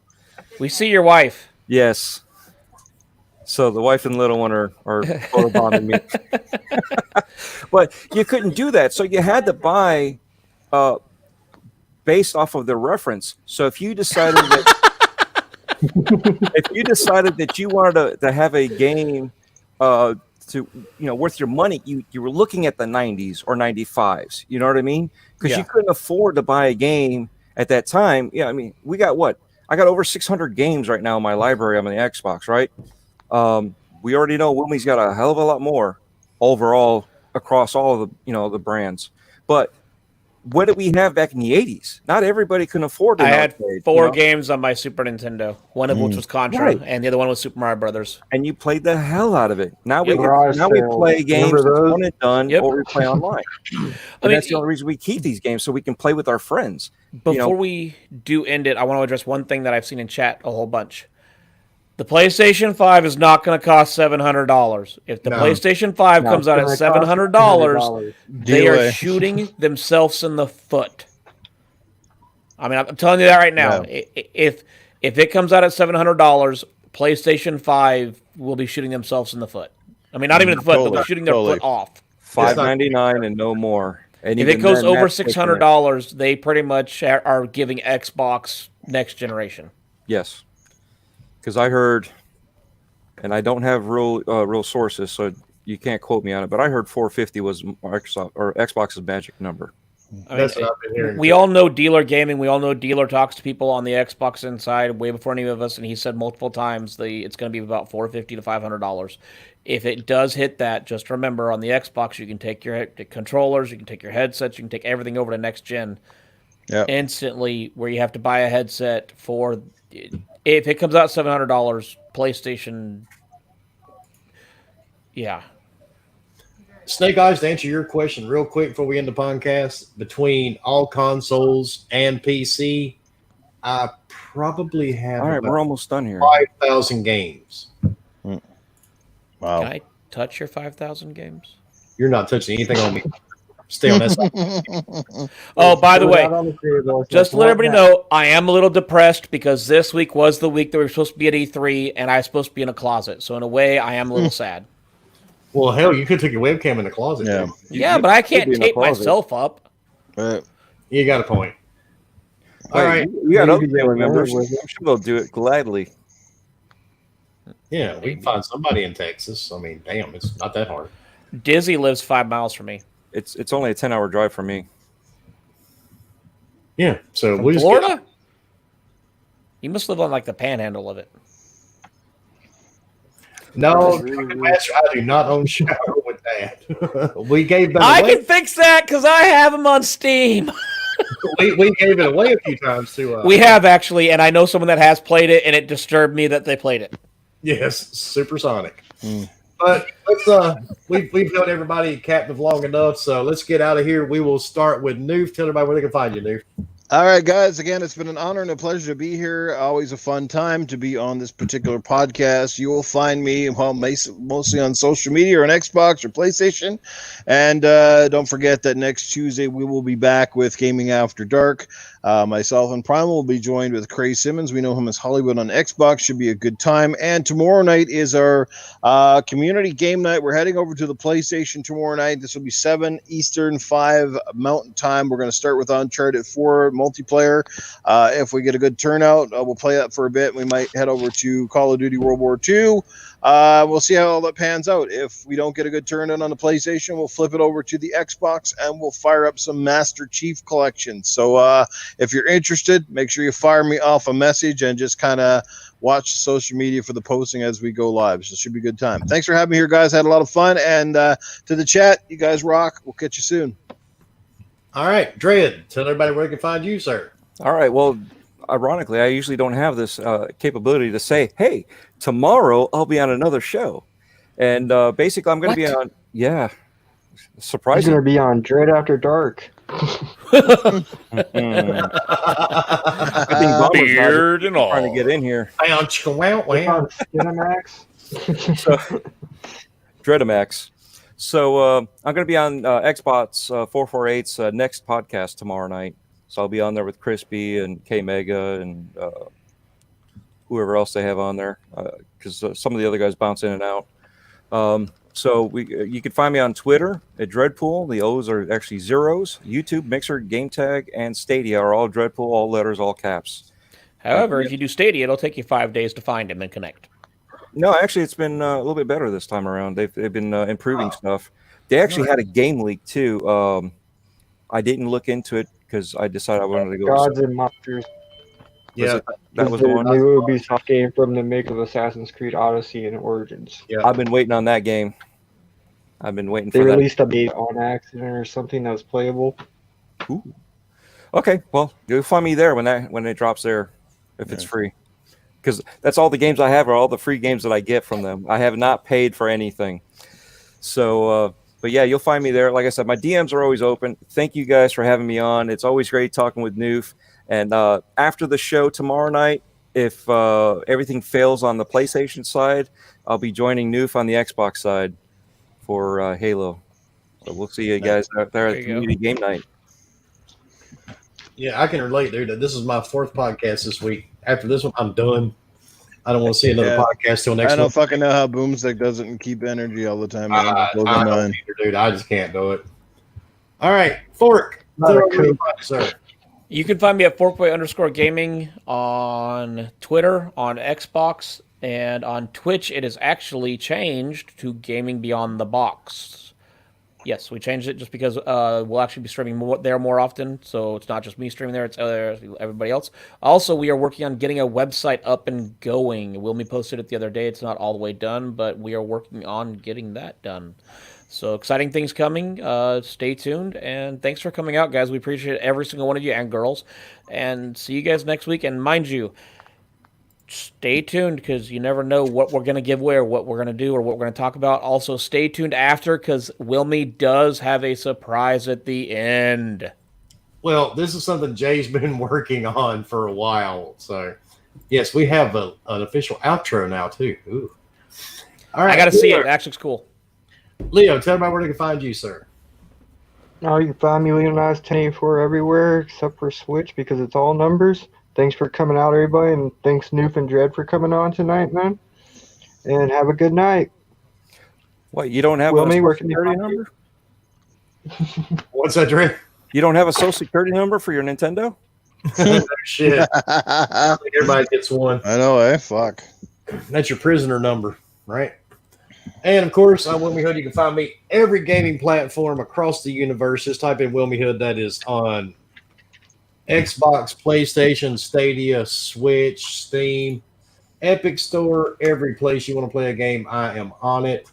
We see your wife. Yes. So the wife and little one are photobombing me. But you couldn't do that. So you had to buy based off of the reference. So if you decided that you wanted to have a game to, you know, worth your money, you were looking at the 90s or 95s. You know what I mean? Because you couldn't afford to buy a game at that time. Yeah, I mean, we got what? I got over 600 games right now in my library on the Xbox, right? We already know Wilmy's got a hell of a lot more overall across all of the, you know, the brands. But what did we have back in the 80s? Not everybody can afford it. I had 4 games on my Super Nintendo, one of which was Contra, and the other one was Super Mario Brothers. And you played the hell out of it. Now we Yep. play games that's one and done, Yep. or we play online. And that's the only reason we keep these games, so we can play with our friends. Before we do end it, I want to address one thing that I've seen in chat a whole bunch. The PlayStation 5 is not going to cost $700. If the PlayStation 5 comes out at $700, they are shooting themselves in the foot. I mean, I'm telling you that right now. Yeah. If it comes out at $700, PlayStation 5 will be shooting themselves in the foot. I mean, not even in the foot; they'll be shooting their foot off. $599 and no more. And if it goes over $600, they pretty much are giving Xbox next generation. Yes. Because I heard, and I don't have real sources, so you can't quote me on it, but I heard 450 was Microsoft or Xbox's magic number. That's what I've been hearing. We all know Dealer Gaming. We all know Dealer talks to people on the Xbox inside way before any of us, and he said multiple times it's going to be about $450 to $500. If it does hit that, just remember on the Xbox you can take your controllers, you can take your headsets, you can take everything over to next gen. instantly, where you have to buy a headset for. If it comes out $700, PlayStation. Yeah. Snake Eyes, to answer your question real quick before we end the podcast, between all consoles and PC, I probably have All right, about we're almost done here. 5,000 games. Wow. Can I touch your 5,000 games? You're not touching anything on me. Stay on that side. Oh, by the Put way, that on the table. It's just to like, let what everybody now? know, I am a little depressed because this week was the week that we were supposed to be at E3, and I was supposed to be in a closet. So in a way, I am a little sad. Well, hell, you could take your webcam in the closet. Yeah. dude. Yeah, but I could can't be in the tape closet. myself up. You got a point. All Wait, right. you got other Maybe they family were members. with it. I'm sure they'll do it gladly. Yeah, we can find somebody in Texas. I mean, damn, it's not that hard. Dizzy lives 5 miles from me. It's only a 10-hour drive for me. Yeah, so From we just Florida? You must live on like the panhandle of it. No, Master, I do not own shower with that. We gave that I away. can fix that because I have them on Steam. We gave it away a few times to. We have actually, and I know someone that has played it, and it disturbed me that they played it. Yes, supersonic. But we've held everybody captive long enough, so let's get out of here. We will start with Noof. Tell everybody where they can find you, Noof. All right, guys. Again, it's been an honor and a pleasure to be here. Always a fun time to be on this particular podcast. You will find me, well, mostly on social media or on Xbox or PlayStation. And don't forget that next Tuesday we will be back with Gaming After Dark. Myself and Primal will be joined with Craig Simmons. We know him as Hollywood on Xbox. Should be a good time. And tomorrow night is our community game night. We're heading over to the PlayStation tomorrow night. This will be 7 Eastern, 5 Mountain Time. We're going to start with Uncharted 4 multiplayer. If we get a good turnout, we'll play that for a bit. We might head over to Call of Duty World War II. We'll see how all that pans out. If we don't get a good turnout on the PlayStation, we'll flip it over to the Xbox and we'll fire up some Master Chief Collection. So if you're interested, make sure you fire me off a message and just kind of watch social media for the posting as we go live. So it should be a good time. Thanks for having me here, guys. Had a lot of fun. And to the chat, you guys rock. We'll catch you soon. All right, Dread, tell everybody where they can find you, sir. All right. Well, ironically, I usually don't have this capability to say, hey, tomorrow I'll be on another show. And basically, I'm going to be on, He's surprising. gonna be on Dread After Dark. Beard and all. Trying to get in here. Hey, on Chihuahua. It's on Skinamax. So, Dreadamax. So I'm going to be on Xbox 448's next podcast tomorrow night. So I'll be on there with Crispy and K Mega and whoever else they have on there, because some of the other guys bounce in and out. So you can find me on Twitter at Dreadpool. The O's are actually zeros. YouTube, Mixer, GameTag, and Stadia are all Dreadpool, all letters, all caps. However, if you do Stadia, it'll take you 5 days to find him and connect. No, actually, it's been a little bit better this time around. They've been improving stuff. They actually had a game leak too. I didn't look into it because I decided I wanted to go. Gods and Monsters. Yeah, That was the the one. new Ubisoft game from the make of Assassin's Creed Odyssey and Origins. yeah. I've been waiting on that game. I've been waiting They for that. released a beta on accident or something that was playable. Ooh. Okay, well, you'll find me there when it drops there, if it's free. Because that's all the games I have are all the free games that I get from them. I have not paid for anything. So, but yeah, you'll find me there. Like I said, my DMs are always open. Thank you guys for having me on. It's always great talking with Noof. And after the show tomorrow night, if everything fails on the PlayStation side, I'll be joining Noof on the Xbox side for Halo. So we'll see you guys out there at Community Game Night. Yeah, I can relate, dude. This is my 4th podcast this week. After this one, I'm done. I don't want to see another podcast till next I don't month. fucking know how Boomstick does it and keep energy all the time. Man. I Blows my don't mind. either, dude. I just can't do it. All right, Fork. Not Tell a everybody coup. about it, sir. You can find me at _gaming on Twitter, on Xbox, and on Twitch. It is actually changed to Gaming Beyond the Box. Yes, we changed it just because we'll actually be streaming there more often. So it's not just me streaming there; it's everybody else. Also, we are working on getting a website up and going. Wilmy posted it the other day. It's not all the way done, but we are working on getting that done. So exciting things coming. Stay tuned, and thanks for coming out, guys. We appreciate every single one of you and girls. And see you guys next week. And mind you, stay tuned because you never know what we're going to give away or what we're going to do or what we're going to talk about. Also, stay tuned after because Wilmy does have a surprise at the end. Well, this is something Jay's been working on for a while. So, yes, we have an official outro now, too. Ooh. All right. I got to see it. It actually looks cool. Leo, tell me where they can find you, sir. Now you can find me Leonidas 1084 everywhere except for Switch because it's all numbers. Thanks for coming out, everybody, and thanks Noof and Dread for coming on tonight, man. And have a good night. What, you don't have Wilmy, a where social can you security find number? What's that, Dre? You don't have a social security number for your Nintendo? No shit. Everybody gets one. I know, eh? Fuck. That's your prisoner number, right? And of course, on Wilmy Hood, you can find me every gaming platform across the universe. Just type in Wilmy Hood. That is on Xbox, PlayStation, Stadia, Switch, Steam, Epic Store, every place you want to play a game, I am on it.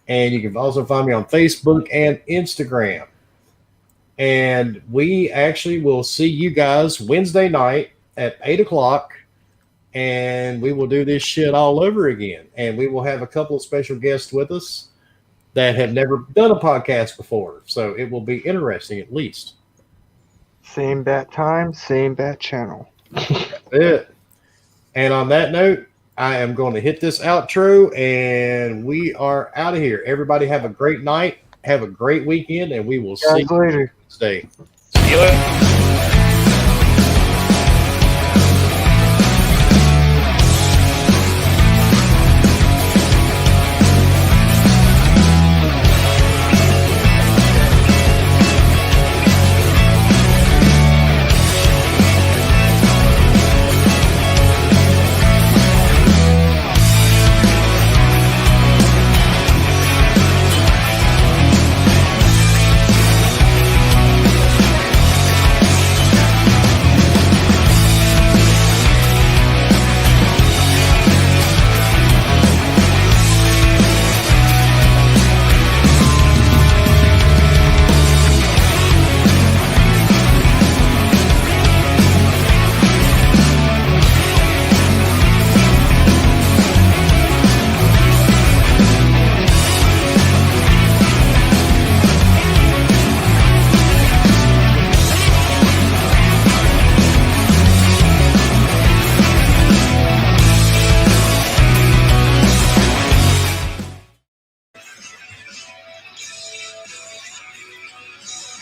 And you can also find me on Facebook and Instagram. And we actually will see you guys Wednesday night at 8 o'clock. And we will do this shit all over again. And we will have a couple of special guests with us that have never done a podcast before. So it will be interesting at least. Same bat time, same bat channel. That's it. And on that note, I am going to hit this outro and we are out of here. Everybody have a great night. Have a great weekend, and we will see you later. Wednesday. See you later.